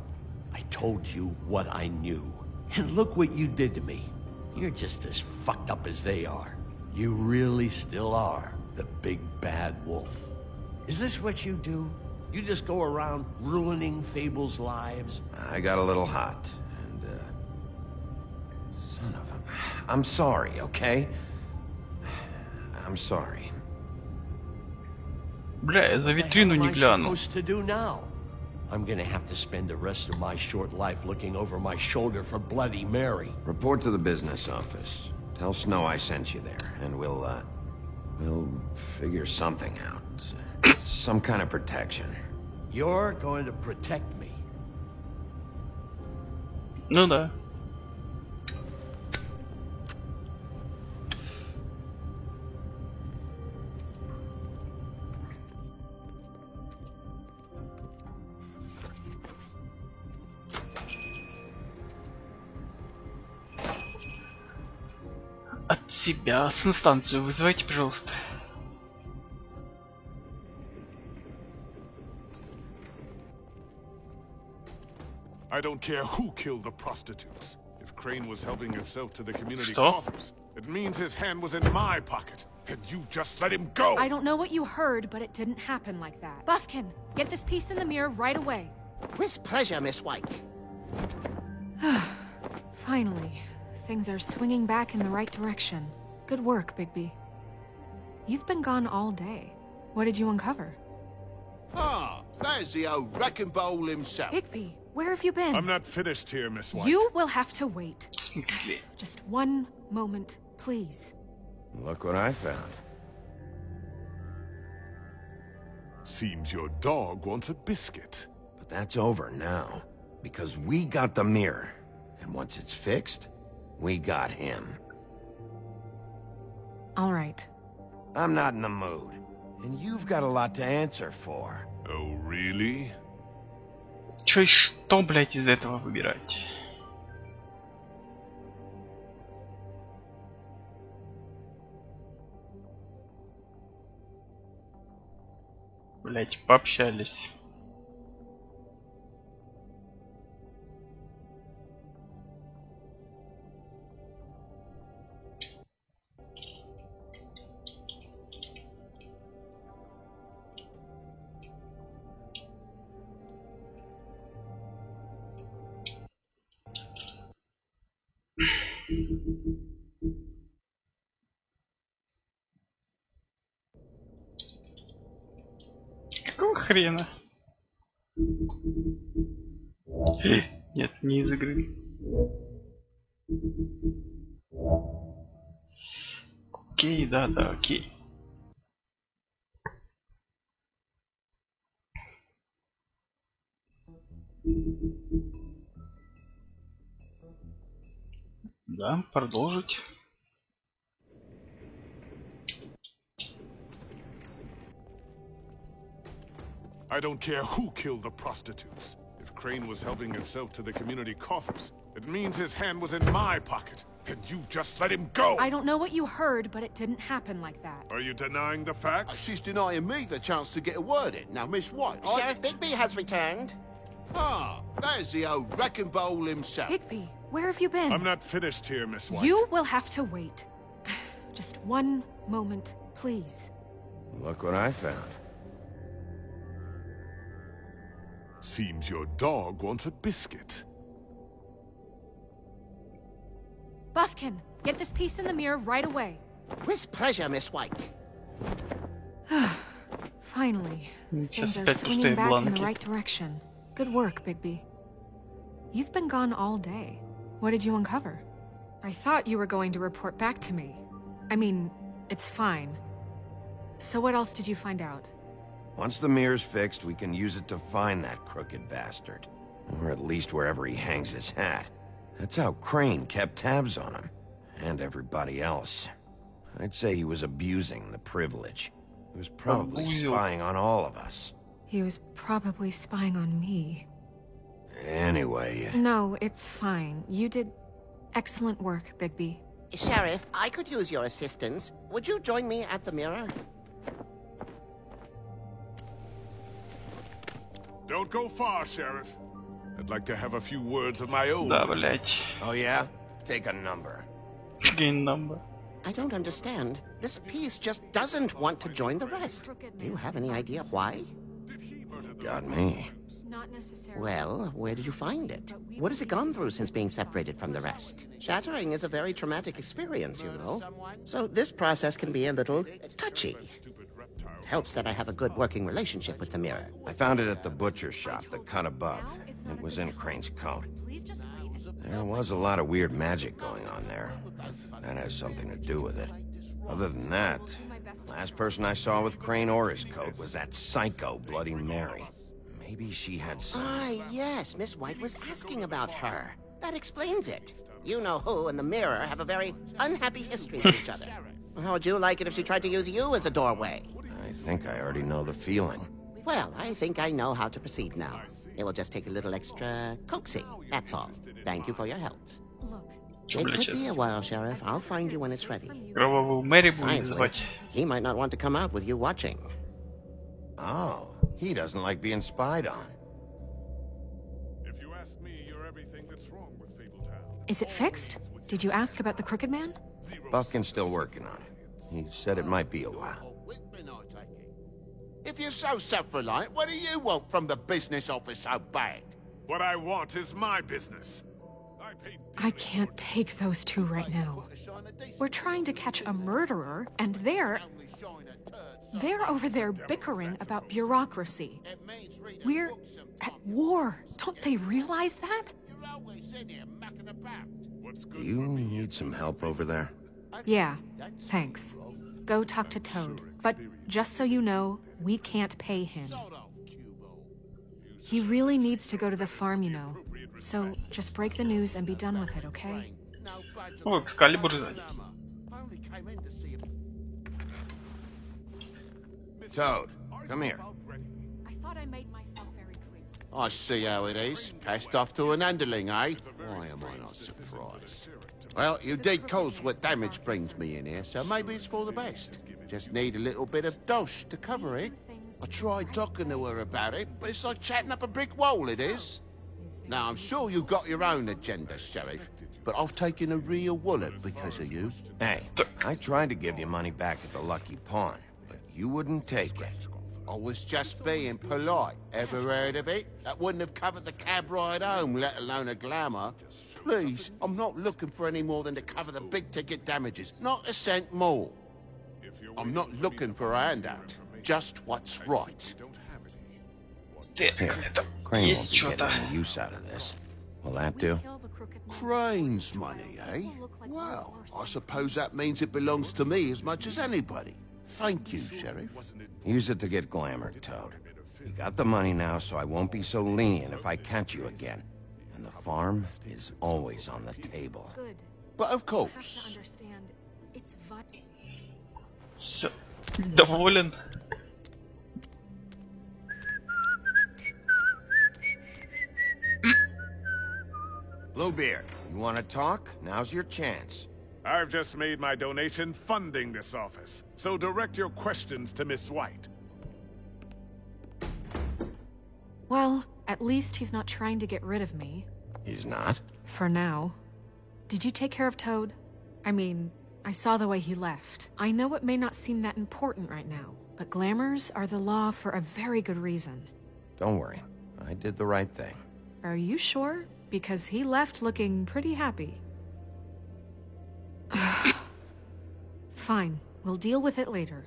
I told you what I knew. And look what you did to me. You're just as fucked up as they are. You really still are the big bad wolf. Is this what you do? You just go around ruining Fable's lives? I got a little hot, and, son of a... I'm sorry, okay? I'm sorry. Бля, я за витрину не гляну. What am I supposed to do now? I'm gonna have to spend the rest of my short life looking over my shoulder for Bloody Mary. Report to the business office. Tell Snow I sent you there, and we'll figure something out. Some kind of protection. You're going to protect me. Ну да. От себя. С инстанцию вызывайте, пожалуйста. I don't care who killed the prostitutes. If Crane was helping himself to the community Что? coffers, it means his hand was in my pocket, and you just let him go! I don't know what you heard, but it didn't happen like that. Buffkin, get this piece in the mirror right away. With pleasure, Miss White. Finally, things are swinging back in the right direction. Good work, Bigby. You've been gone all day. What did you uncover? Ah, there's the old wrecking bowl himself. Bigby, where have you been? I'm not finished here, Miss White. You will have to wait. Just one moment, please. Look what I found. Seems your dog wants a biscuit. But that's over now, because we got the mirror. And once it's fixed, we got him. All right. I'm not in the mood. And you've got a lot to answer for. Oh, really? Чё и что, блять, из этого выбирать? Блять, пообщались. Какого хрена? Нет, не из игры. Окей, да, окей. Да, продолжить. I don't care who killed the prostitutes. If Crane was helping himself to the community coffers, it means his hand was in my pocket, and you just let him go! I don't know what you heard, but it didn't happen like that. Are you denying the facts? She's denying me the chance to get a word in. Now, Miss White, Sheriff Bigby has returned. Ah, there's the old wrecking bowl himself. Bigby, where have you been? I'm not finished here, Miss White. You will have to wait. Just one moment, please. Look what I found. Seems your dog wants a biscuit. Buffkin, get this piece in the mirror right away. With pleasure, Miss White. Finally. Сейчас Things are опять swinging пустые back in the бланки. right direction. Good work, Bigby. You've been gone all day. What did you uncover? I thought you were going to report back to me. I mean, it's fine. So what else did you find out? Once the mirror's fixed, we can use it to find that crooked bastard. Or at least wherever he hangs his hat. That's how Crane kept tabs on him. And everybody else. I'd say he was abusing the privilege. He was probably spying on all of us. He was probably spying on me. Anyway... No, it's fine. You did excellent work, Bigby. Sheriff, I could use your assistance. Would you join me at the mirror? Don't go far, Sheriff. I'd like to have a few words of my own. Да, блять. Oh yeah? Take a number. Gain number. I don't understand. This piece just doesn't want to join the rest. Do you have any idea why? Got me. Not necessarily. Well, where did you find it? What has it gone through since being separated from the rest? Shattering is a very traumatic experience, you know. So this process can be a little touchy. It helps that I have a good working relationship with the mirror. I found it at the butcher shop, the cut above. It was in Crane's coat. There was a lot of weird magic going on there. That has something to do with it. Other than that, last person I saw with Crane or his coat was that psycho Bloody Mary. Maybe she had some... Ah, yes, Miss White was asking about her. That explains it. You know who and the mirror have a very unhappy history with each other. How would you like it if she tried to use you as a doorway? I think I already know the feeling. Well, I think I know how to proceed now. It will just take a little extra coaxing, that's all. Thank you for your help. It could be a while, Sheriff. I'll find you when it's ready. Кровавую Мэри будет Besides звать. which, he might not want to come out with you watching. Oh, he doesn't like being spied on. If you ask me, you're everything that's wrong with Fabletown. Is it fixed? Did you ask about the Crooked Man? Buffkin's still working on it. He said it might be a while. If you're so self-reliant, what do you want from the business office so bad? What I want is my business. I can't take those two right now. We're trying to catch a murderer, and they're over there bickering about bureaucracy. We're at war. Don't they realize that? Do you need some help over there? Yeah, thanks. Go talk to Toad. But just so you know, we can't pay him. He really needs to go to the farm, you know. So just break the news and be done with it, okay? О, Экскалибур сзади. Toad, come here. I thought I made myself very clear. I see how it is. Passed off to an underling, eh? Why am I not surprised? Well, you did cause what damage brings me in here, so maybe it's for the best. Just need a little bit of dosh to cover it. I tried talking to her about it, but it's like chatting up a brick wall, it is. Now, I'm sure you've got your own agenda, Sheriff, but I've taken a real wallet because of you. Hey, I tried to give you money back at the Lucky Pawn, but you wouldn't take it. I was just being polite. Ever heard of it? That wouldn't have covered the cab ride home, let alone a glamour. Please, I'm not looking for any more than to cover the big-ticket damages. Not a cent more. I'm not looking for a handout. Just what's right. Here, Crane won't be getting any use out of this. Will that do? Crane's money, eh? Well, I suppose that means it belongs to me as much as anybody. Thank you, Sheriff. Use it to get glamored, Toad. You got the money now, so I won't be so lenient if I catch you again. And the farm is always on the table. Good. But of course. Все. Доволен. Bluebeard, you want to talk? Now's your chance. I've just made my donation funding this office, so direct your questions to Miss White. Well, at least he's not trying to get rid of me. He's not? For now. Did you take care of Toad? I mean, I saw the way he left. I know it may not seem that important right now, but glamours are the law for a very good reason. Don't worry. I did the right thing. Are you sure? Because he left looking pretty happy. Fine, we'll deal with it later.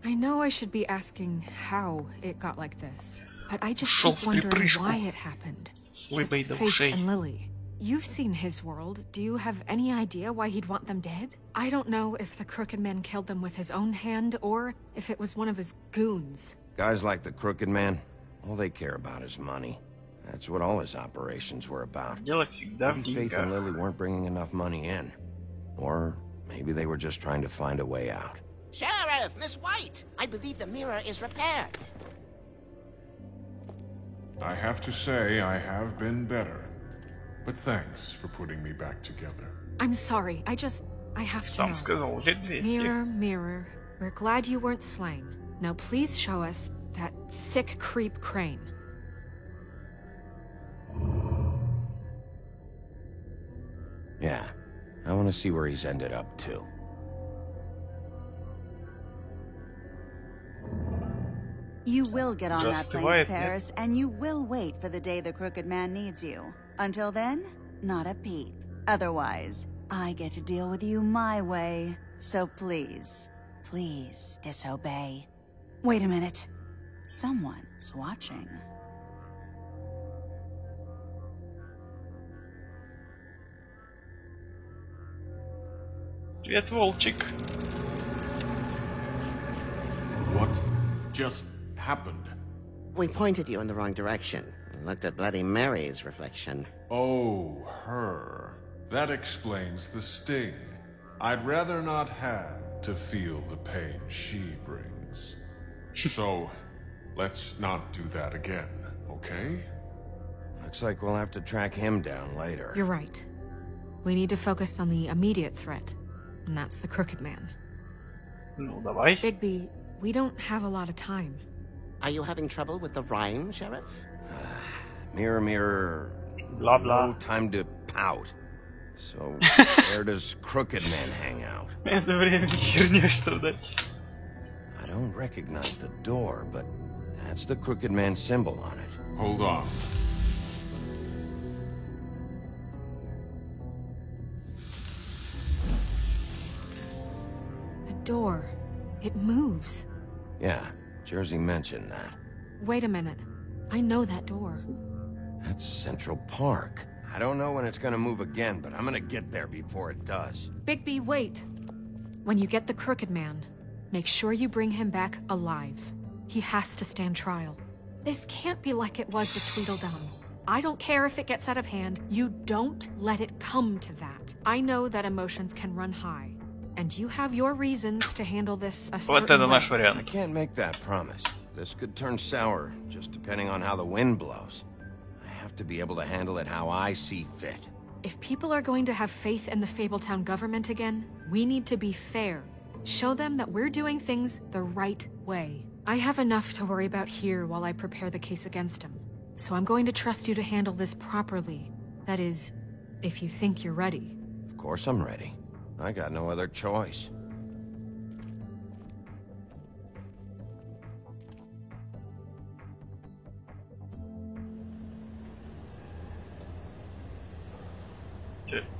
I know I should be asking how it got like this, but I just keep wondering why it happened. To Faith and Lily. You've seen his world. Do you have any idea why he'd want them dead? I don't know if the Crooked Man killed them with his own hand, or if it was one of his goons. Guys like the Crooked Man, all they care about is money. That's what all his operations were about. Maybe Faith and Lily weren't bringing enough money in. Or maybe they were just trying to find a way out. Sheriff, Miss White! I believe the mirror is repaired. I have to say, I have been better. But thanks for putting me back together. I'm sorry, I have to know. Mirror, mirror, we're glad you weren't slain. Now please show us that sick creep Crane. Yeah, I want to see where he's ended up, too. You will get on that plane to Paris, and you will wait for the day the Crooked Man needs you. Until then, not a peep. Otherwise, I get to deal with you my way. So please, please disobey. Wait a minute. Someone's watching. Привет, Волчик. What just happened? We pointed you in the wrong direction. Looked at Bloody Mary's reflection. Oh, her. That explains the sting. I'd rather not have to feel the pain she brings. So, let's not do that again, okay? Looks like we'll have to track him down later. You're right. We need to focus on the immediate threat, and that's the Crooked Man. Ну, давай. Bigby, we don't have a lot of time. Are you having trouble with the rhyme, Sheriff? Mirror, mirror... Blah, blah. No time to pout. So, where does Crooked Man hang out? Это время херня страдать. I don't recognize the door, but that's the Crooked Man symbol on it. Hold on. The door. It moves. Yeah, Jersey mentioned that. Wait a minute. I know that door. That's Central Park. I don't know when it's gonna move again, but I'm gonna get there before it does. Bigby, wait. When you get the Crooked Man, make sure you bring him back alive. He has to stand trial. This can't be like it was with Tweedledum. I don't care if it gets out of hand. You don't let it come to that. I know that emotions can run high, and you have your reasons to handle this a certain way. I can't make that promise. This could turn sour, just depending on how the wind blows. I have to be able to handle it how I see fit. If people are going to have faith in the Fabletown government again, we need to be fair. Show them that we're doing things the right way. I have enough to worry about here while I prepare the case against him. So I'm going to trust you to handle this properly. That is, if you think you're ready. Of course I'm ready. I got no other choice.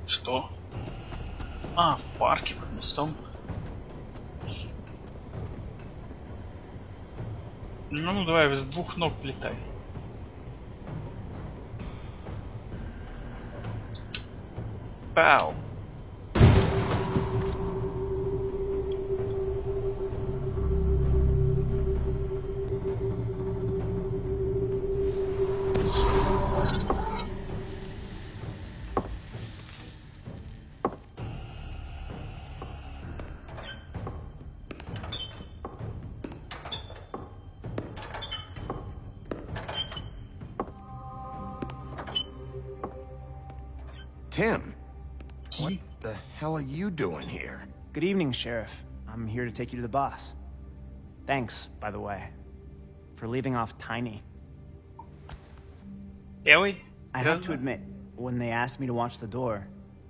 Что? А, в парке под мостом. Ну, давай, с двух ног взлетай. Пау. Tim, what the hell are you doing here? Good evening, Sheriff. I'm here to take you to the boss. Thanks, by the way, for leaving off Tiny. I have to admit, when they asked me to watch the door,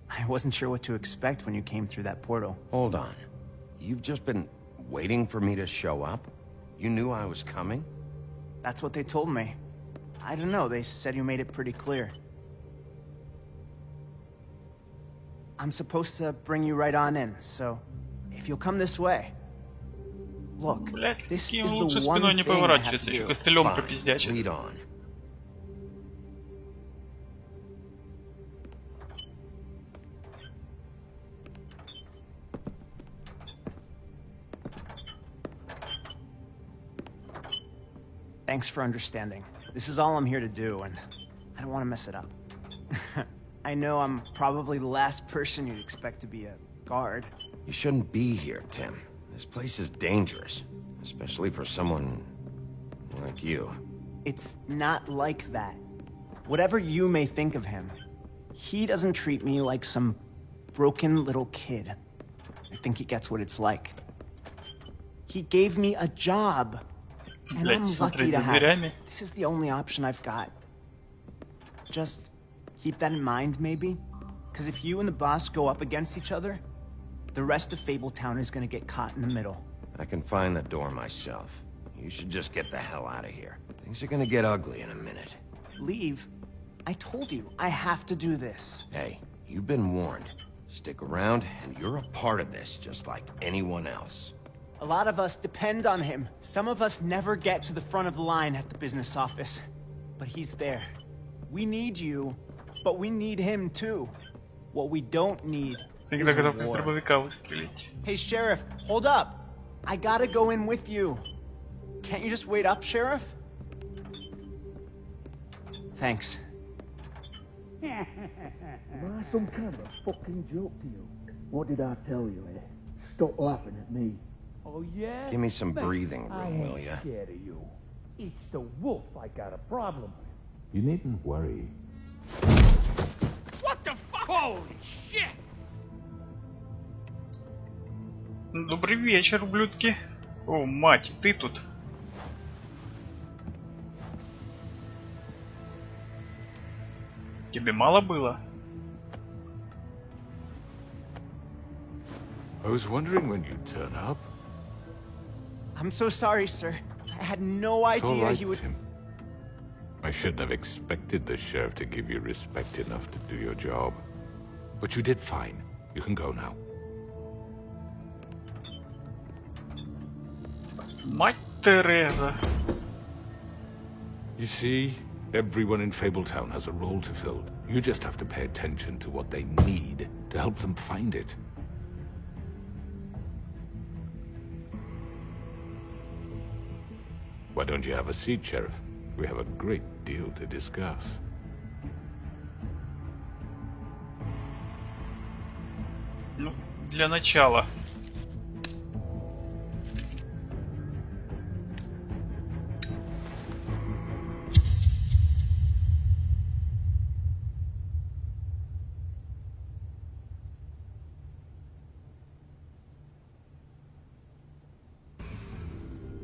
I wasn't sure what to expect when you came through that portal. Hold on. You've just been waiting for me to show up? You knew I was coming? That's what they told me. I don't know, they said you made it pretty clear. I'm supposed to bring you right on in, so if you'll come this way. Look, Блядь, this таким is лучше the one спиной не thing I have поворачивается, to еще do. костылем Fine. пропиздячит. Lead on. Thanks for understanding. This is all I'm here to do, and I don't want to mess it up. I know I'm probably the last person you'd expect to be a guard. You shouldn't be here, Tim. This place is dangerous, especially for someone like you. It's not like that. Whatever you may think of him, he doesn't treat me like some broken little kid. I think he gets what it's like. He gave me a job, and I'm lucky to have it. This is the only option I've got. Just keep that in mind, maybe? Because if you and the boss go up against each other, the rest of Fabletown is gonna get caught in the middle. I can find the door myself. You should just get the hell out of here. Things are gonna get ugly in a minute. Leave? I told you, I have to do this. Hey, you've been warned. Stick around, and you're a part of this, just like anyone else. A lot of us depend on him. Some of us never get to the front of the line at the business office. But he's there. We need you, but we need him too. What we don't need Всегда is готов из war. дробовика выстрелить. Hey, Sheriff, hold up. I gotta go in with you. Can't you just wait up, Sheriff? Thanks. Am I some kind of a fucking joke to you? What did I tell you, eh? Stop laughing at me. Oh, yeah? Give me some Man, breathing I room, will ain't ya? scared of you. It's the wolf I got a problem with. You needn't worry. What the fuck? Holy shit! Добрый вечер, ублюдки. О, мать, ты тут. Тебе мало было? I was wondering when you'd turn up. I'm so sorry, sir. I had no It's all idea right, he would... Tim. I shouldn't have expected the sheriff to give you respect enough to do your job. But you did fine. You can go now. Мать Тереза. You see, everyone in Fabletown has a role to fill. You just have to pay attention to what they need to help them find it. Why don't you have a seat, Sheriff? We have a great deal to discuss. Ну, для начала.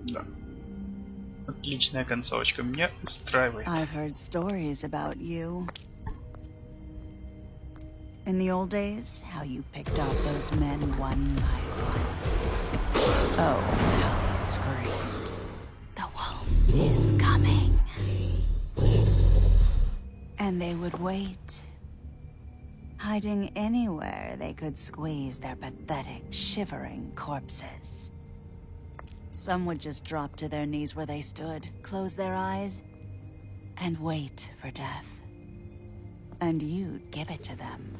Да. Отличная концовочка. Меня устраивает. I've heard stories about you. In the old days, how you picked off those men one by one. Oh, how they screamed. The wolf is coming. And they would wait, hiding anywhere they could squeeze their pathetic, shivering corpses. Some would just drop to their knees where they stood, close their eyes, and wait for death. And you'd give it to them.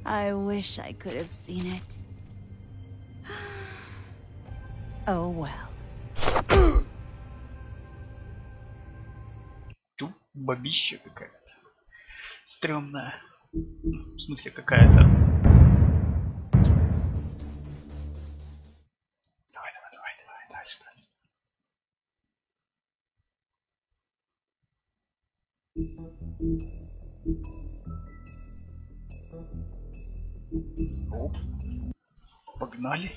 I wish I could have seen it. Oh well. Ту, бабища какая-то. Стрёмная. В смысле, какая-то. Давай, дальше. Оп. Погнали.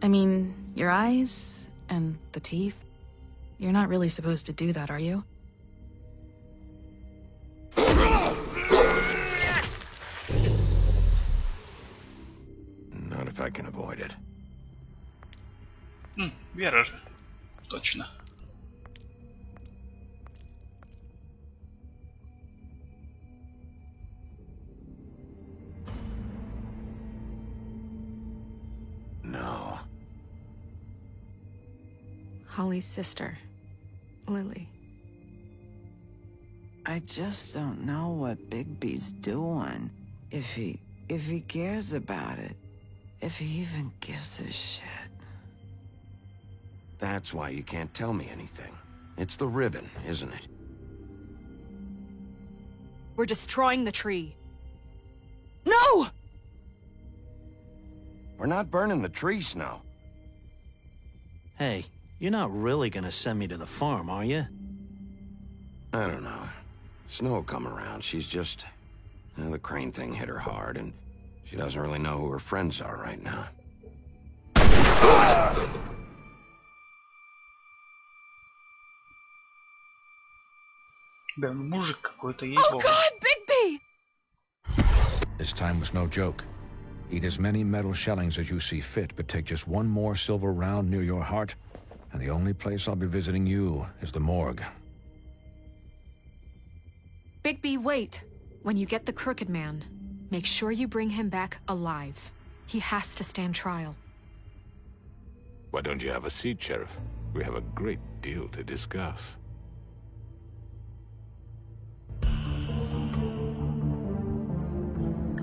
I mean, your eyes and the teeth. You're not really supposed to do that, are you? Not if I can avoid it. Вера же. Точно. Holly's sister, Lily. I just don't know what Bigby's doing. If he cares about it. If he even gives a shit. That's why you can't tell me anything. It's the ribbon, isn't it? We're destroying the tree. No! We're not burning the tree, Snow. Hey, you're not really gonna send me to the farm, are you? I don't know. Snow will come around. She's just... the Crane thing hit her hard, and she doesn't really know who her friends are right now. Да, мужик какой-то, ей-богу. Oh God, Bigby! This time was no joke. Eat as many metal shellings as you see fit, but take just one more silver round near your heart, and the only place I'll be visiting you is the morgue. Bigby, wait. When you get the Crooked Man, make sure you bring him back alive. He has to stand trial. Why don't you have a seat, Sheriff? We have a great deal to discuss.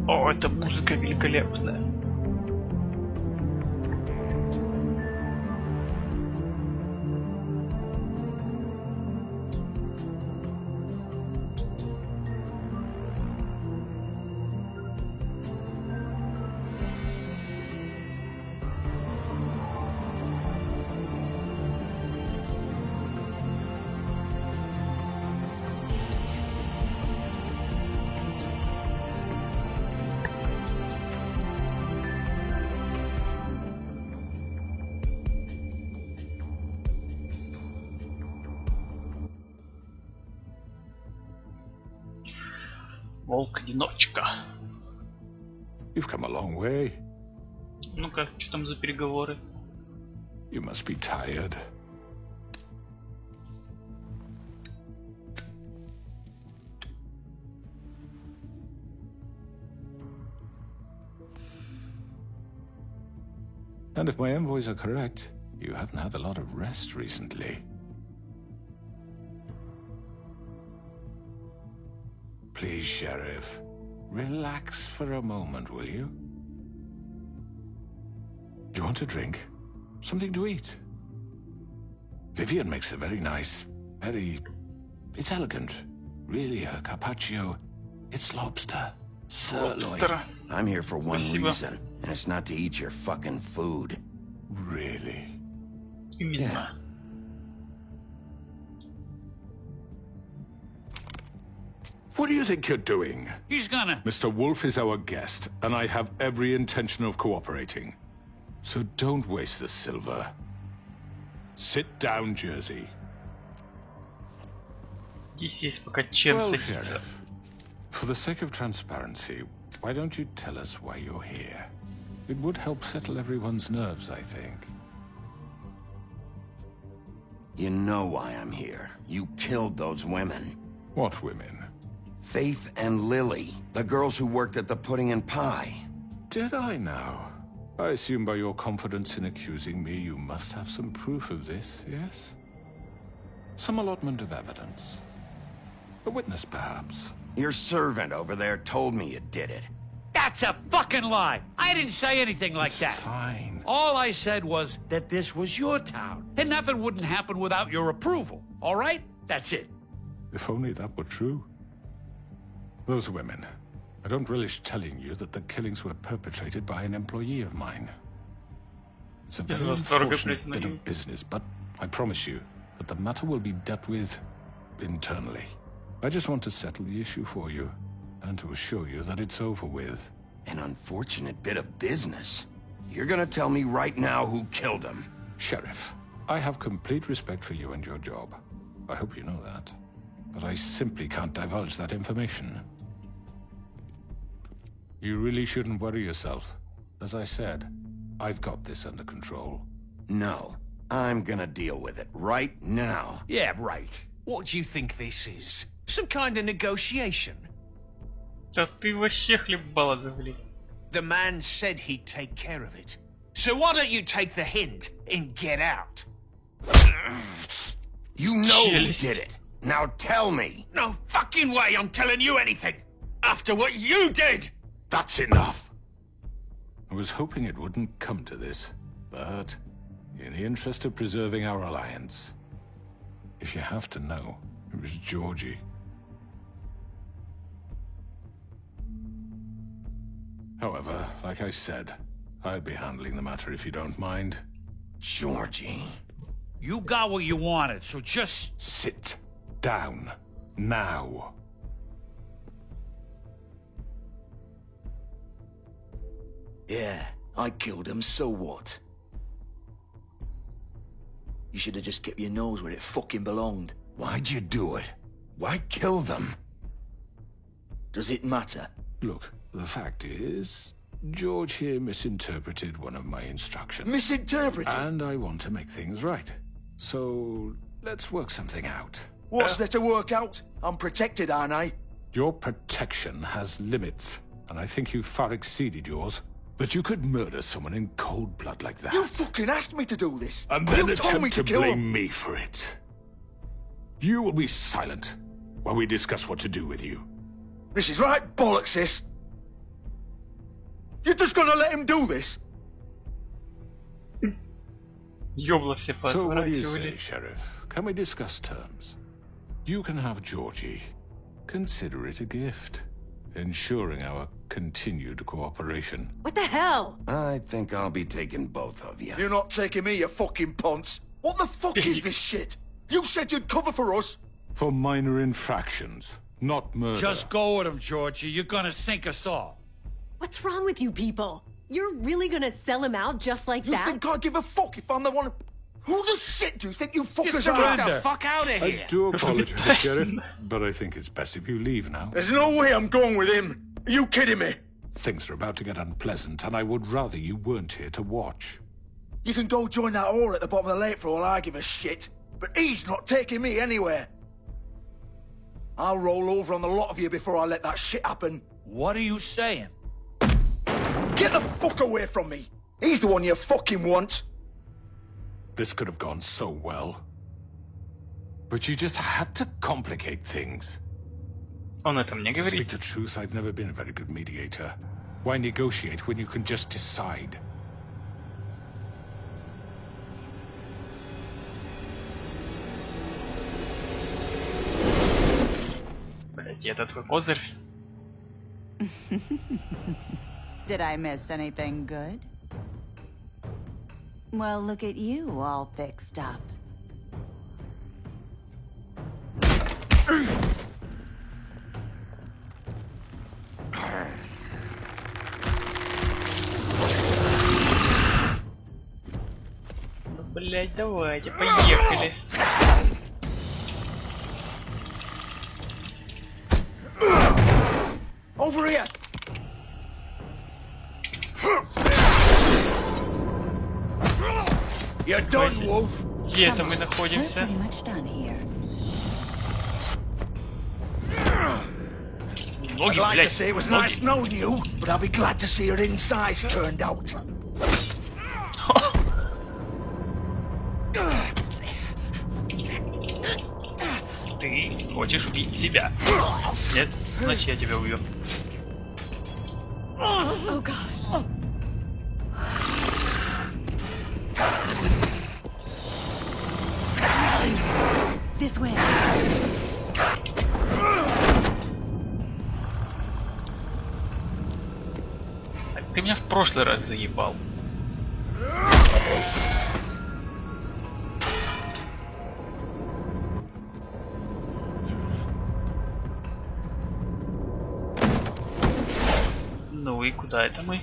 О, эта музыка великолепная. Волк-одиночка. You've come a long way. Ну-ка, что там за переговоры? You must be tired. And if my envoys are correct, you haven't had a lot of rest recently. Please, Sheriff, relax for a moment, will you? Do you want a drink? Something to eat? Vivian makes a very nice, it's elegant. Really, a carpaccio. It's lobster. Sirloin. I'm here for one reason, and it's not to eat your fucking food. Really? Yeah. What do you think you're doing? He's gonna... Mr. Wolf is our guest, and I have every intention of cooperating. So don't waste the silver. Sit down, Jersey. Здесь есть пока чем садиться. Sheriff, for the sake of transparency, why don't you tell us why you're here? It would help settle everyone's nerves, I think. You know why I'm here. You killed those women. What women? Faith and Lily, the girls who worked at the Pudding and Pie. Did I now? I assume by your confidence in accusing me, you must have some proof of this, yes? Some allotment of evidence. A witness, perhaps. Your servant over there told me you did it. That's a fucking lie! I didn't say anything like that. Fine. All I said was that this was your town, and nothing wouldn't happen without your approval, all right? That's it. If only that were true. Those women. I don't relish telling you that the killings were perpetrated by an employee of mine. It's a very unfortunate bit of business, but I promise you that the matter will be dealt with internally. I just want to settle the issue for you, and to assure you that it's over with. An unfortunate bit of business? You're gonna tell me right now who killed him? Sheriff, I have complete respect for you and your job. I hope you know that. But I simply can't divulge that information. You really shouldn't worry yourself. As I said, I've got this under control. No, I'm gonna deal with it right now. Yeah, right. What do you think this is? Some kind of negotiation? Да ты вообще хлебала завели. The man said he'd take care of it. So why don't you take the hint and get out? You know who did it. Now tell me. No fucking way I'm telling you anything! After what you did! That's enough! I was hoping it wouldn't come to this, but in the interest of preserving our alliance, if you have to know, it was Georgie. However, like I said, I'll be handling the matter if you don't mind. Georgie. You got what you wanted, so just... Sit down. Now. Yeah, I killed him, so what? You should have just kept your nose where it fucking belonged. Why'd you do it? Why kill them? Does it matter? Look, the fact is, George here misinterpreted one of my instructions. Misinterpreted? And I want to make things right. So, let's work something out. What's there to work out? I'm protected, aren't I? Your protection has limits, and I think you've far exceeded yours. But you could murder someone in cold blood like that. You fucking asked me to do this! And then you told me attempt to to kill blame him. me for it. You will be silent while we discuss what to do with you. This is right bollocks, this. You're just gonna let him do this? So what do you say, Sheriff? Can we discuss terms? You can have Georgie. Consider it a gift, ensuring our continued cooperation. What the hell? I think I'll be taking both of you. You're not taking me, you fucking ponce. What the fuck is this shit? You said you'd cover for us. For minor infractions, not murder. Just go with him, Georgie. You're gonna sink us all. What's wrong with you people? You're really gonna sell him out just like that? You think I give a fuck if I'm the one... Who the shit do you think you fuckers Get are? the fuck out of here! I do apologize, Sheriff, but I think it's best if you leave now. There's no way I'm going with him. Are you kidding me? Things are about to get unpleasant, and I would rather you weren't here to watch. You can go join that whore at the bottom of the lake for all I give a shit. But he's not taking me anywhere. I'll roll over on the lot of you before I let that shit happen. What are you saying? Get the fuck away from me! He's the one you fucking want! This could have gone so well. But you just had to complicate things. Он этом не To говорит. speak the truth, I've never been a very good mediator. Why negotiate when you can just decide? Блять, это твой козырь. Did I miss anything good? Well, look at you, all fixed up. Ну, блять, давайте, поехали. Over here! You're done, Wolf! Где это мы находимся? We're pretty much done here. I'd like to say it was nice knowing you, but I'll be glad to see your insides turned out. Ты хочешь убить себя? Нет? Значит, я тебя убью. Oh god. This way. Ты меня в прошлый раз заебал. Ну и куда это мы?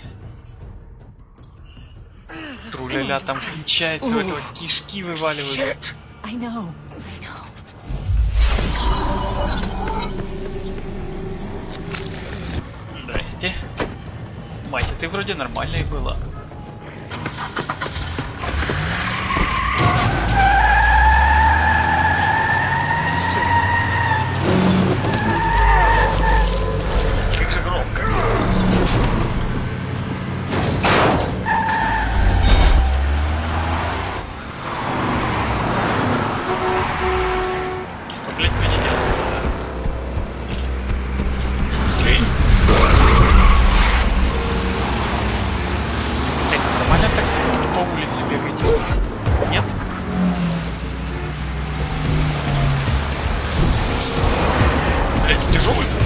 Тру-ля-ля, там кончается, у этого кишки вываливают. I know. Здрасте. Мать, ты вроде нормальной была. Как же громко. блядь, меня делает? Окей. Нормально так по улице бегать? Нет? Блядь, тяжелый фото.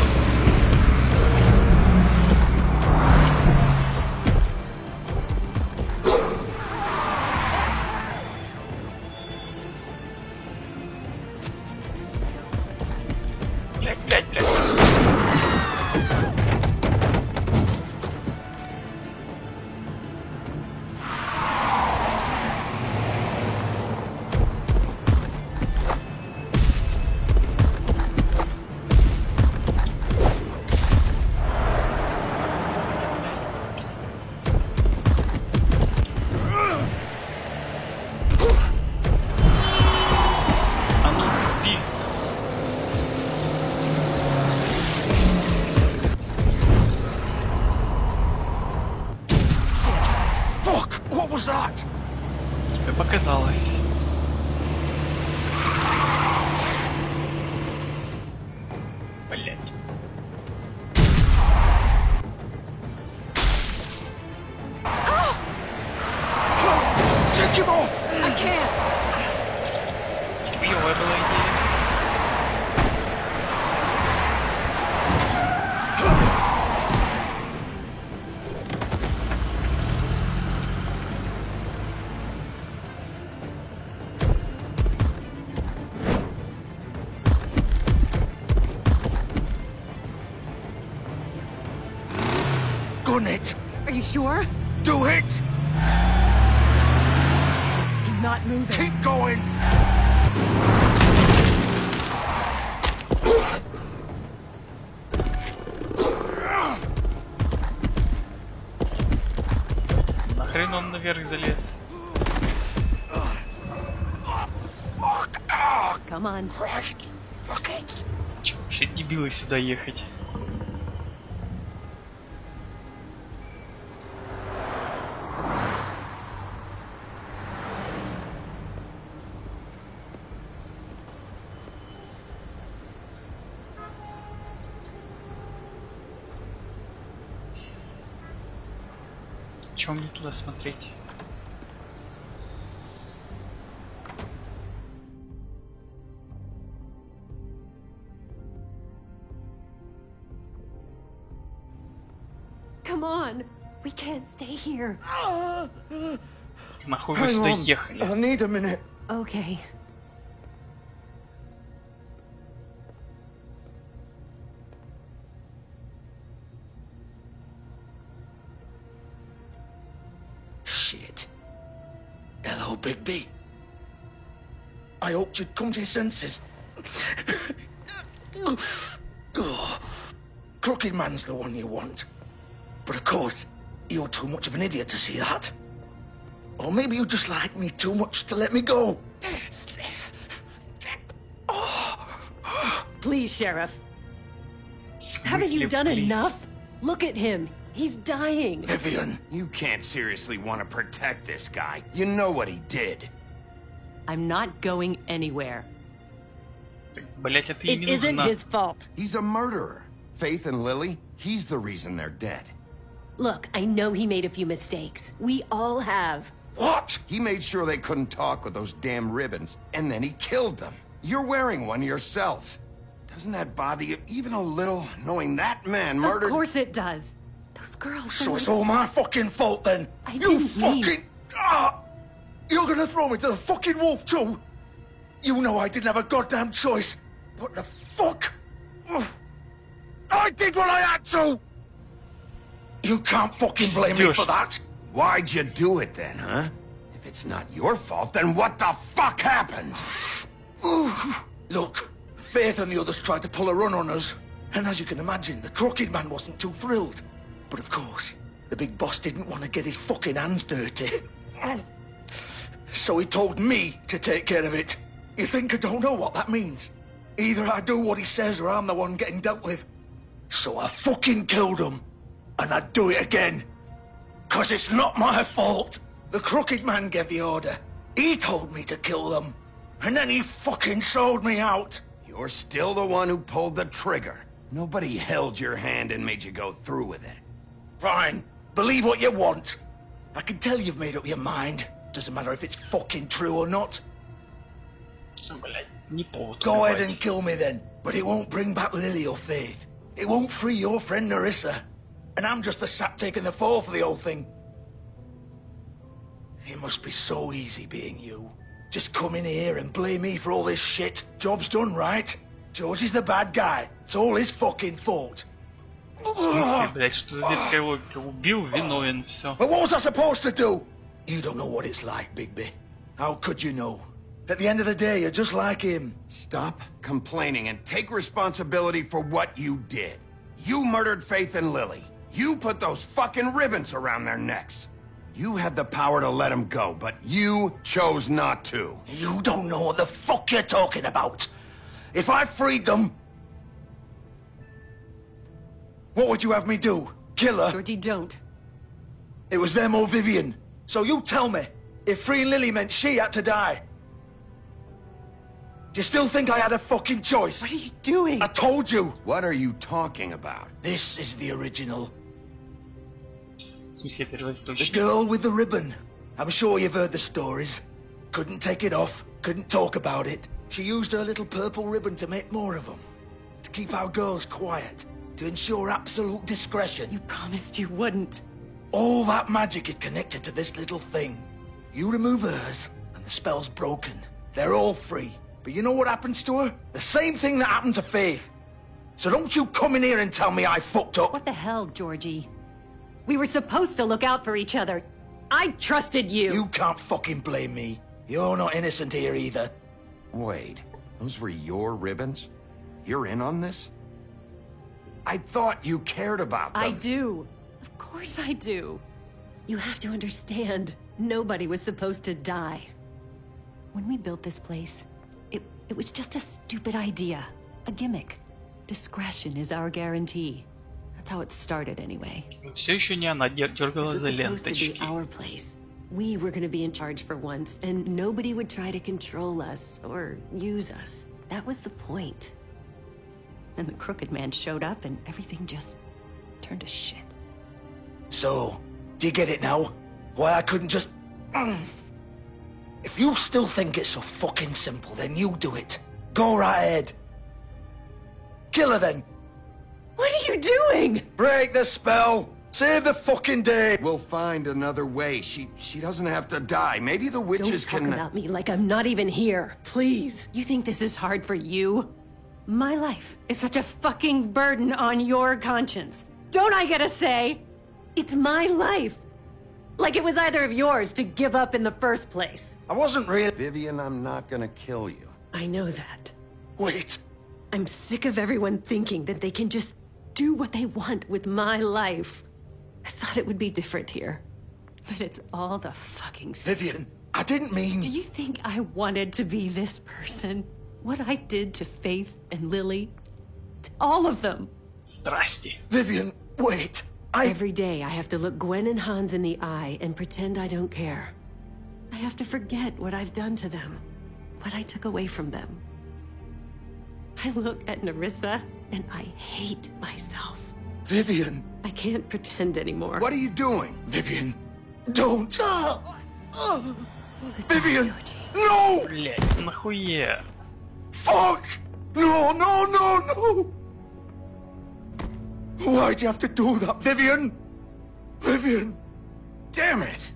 Блядь. Тебе показалось. Блять. Take him off! I can't! Хуёвая была идея. Gun it! Are you sure? Do it! He's not moving. Keep going! Нахрен он наверх залез? Come on. Чё, вообще дебилы сюда ехать? Чё мне туда смотреть? Come on. We can't stay here. Нахуй вы сюда ехали? I need a minute. Okay. Shit. Hello, Bigby. I hoped you'd come to your senses. Crooked Man's the one you want. But of course, you're too much of an idiot to see that. Or maybe you just like me too much to let me go. Please, Sheriff. Haven't you done enough? Look at him. He's dying. Vivian, you can't seriously want to protect this guy. You know what he did. I'm not going anywhere. Блять, это ей It не isn't нужно. his fault. He's a murderer. Faith and Lily, he's the reason they're dead. Look, I know he made a few mistakes. We all have. What? He made sure they couldn't talk with those damn ribbons, and then he killed them. You're wearing one yourself. Doesn't that bother you even a little, knowing that man murdered... Of course it does. Those girls... So it's all my fucking fault then? I You didn't fucking... mean... You're gonna throw me to the fucking wolf too? You know I didn't have a goddamn choice. What the fuck? I did what I had to! You can't fucking blame me for that. Why'd you do it then, huh? If it's not your fault, then what the fuck happened? Look, Faith and the others tried to pull a run on us. And as you can imagine, the Crooked Man wasn't too thrilled. But of course, the big boss didn't want to get his fucking hands dirty. So he told me to take care of it. You think I don't know what that means? Either I do what he says or I'm the one getting dealt with. So I fucking killed him. And I'd do it again. 'Cause it's not my fault. The Crooked Man gave the order. He told me to kill them. And then he fucking sold me out. You You're still the one who pulled the trigger. Nobody held your hand and made you go through with it. Fine. Believe what you want. I can tell you've made up your mind. Doesn't matter if it's fucking true or not. Go ahead and kill me then, but it won't bring back Lily or Faith. It won't free your friend Nerissa. And I'm just the sap taking the fall for the whole thing. It must be so easy being you. Just come in here and blame me for all this shit. Job's done, right? George is the bad guy. It's all his fucking fault. В смысле, блядь, что за детская логика? Убил, виновен, все. But what was I supposed to do? You don't know what it's like, Bigby. How could you know? At the end of the day, you're just like him. Stop complaining and take responsibility for what you did. You murdered Faith and Lily. You put those fucking ribbons around their necks. You had the power to let them go, but you chose not to. You don't know what the fuck you're talking about. If I freed them... What would you have me do? Kill her? Georgie, don't. It was them or Vivian. So you tell me, if freeing Lily meant she had to die. Do you still think I had a fucking choice? What are you doing? I told you. What are you talking about? This is the original. В смысле, The girl with the ribbon. I'm sure you've heard the stories. Couldn't take it off, couldn't talk about it. She used her little purple ribbon to make more of them. To keep our girls quiet. To ensure absolute discretion. You promised you wouldn't. All that magic is connected to this little thing. You remove hers, and the spell's broken. They're all free. But you know what happens to her? The same thing that happened to Faith. So don't you come in here and tell me I fucked up. What the hell, Georgie? We were supposed to look out for each other. I trusted you. You can't fucking blame me. You're not innocent here either. Wait, those were your ribbons? You're in on this? I thought you cared about them. I do. Of course I do. You have to understand, nobody was supposed to die. When we built this place, it was just a stupid idea. A gimmick. Discretion is our guarantee. That's how it started anyway. Все еще не она дергала за This was supposed to be ленточки. our place. We were gonna be in charge for once, and nobody would try to control us or use us. That was the point. Then the Crooked Man showed up and everything just turned to shit. So, do you get it now? Why I couldn't just... If you still think it's so fucking simple, then you do it. Go right ahead. Kill her then. What are you doing? Break the spell. Save the fucking day. We'll find another way. She doesn't have to die. Maybe the witches Don't talk can... about me like I'm not even here. Please. You think this is hard for you? My life is such a fucking burden on your conscience. Don't I get a say? It's my life. Like it was either of yours to give up in the first place. I wasn't really... Vivian, I'm not gonna kill you. I know that. Wait. I'm sick of everyone thinking that they can just do what they want with my life. I thought it would be different here. But it's all the fucking same. Vivian, I didn't mean... Do you think I wanted to be this person? What I did to Faith and Lily? To all of them. Здрасте. Vivian, wait. Every day I have to look Gwen and Hans in the eye and pretend I don't care. I have to forget what I've done to them. What I took away from them. I look at Nerissa and I hate myself. Vivian. I can't pretend anymore. What are you doing? Vivian, don't. Vivian, no! Блять, нахуя? Fuck! No, no, no, no! Why'd you have to do that, Vivian? Vivian! Damn it!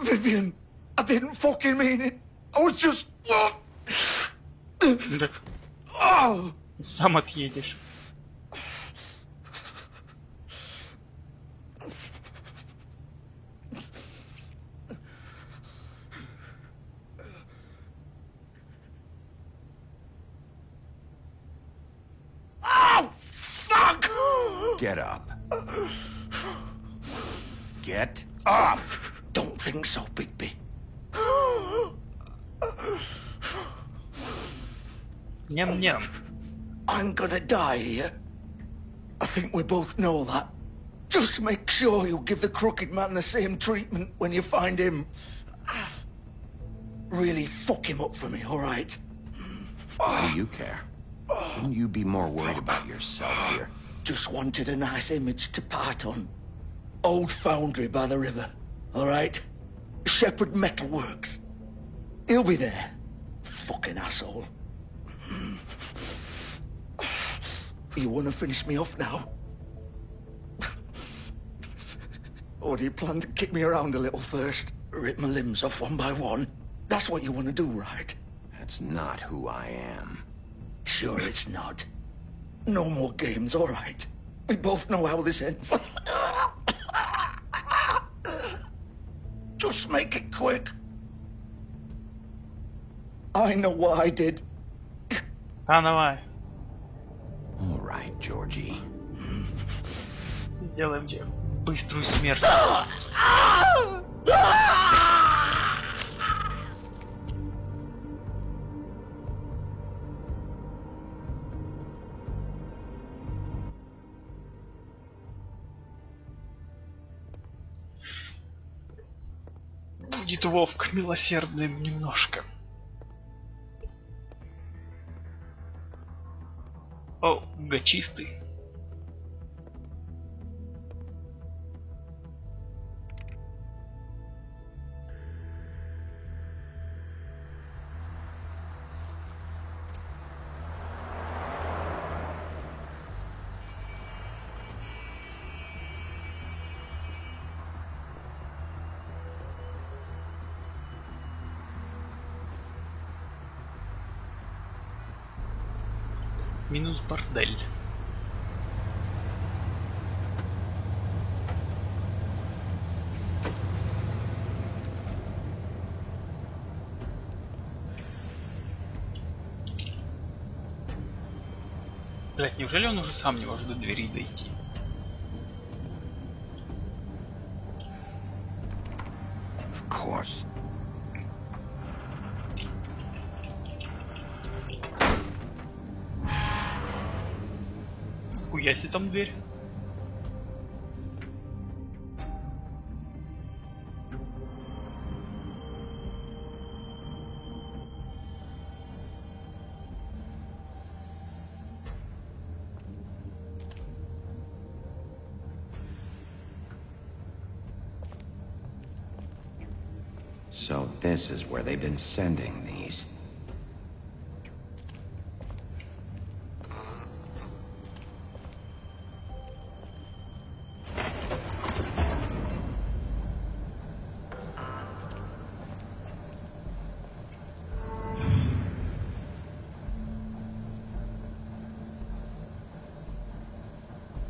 Vivian, I didn't fucking mean it. I was just... Сам отъедешь. Oh, fuck! Get up. Get up! Don't think so, Bigby. Ням-ням. I'm gonna die here. I think we both know that. Just make sure you give the Crooked Man the same treatment when you find him. Really fuck him up for me, all right? Why do you care? Shouldn't you be more worried about yourself here? Just wanted a nice image to part on. Old foundry by the river, all right? Shepherd Metalworks. He'll be there. Fucking asshole. You wanna finish me off now? Or do you plan to kick me around a little first? Rip my limbs off one by one? That's what you wanna do, right? That's not who I am. Sure it's not. No more games, all right? We both know how this ends. Just make it quick. I know what I did. Да, давай. All right, Georgie. Сделаем тебе быструю смерть. Будет Вовк милосердным немножко. О, гачистый. Минус бордель. Блять, неужели он уже сам не может до двери дойти? Of course. Если там дверь. So this is where they've been sending these.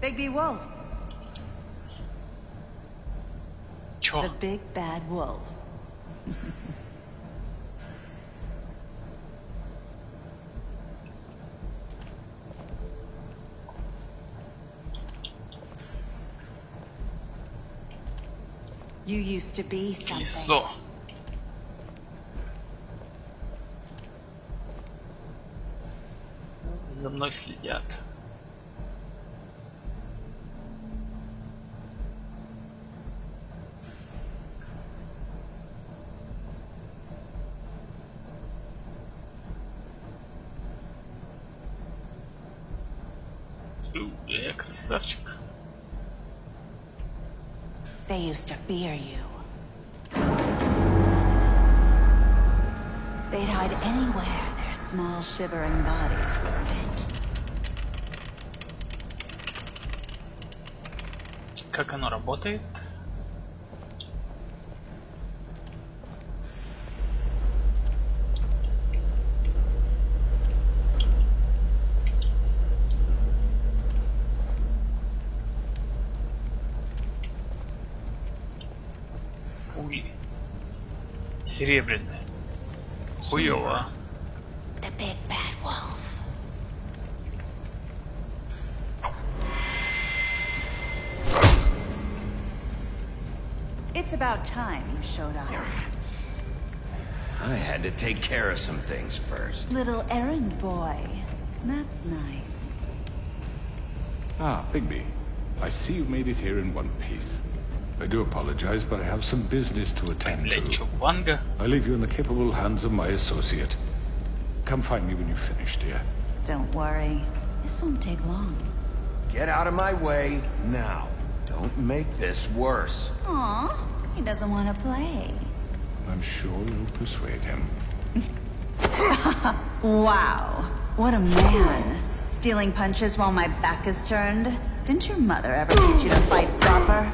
Bigby Wolf. Чё? The big bad wolf. You used to be something. Лисо. За мной следят. Красавчик. They used to fear you. They'd hide anywhere their small shivering bodies weren't. Как оно работает? Серебряная. Хуёво. The big bad wolf. It's about time you showed up. I had to take care of some things first. Little errand boy. That's nice. Ah, Bigby. I see you made it here in one piece. I do apologize, but I have some business to attend to. Ванга. I leave you in the capable hands of my associate. Come find me when you've finished, dear. Don't worry. This won't take long. Get out of my way now. Don't make this worse. Aw, he doesn't want to play. I'm sure you'll persuade him. Wow, what a man. Stealing punches while my back is turned? Didn't your mother ever teach you to fight proper?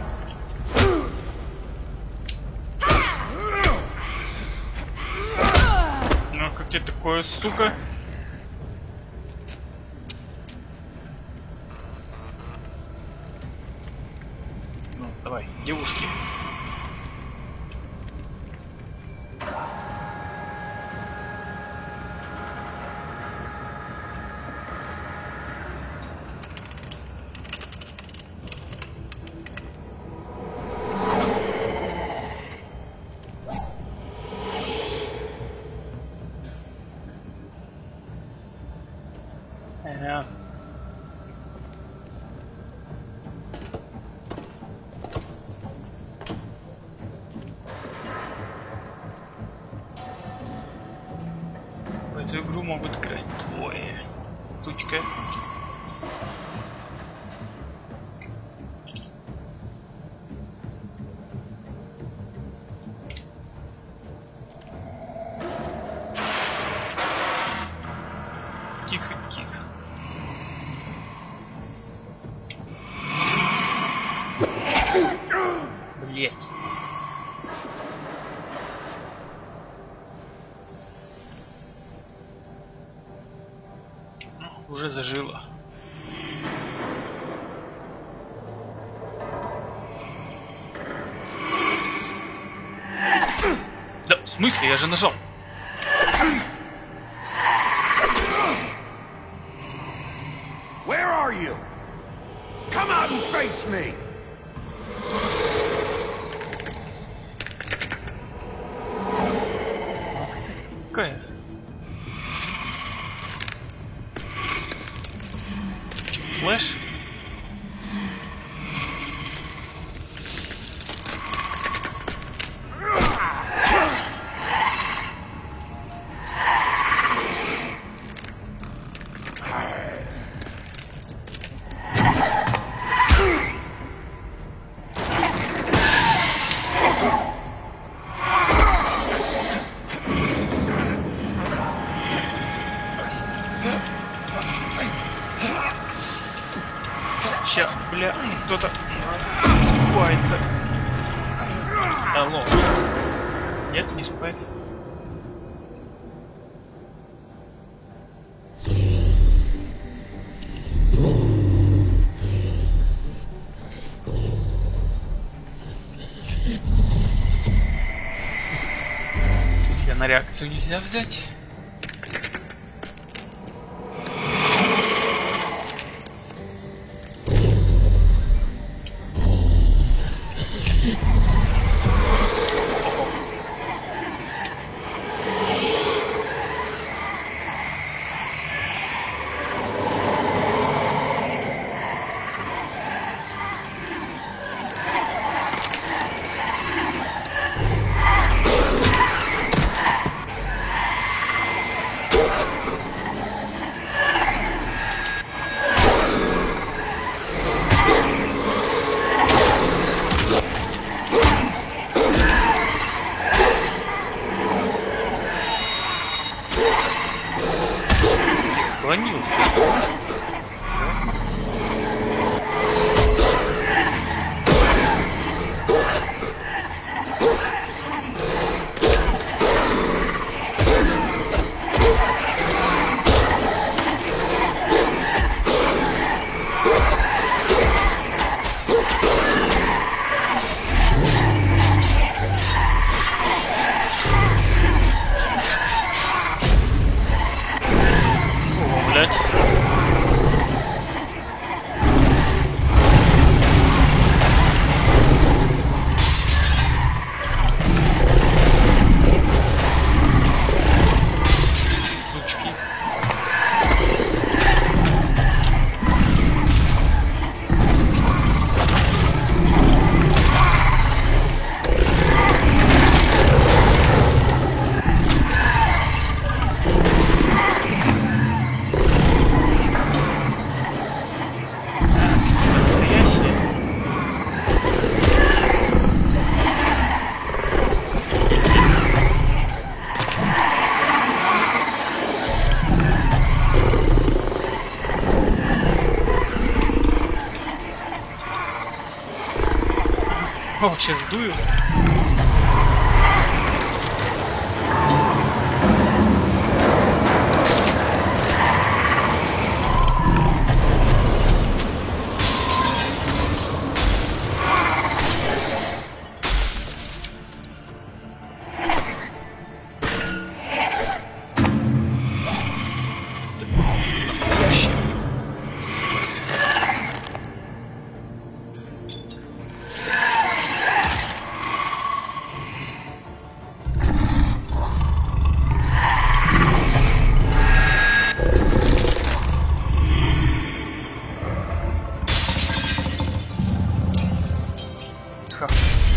Ну, как тебе такое, сука? Ну, давай, девушки. В эту игру могут играть двое. Сучка. Тихо, тихо. Блять. Уже зажило. Да, в смысле? Я же нажал. Where are you? Come out and face me! Кайф. Флэш? Ща, бля, кто-то скупается. Алло. Нет, не скупается. В смысле, на реакцию нельзя взять? Блять. О, сейчас сдую.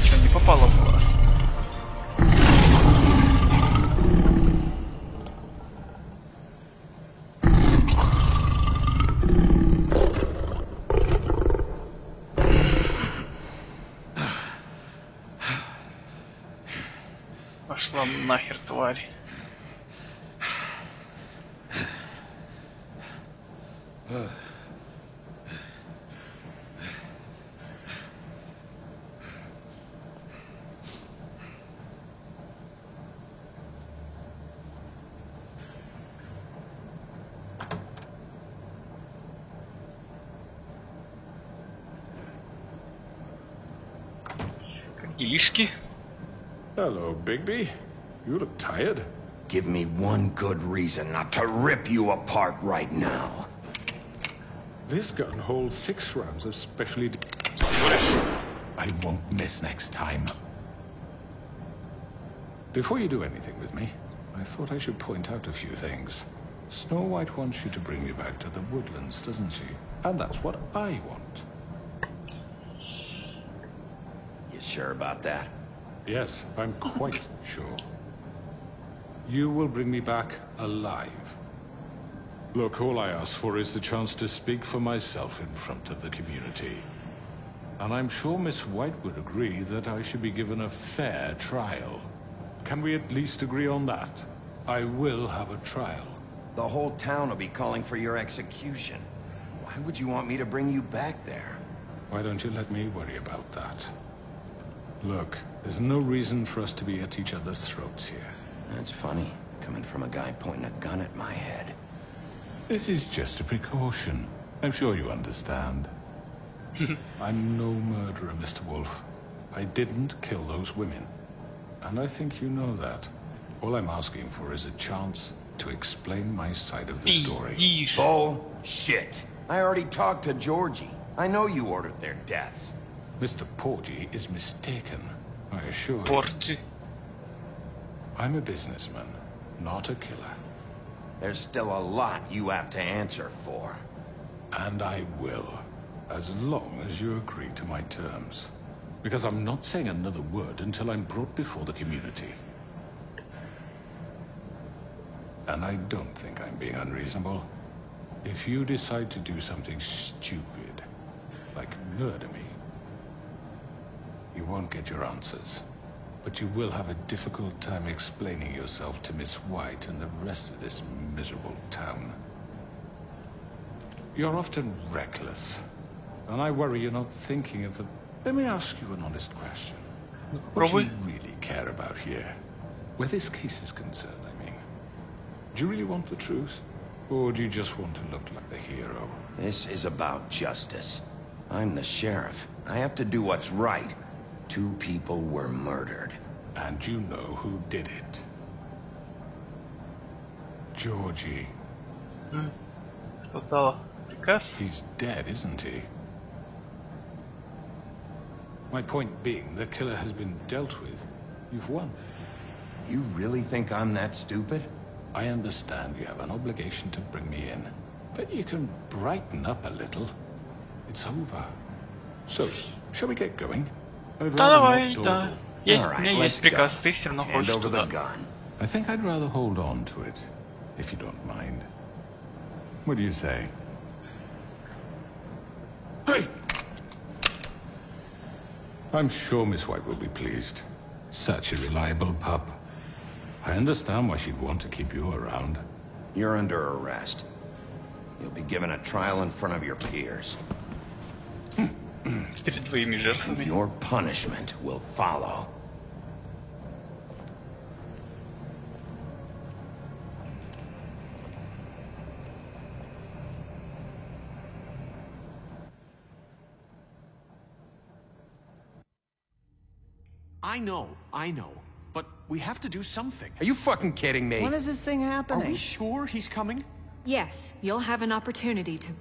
Что, не попало в глаз? Пошла нахер, тварь. Делишки. Hello, Bigby. You look tired. Give me one good reason not to rip you apart right now. This gun holds 6 rounds of specially... I won't miss next time. Before you do anything with me, I thought I should point out a few things. Snow White wants you to bring me back to the woodlands, doesn't she? And that's what I want. You sure about that? Yes, I'm quite sure. You will bring me back alive. Look, all I ask for is the chance to speak for myself in front of the community. And I'm sure Miss White would agree that I should be given a fair trial. Can we at least agree on that? I will have a trial. The whole town will be calling for your execution. Why would you want me to bring you back there? Why don't you let me worry about that? Look, there's no reason for us to be at each other's throats here. That's funny, coming from a guy pointing a gun at my head. This is just a precaution. I'm sure you understand. I'm no murderer, Mr. Wolf. I didn't kill those women. And I think you know that. All I'm asking for is a chance to explain my side of the story. Bullshit. I already talked to Georgie. I know you ordered their deaths. Mr. Porgy is mistaken, I assure you. I'm a businessman, not a killer. There's still a lot you have to answer for. And I will, as long as you agree to my terms. Because I'm not saying another word until I'm brought before the community. And I don't think I'm being unreasonable. If you decide to do something stupid, like murder me, you won't get your answers. But you will have a difficult time explaining yourself to Miss White and the rest of this miserable town. You're often reckless, and I worry you're not thinking of the... Let me ask you an honest question. What do you really care about here? Where this case is concerned, I mean. Do you really want the truth? Or do you just want to look like the hero? This is about justice. I'm the sheriff. I have to do what's right. 2 people were murdered. And you know who did it. Georgie. He's dead, isn't he? My point being, the killer has been dealt with. You've won. You really think I'm that stupid? I understand you have an obligation to bring me in. But you can brighten up a little. It's over. So, shall we get going? Да, давай, да. Есть, у меня есть приказ, ты все равно хочешь туда. I think I'd rather hold on to it, if you don't mind. What do you say? Hey! I'm sure Miss White will be pleased. Such a reliable pup. I understand why she'd want to keep you around. You're under arrest. You'll be given a trial in front of your peers. перед твоими жертвами. Your punishment will follow. I know. But we have to do something. Are you fucking kidding me? When is this thing happening? Are we sure he's coming? Yes, you'll have an opportunity to...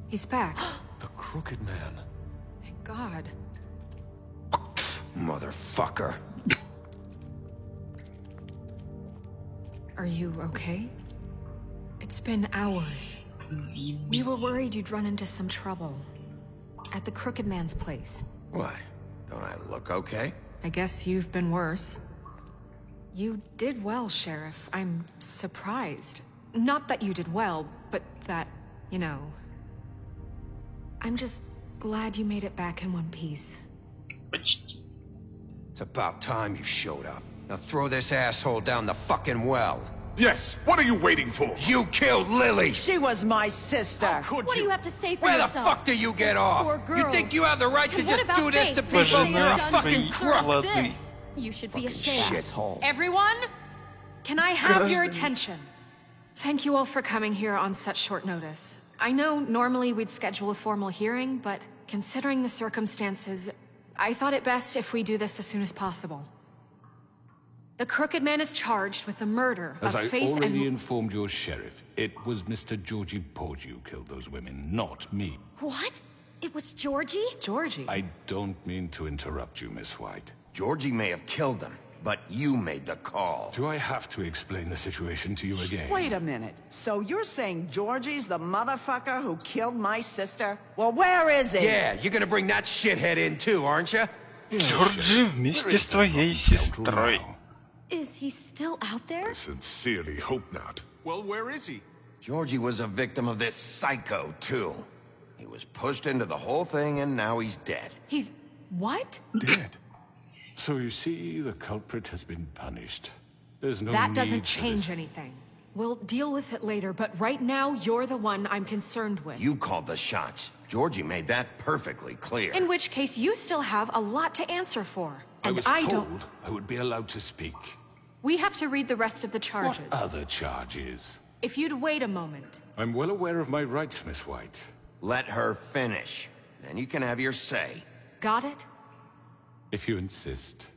He's back. The Crooked Man. Thank God. Motherfucker. Are you okay? It's been hours. We were worried you'd run into some trouble. At the Crooked Man's place. What? Don't I look okay? I guess you've been worse. You did well, Sheriff. I'm surprised. Not that you did well, but that, you know... I'm just glad you made it back in one piece. It's about time you showed up. Now throw this asshole down the fucking well. Yes, what are you waiting for? You killed Lily! She was my sister! What do you have to say for Where yourself? the fuck do you get off? You think you have the right to And what just about do this Faith? to people? You're a fucking crook! This. You should be ashamed. shithole. Everyone, can I have your attention? Thank you all for coming here on such short notice. I know normally we'd schedule a formal hearing, but considering the circumstances, I thought it best if we do this as soon as possible. The Crooked Man is charged with the murder As of I Faith already and... informed your sheriff, it was Mr. Georgie Porgy who killed those women, not me. What? It was Georgie? Georgie? I don't mean to interrupt you, Miss White. Georgie may have killed them, but you made the call. Do I have to explain the situation to you again? Wait a minute. So you're saying Georgie's the motherfucker who killed my sister? Well, where is he? Yeah, you're gonna bring that shithead in too, aren't you? Georgie вместе с твоей сестрой. Is he still out there? I sincerely hope not. Well, where is he? Georgie was a victim of this psycho, too. He was pushed into the whole thing, and now he's dead. He's... what? Dead. So you see, the culprit has been punished. There's no That need doesn't for change anything. We'll deal with it later, but right now, you're the one I'm concerned with. You called the shots. Georgie made that perfectly clear. In which case, you still have a lot to answer for. I And was I told don't... I would be allowed to speak. We have to read the rest of the charges. What other charges? If you'd wait a moment. I'm well aware of my rights, Miss White. Let her finish. Then you can have your say. Got it? If you insist.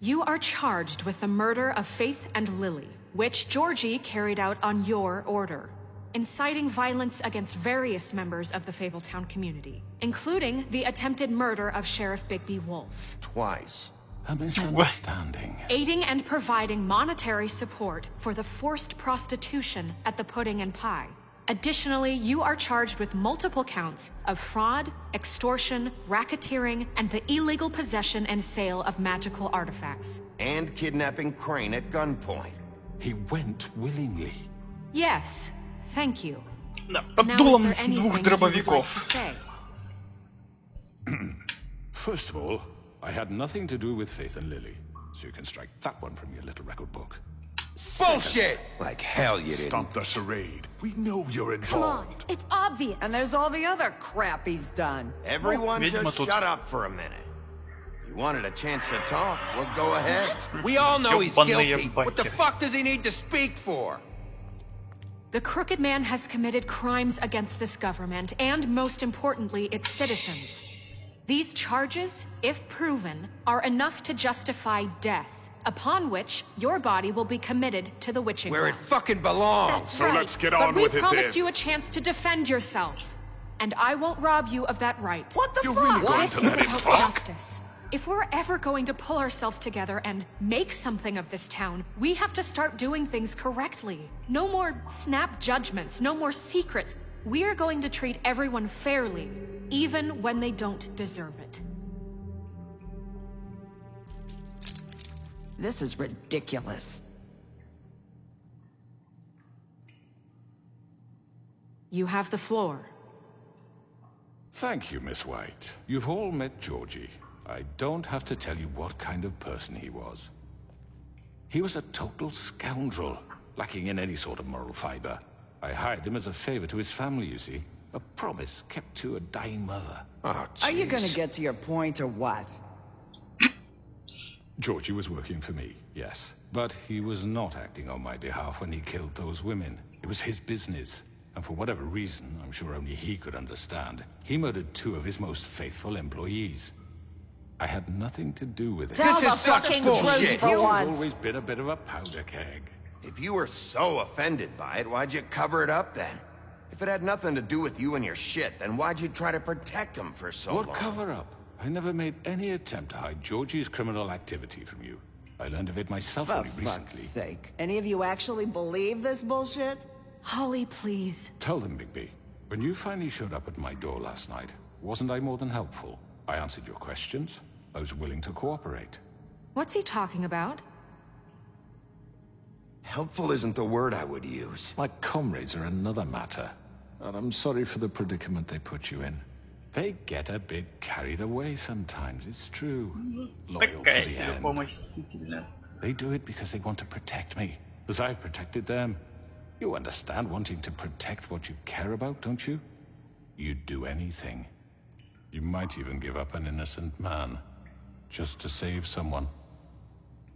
You are charged with the murder of Faith and Lily, which Georgie carried out on your order, inciting violence against various members of the Fabletown community, including the attempted murder of Sheriff Bigby Wolf. Twice. A misunderstanding. Aiding and providing monetary support for the forced prostitution at the Pudding and Pie. Additionally, you are charged with multiple counts of fraud, extortion, racketeering, and the illegal possession and sale of magical artifacts. And kidnapping Crane at gunpoint. He went willingly. Yes, thank you. Да, под Now, дулом is there anything двух you would like дробовиков. to say? First of all, I had nothing to do with Faith and Lily, so you can strike that one from your little record book. Bullshit! Like hell you didn't. Stop the charade. We know you're Come on, involved. it's obvious. And there's all the other crap he's done. Everyone Ведьма just тут. shut up for a minute. You wanted a chance to talk? Well, go ahead. We all know he's Ёбаные guilty. What the байкеры. fuck does he need to speak for? The Crooked Man has committed crimes against this government and, most importantly, its citizens. These charges, if proven, are enough to justify death, upon which your body will be committed to the witching Where it well. fucking belongs. That's So right. let's get but on we with it promised then. you a chance to defend yourself. And I won't rob you of that right. What the You're fuck? really going This to is let him about talk? justice. If we're ever going to pull ourselves together and make something of this town, we have to start doing things correctly. No more snap judgments, no more secrets. We're going to treat everyone fairly, even when they don't deserve it. This is ridiculous. You have the floor. Thank you, Miss White. You've all met Georgie. I don't have to tell you what kind of person he was. He was a total scoundrel, lacking in any sort of moral fiber. I hired him as a favor to his family, you see. A promise kept to a dying mother. Oh, Are you gonna get to your point or what? Georgie was working for me, yes. But he was not acting on my behalf when he killed those women. It was his business. And for whatever reason, I'm sure only he could understand, he murdered 2 of his most faithful employees. I had nothing to do with it. Tell the fucking truth for He's once. always been a bit of a powder keg. If you were so offended by it, why'd you cover it up then? If it had nothing to do with you and your shit, then why'd you try to protect him for so long? What cover up? I never made any attempt to hide Georgie's criminal activity from you. I learned of it myself only recently. For fuck's sake. Any of you actually believe this bullshit? Holly, please. Tell them, Bigby. When you finally showed up at my door last night, wasn't I more than helpful? I answered your questions. I was willing to cooperate. What's he talking about? Helpful isn't the word I would use. My comrades are another matter. And I'm sorry for the predicament they put you in. They get a bit carried away sometimes, it's true. Loyal to the end. They do it because they want to protect me, as I've protected them. You understand wanting to protect what you care about, don't you? You'd do anything. You might even give up an innocent man, just to save someone.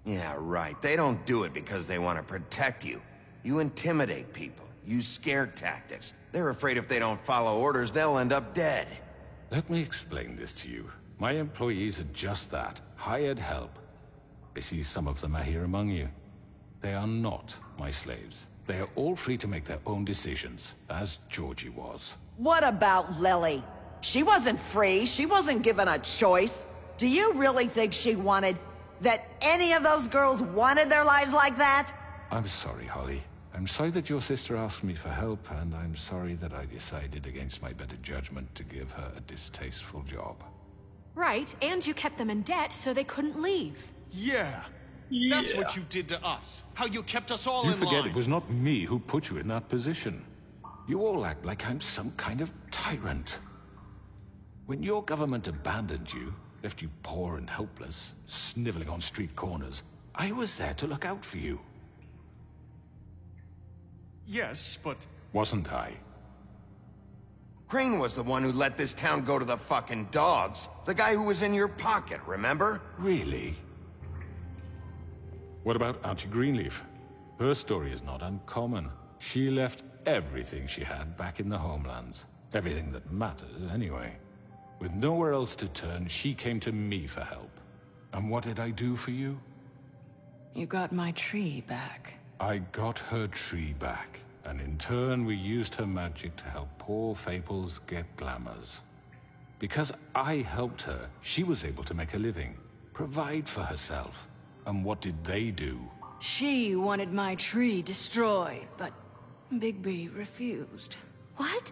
Yeah, right. They don't do it because they want to protect you. You intimidate people, use scare tactics. They're afraid if they don't follow orders, they'll end up dead. Let me explain this to you. My employees are just that, hired help. I see some of them are here among you. They are not my slaves. They are all free to make their own decisions, as Georgie was. What about Lily? She wasn't free. She wasn't given a choice. Do you really think she wanted... that any of those girls wanted their lives like that? I'm sorry, Holly. I'm sorry that your sister asked me for help, and I'm sorry that I decided against my better judgment to give her a distasteful job. Right, and you kept them in debt so they couldn't leave. Yeah. That's what you did to us. How you kept us all You in forget line. it was not me who put you in that position. You all act like I'm some kind of tyrant. When your government abandoned you, left you poor and helpless, sniveling on street corners, I was there to look out for you. Yes, but... Wasn't I? Crane was the one who let this town go to the fucking dogs. The guy who was in your pocket, remember? Really? What about Auntie Greenleaf? Her story is not uncommon. She left everything she had back in the homelands. Everything that mattered, anyway. With nowhere else to turn, she came to me for help. And what did I do for you? You got my tree back. I got her tree back, and in turn we used her magic to help poor Fables get glamours. Because I helped her, she was able to make a living, provide for herself. And what did they do? She wanted my tree destroyed, but Bigby refused. What?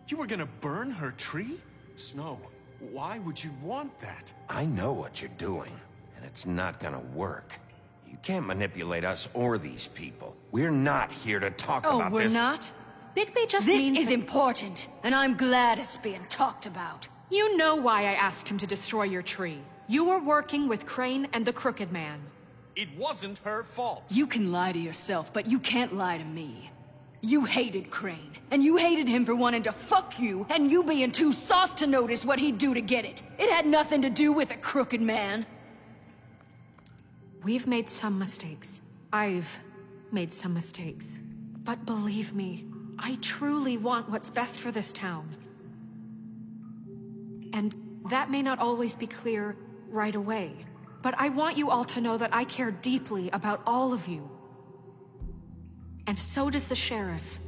You were gonna burn her tree? Snow, why would you want that? I know what you're doing, and it's not gonna work. You can't manipulate us or these people. We're not here to talk about this. Oh, we're not? Bigby just This means is that- important, and I'm glad it's being talked about. You know why I asked him to destroy your tree. You were working with Crane and the Crooked Man. It wasn't her fault. You can lie to yourself, but you can't lie to me. You hated Crane, and you hated him for wanting to fuck you, and you being too soft to notice what he'd do to get it. It had nothing to do with the Crooked Man. We've made some mistakes. I've made some mistakes. But believe me, I truly want what's best for this town. And that may not always be clear right away, but I want you all to know that I care deeply about all of you. And so does the sheriff.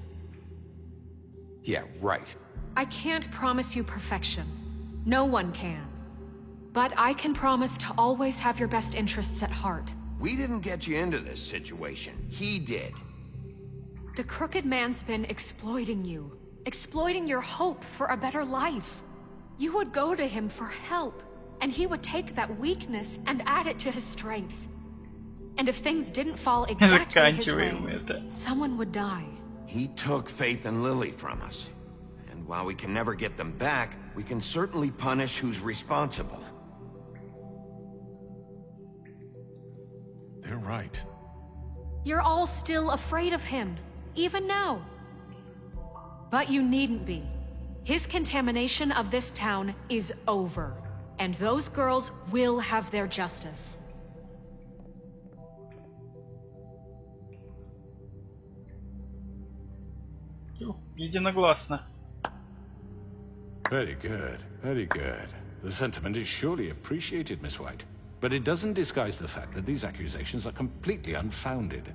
Yeah, right. I can't promise you perfection. No one can. But I can promise to always have your best interests at heart. We didn't get you into this situation. He did. The Crooked Man's been exploiting you. Exploiting your hope for a better life. You would go to him for help, and he would take that weakness and add it to his strength. And if things didn't fall exactly his way, someone would die. He took Faith and Lily from us. And while we can never get them back, we can certainly punish who's responsible. They're right. You're all still afraid of him. even now. But you needn't be. His contamination of this town is over, and those girls will have their justice. Единогласно. Very good, very good. The sentiment is surely appreciated, Miss White. But it doesn't disguise the fact that these accusations are completely unfounded.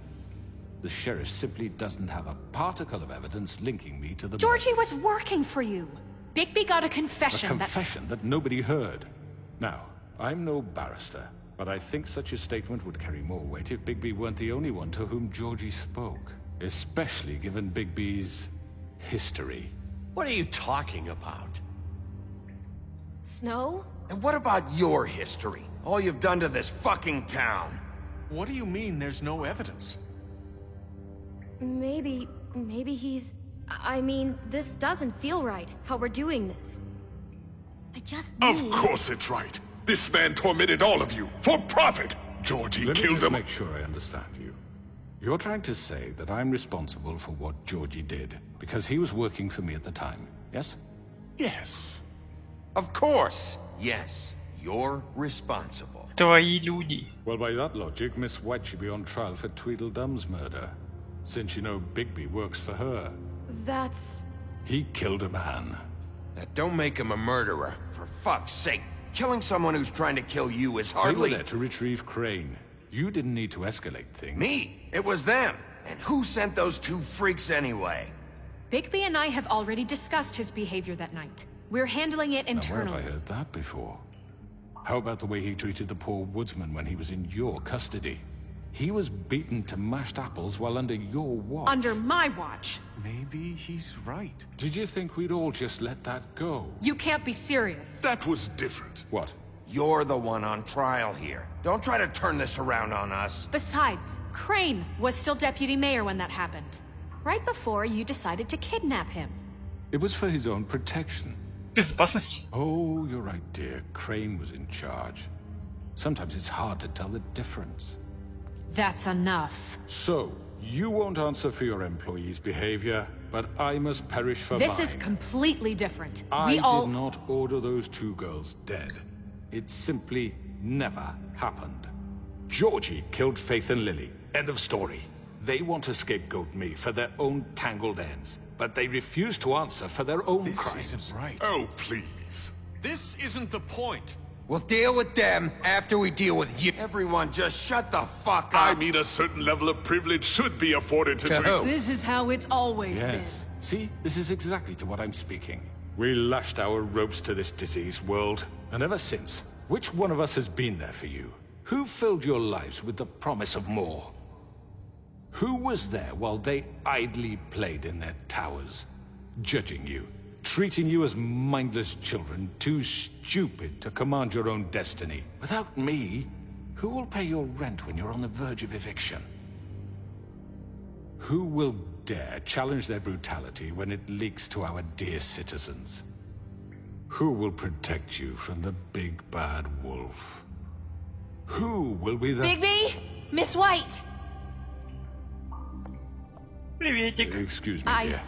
The sheriff simply doesn't have a particle of evidence linking me to the... Georgie was working for you. Bigby got a confession A confession that nobody heard. Now, I'm no barrister, but I think such a statement would carry more weight if Bigby weren't the only one to whom Georgie spoke. Especially given Bigby's history. What are you talking about? Snow? And what about your history? All you've done to this fucking town. What do you mean there's no evidence? Maybe he's... I mean, this doesn't feel right, how we're doing this. I just need... Of course it's right. This man tormented all of you, for profit! Georgie Let me killed just him. make sure I understand you. You're trying to say that I'm responsible for what Georgie did, because he was working for me at the time, yes? Yes. Of course, yes. You're responsible. Твои люди. Well, by that logic, Miss White should be on trial for Tweedledum's murder. Since you know Bigby works for her. That's... He killed a man. Now, don't make him a murderer. For fuck's sake. Killing someone who's trying to kill you is hardly... They were there to retrieve Crane. You didn't need to escalate things. Me? It was them. And who sent those two freaks anyway? Bigby and I have already discussed his behavior that night. We're handling it internally. Now, where have I heard that before? How about the way he treated the poor woodsman when he was in your custody? He was beaten to mashed apples while under your watch. Under my watch. Maybe he's right. Did you think we'd all just let that go? You can't be serious. That was different. What? You're the one on trial here. Don't try to turn this around on us. Besides, Crane was still deputy mayor when that happened. Right before you decided to kidnap him. It was for his own protection. Безопасность. Oh, you're right, dear. Crane was in charge. Sometimes it's hard to tell the difference. That's enough. So, you won't answer for your employees' behavior, but I must perish for mine. This is completely different. I We all... did not order those two girls dead. It simply never happened. Georgie killed Faith and Lily. End of story. They want to scapegoat me for their own tangled ends, but they refuse to answer for their own crimes. This isn't right. Oh, please. This isn't the point. We'll deal with them after we deal with you. Everyone just shut the fuck up. I mean, a certain level of privilege should be afforded to who? This is how it's always been. Yes. See, this is exactly to what I'm speaking. We lashed our ropes to this diseased world, and ever since, which one of us has been there for you? Who filled your lives with the promise of more? Who was there while they idly played in their towers, judging you, treating you as mindless children, too stupid to command your own destiny? Without me, who will pay your rent when you're on the verge of eviction? Who will dare challenge their brutality when it leaks to our dear citizens? Who will protect you from the big bad wolf? Who will be the... Bigby! Miss White! Приветик. Excuse me, dear.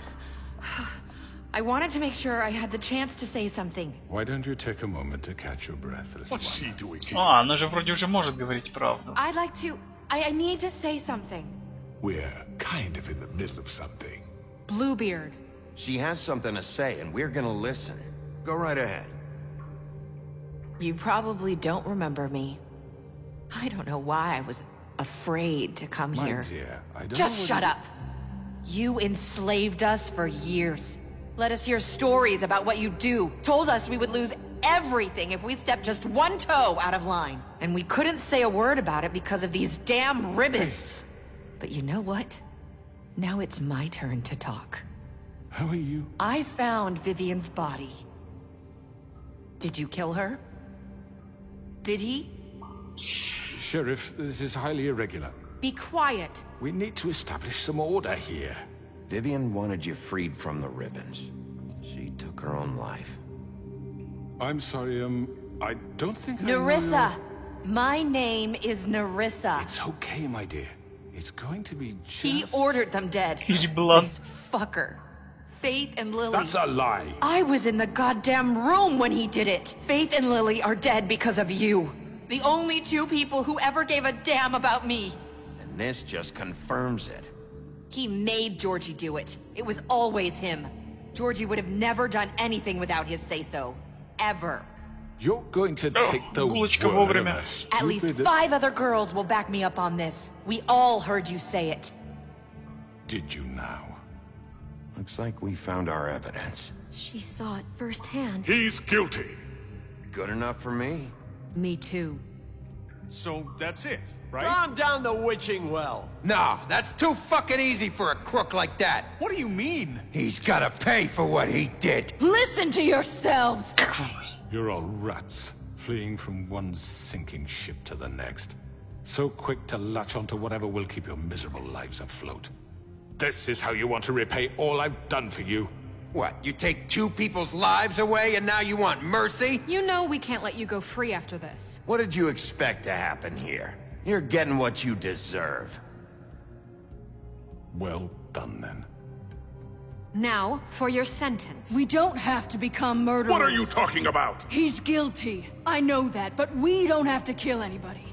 I wanted to make sure I had the chance to say something. Why don't you take a moment to catch your breath, little What's one? she doing here? А, она же вроде уже может говорить правду. I'd like to... I need to say something. We're kind of in the middle of something. Bluebeard. She has something to say, and we're gonna listen. Go right ahead. You probably don't remember me. I don't know why I was afraid to come My here. dear, I don't Just know shut whether- up. You enslaved us for years. Let us hear stories about what you do. Told us we would lose everything if we stepped just one toe out of line. And we couldn't say a word about it because of these damn ribbons. But you know what? Now it's my turn to talk. How are you? I found Vivian's body. Did you kill her? Did he? Sheriff, this is highly irregular. Be quiet. We need to establish some order here. Vivian wanted you freed from the ribbons. She took her own life. I'm sorry, I don't think I know Nerissa! My name is Nerissa. It's okay, my dear. It's going to be just... He ordered them dead. Blood. This fucker. Faith and Lily. That's a lie. I was in the goddamn room when he did it. Faith and Lily are dead because of you. The only two people who ever gave a damn about me. And this just confirms it. He made Georgie do it. It was always him. Georgie would have never done anything without his say-so. Ever. You're going to take the word of a At least 5 other girls will back me up on this. We all heard you say it. Did you now? Looks like we found our evidence. She saw it firsthand. He's guilty. Good enough for me. Me too. So that's it, right? Calm down the witching well. Nah, that's too fucking easy for a crook like that. What do you mean? He's gotta pay for what he did. Listen to yourselves! You're all rats, fleeing from one sinking ship to the next. So quick to latch onto whatever will keep your miserable lives afloat. This is how you want to repay all I've done for you? What, you take 2 people's lives away and now you want mercy? You know we can't let you go free after this. What did you expect to happen here? You're getting what you deserve. Well done, then. Now, for your sentence. We don't have to become murderers. What are you talking about? He's guilty. I know that, but we don't have to kill anybody.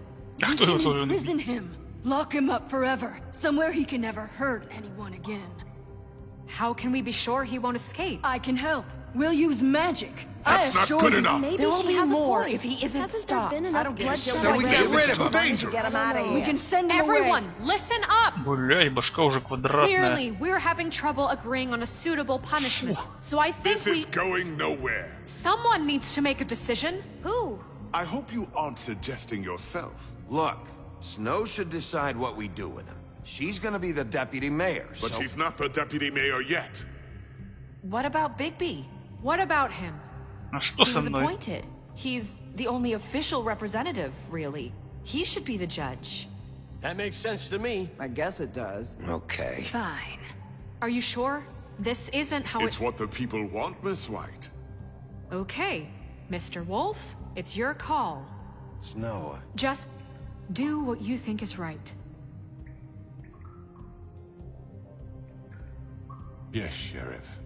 We can imprison him. Lock him up forever. Somewhere he can never hurt anyone again. How can we be sure he won't escape? I can help. We'll use magic. That's not good enough. Maybe there will be more if he isn't stopped. I don't get So we get rid of him. Get him out of here. We can send him Everyone, away. listen up! Бля, башка уже квадратная. Clearly, we're having trouble agreeing on a suitable punishment. So I think This is going nowhere. Someone needs to make a decision. Who? I hope you aren't suggesting yourself. Look, Snow should decide what we do with him. She's gonna be the deputy mayor, But so... she's not the deputy mayor yet. What about Bigby? What about him? А что He со was мной? appointed. He's the only official representative, really. He should be the judge. That makes sense to me. I guess it does. Okay. Fine. Are you sure? This isn't how It's what the people want, Miss White. Okay, Mr. Wolf, it's your call. Snow... Just do what you think is right. Yes, Sheriff.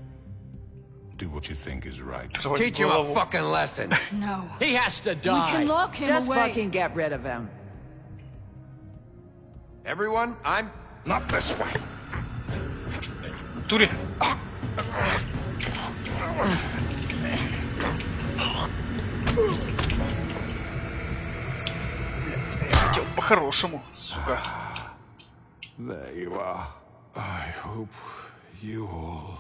Do what you think is right. Teach him a fucking lesson. No. He has to die. We can lock him Just away. fucking get rid of him. Everyone, I'm... Not this way. Туре. Я хотел по-хорошему, сука. There you are. I hope you all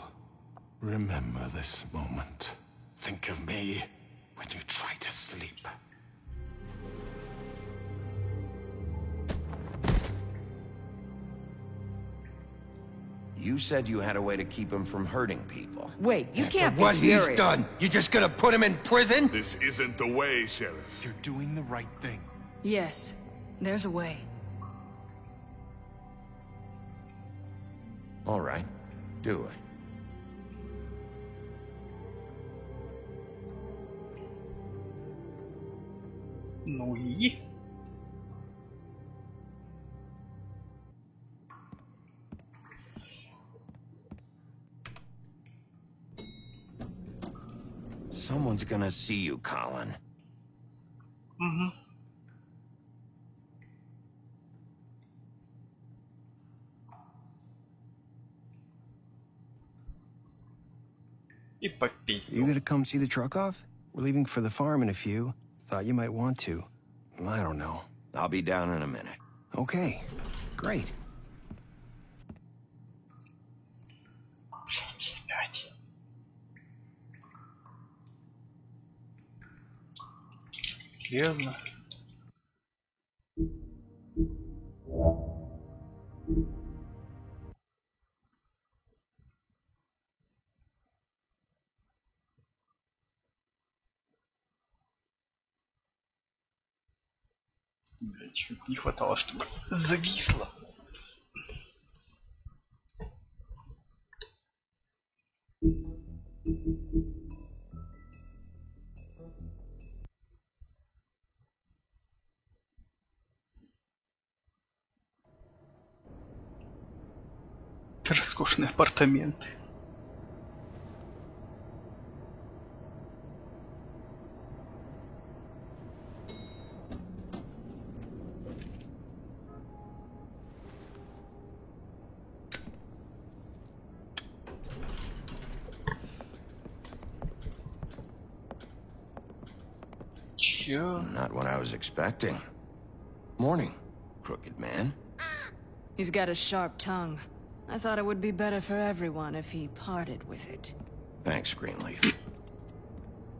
remember this moment. Think of me when you try to sleep. You said you had a way to keep him from hurting people. Wait, you After can't be what serious. he's done, you just gonna put him in prison? This isn't the way, Sheriff. You're doing the right thing. Yes, there's a way. All right, do it. Ну и... Someone's gonna see you, Colin. Угу. И попиздил. You gonna come see the truck off? We're leaving for the farm in a few. Thought you might want to. I don't know. I'll be down in a minute. Okay, great. Серьезно? Блять, чуть не хватало, чтобы зависло. Роскошные апартаменты. Not what I was expecting. Morning, Crooked Man. He's got a sharp tongue. I thought it would be better for everyone if he parted with it. Thanks, Greenleaf.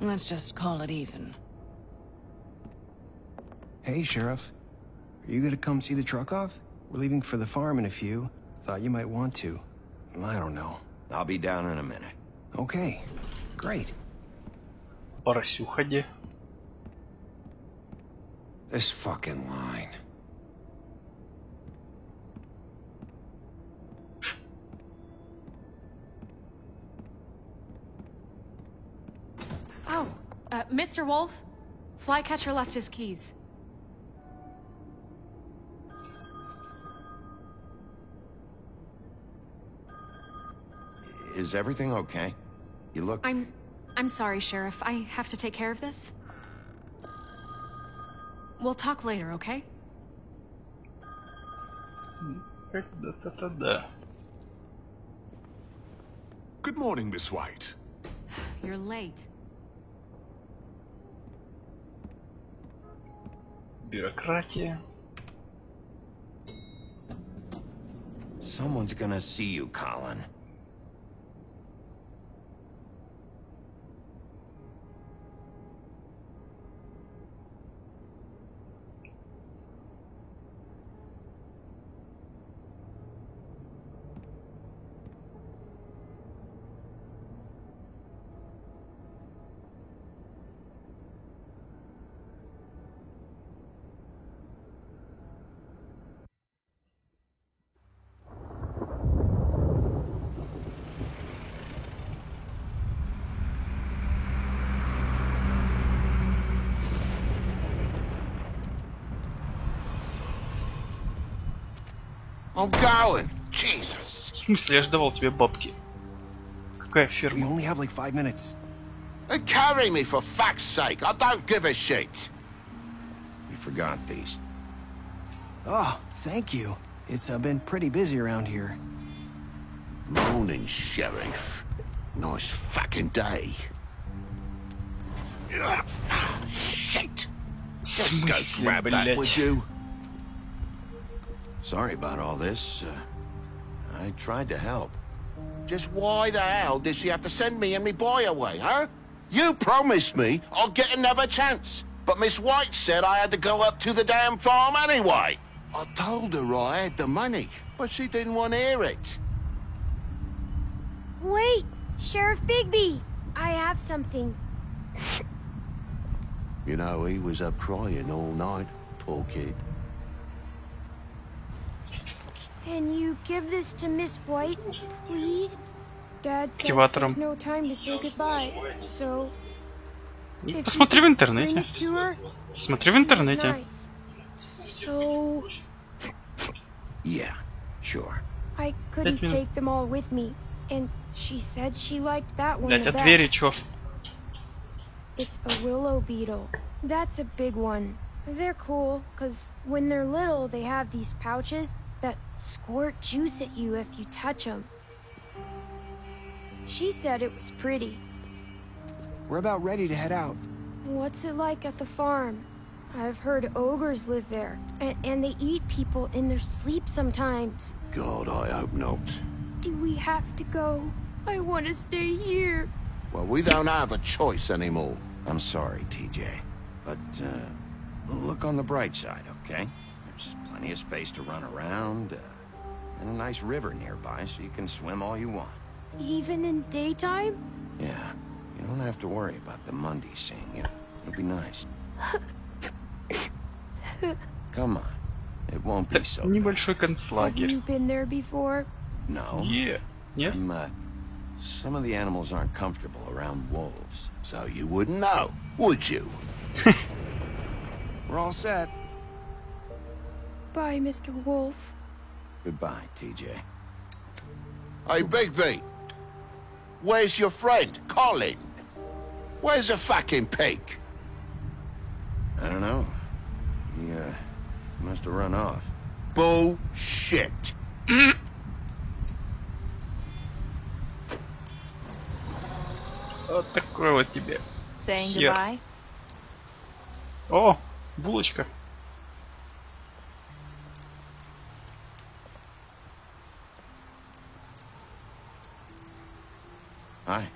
Let's just call it even. Hey, Sheriff. Are you gonna come see the truck off? We're leaving for the farm in a few. Thought you might want to. I don't know. I'll be down in a minute. Okay. Great. Поросюха где? This fucking line. Oh, Mr. Wolf? Flycatcher left his keys. Is everything okay? You look... I'm sorry, Sheriff. I have to take care of this. We'll talk later, okay? Good morning, Miss White. You're late. Бюрократия. Someone's gonna see you, Colin. I'm going. Jesus. В смысле, я ж давал тебе бабки. Какая фирма? We only have like 5 minutes. Carry me for fuck's sake. I don't give a shit. You forgot these. Oh, thank you. It's been pretty busy around here. Morning, Sheriff. Nice fucking day. Shit. Just go grab that, would you? Sorry about all this. I tried to help. Just why the hell did she have to send me and me boy away, huh? You promised me I'd get another chance, but Miss White said I had to go up to the damn farm anyway. I told her I had the money, but she didn't want to hear it. Wait, Sheriff Bigby, I have something. You know, he was up crying all night, poor kid. Can you give this to Miss White, please? Dad says there's no time to say goodbye, so... Посмотри в интернете. Смотри в интернете. So... Yeah, sure. I couldn't take them all with me, and she said she liked that one the best. двери чё? It's a willow beetle. That's a big one. They're cool, cause when they're little, they have these pouches that squirt juice at you if you touch them. She said it was pretty. We're about ready to head out. What's it like at the farm? I've heard ogres live there, and they eat people in their sleep sometimes. God, I hope not. Do we have to go? I want to stay here. Well, we don't have a choice anymore. I'm sorry, TJ. But, look on the bright side, okay? There's plenty of space to run around, and a nice river nearby so you can swim all you want. Even in daytime? Yeah. You don't have to worry about the Mundy seeing you. It'll be nice. Come on. It won't be so Небольшой концлагерь. Have you been there before? No. Yeah. Yes? Some of the animals aren't comfortable around wolves. So you wouldn't know, would you? We're all set. Bye, Mr. Wolf. Goodbye, TJ. Hey, Bigby. Where's your friend, Colin? Where's the fucking pig? I don't know. He, must have run off. Bullshit. Вот такой вот тебе. Saying хер. goodbye? О, булочка. Hi.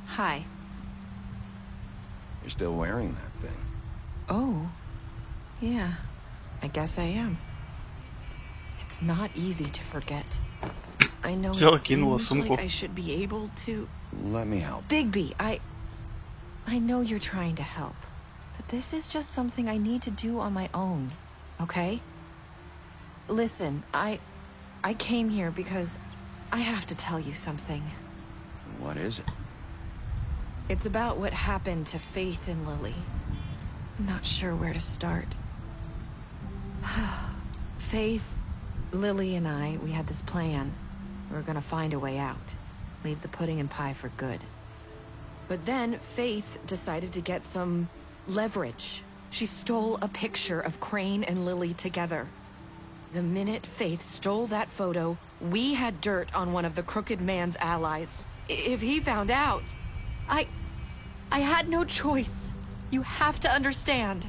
Hi. You're still wearing that thing. Oh. Yeah. I guess I am. It's not easy to forget. I know Взяла, it кинула seems сумку. like I should be able to... Let me help. Bigby, I know you're trying to help, but this is just something I need to do on my own, okay? Listen, I came here because I have to tell you something. What is it? It's about what happened to Faith and Lily. I'm not sure where to start. Faith, Lily, and I, we had this plan. We were gonna find a way out. Leave the pudding and pie for good. But then Faith decided to get some leverage. She stole a picture of Crane and Lily together. The minute Faith stole that photo, we had dirt on one of the Crooked Man's allies. If he found out, I had no choice. You have to understand.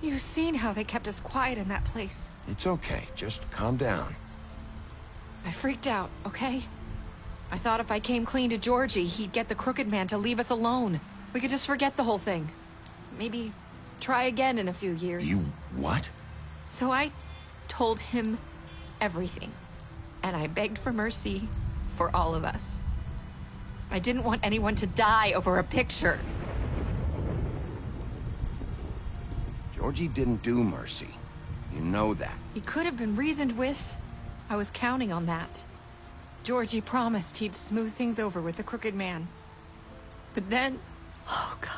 You've seen how they kept us quiet in that place. It's okay. Just calm down. I freaked out, okay? I thought if I came clean to Georgie, he'd get the Crooked Man to leave us alone. We could just forget the whole thing. Maybe try again in a few years. You what? So I told him everything. And I begged for mercy for all of us. I didn't want anyone to die over a picture. Georgie didn't do mercy. You know that. He could have been reasoned with. I was counting on that. Georgie promised he'd smooth things over with the Crooked Man. But then... Oh, God.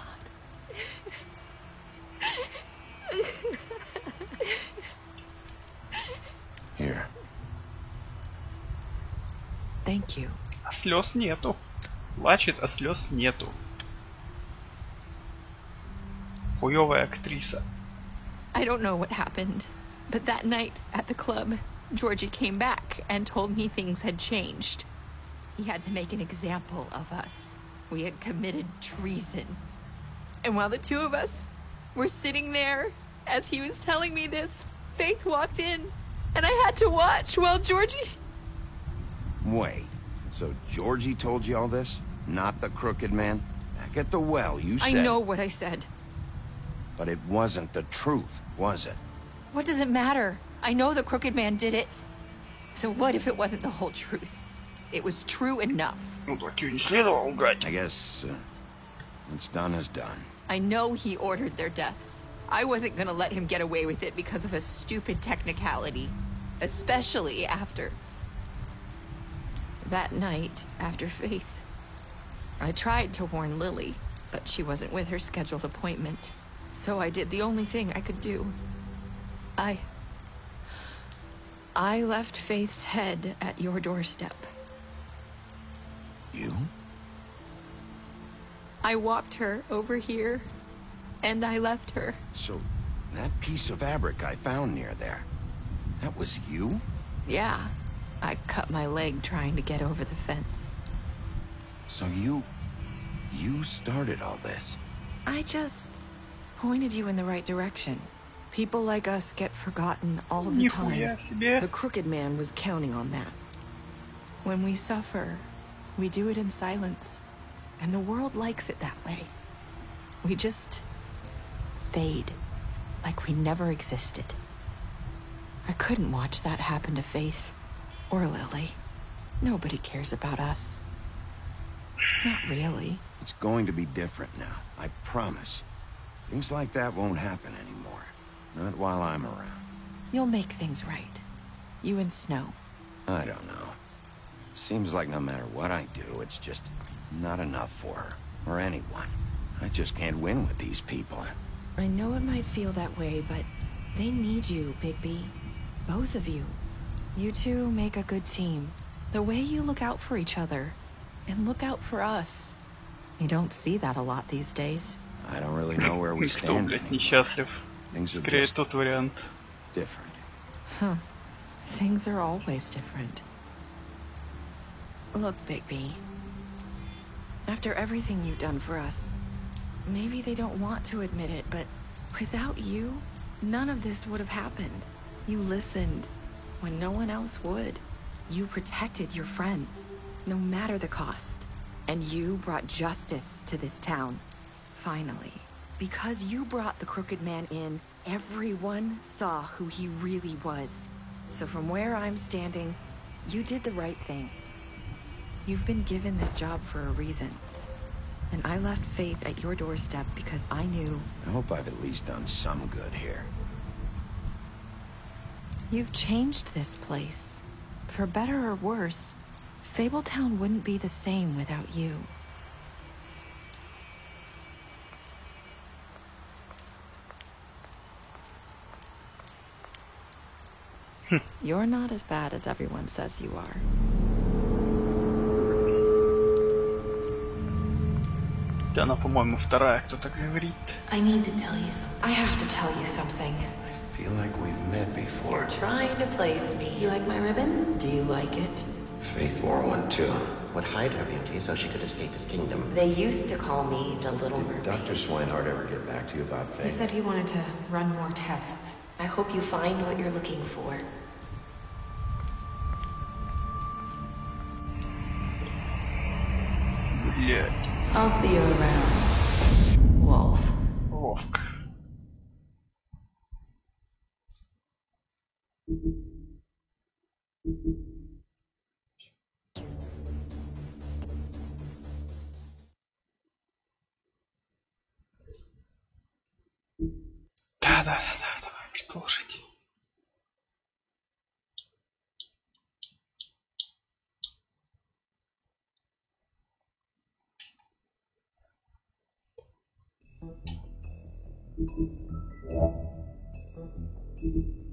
Here. Thank you. А слез нету. Плачет, а слез нету. Хуёвая актриса. I don't know what happened, but that night at the club, Georgie came back and told me things had changed. He had to make an example of us. We had committed treason. And while the two of us were sitting there, as he was telling me this, Faith walked in, and I had to watch while Georgie... Wait. So Georgie told you all this? Not the Crooked Man? Back at the well, you said... I know what I said. But it wasn't the truth, was it? What does it matter? I know the Crooked Man did it. So what if it wasn't the whole truth? It was true enough. I guess what's done is done. I know he ordered their deaths. I wasn't gonna let him get away with it because of a stupid technicality. Especially after... that night, after Faith. I tried to warn Lily, but she wasn't with her scheduled appointment. So I did the only thing I could do. I left Faith's head at your doorstep. You? I walked her over here, and I left her. So, that piece of fabric I found near there, that was you? Yeah. I cut my leg trying to get over the fence. So you started all this? I just pointed you in the right direction. People like us get forgotten all the time. The Crooked Man was counting on that. When we suffer, we do it in silence. And the world likes it that way. We just fade, like we never existed. I couldn't watch that happen to Faith. Or Lily. Nobody cares about us. Not really. It's going to be different now, I promise. Things like that won't happen anymore. Not while I'm around. You'll make things right. You and Snow. I don't know. Seems like no matter what I do, it's just not enough for her. Or anyone. I just can't win with these people. I know it might feel that way, but they need you, Bigby. Both of you. You two make a good team. The way you look out for each other, and look out for us. You don't see that a lot these days. I don't really know where we stand. Things are just different. Huh. Things are always different. Look, Bigby. After everything you've done for us, maybe they don't want to admit it, but without you, none of this would have happened. You listened when no one else would. You protected your friends, no matter the cost. And you brought justice to this town. Finally. Because you brought the Crooked Man in, everyone saw who he really was. So from where I'm standing, you did the right thing. You've been given this job for a reason. And I left Faith at your doorstep because I knew... I hope I've at least done some good here. You've changed this place. For better or worse, Fabletown wouldn't be the same without you. You're not as bad as everyone says you are. Она, по-моему, вторая, кто так говорит. I need to tell you something. I have to tell you something. I feel like we've met before. You're trying to place me. You like my ribbon? Do you like it? Faith wore one too. Would hide her beauty so she could escape his kingdom. They used to call me the Little Mermaid. Did Dr. Swinehart ever get back to you about Faith? He said he wanted to run more tests. I hope you find what you're looking for. Блядь. I'll see you around, Wolf. Вовка. Да, давай продолжить.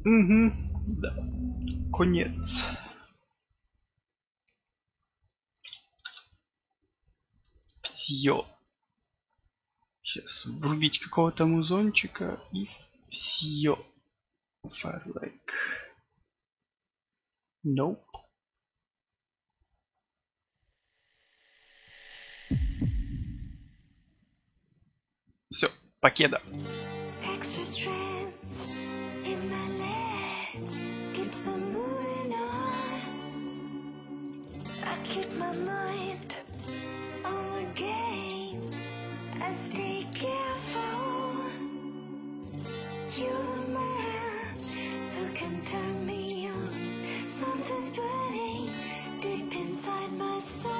Угу, да. Конец. Все. Сейчас врубить какого-то музончика и все. Firelike. Nope. Все, покеда. Extra strength in my legs keeps them moving on. I keep my mind on the game. I stay careful. You're the man who can turn me on. Something's burning deep inside my soul.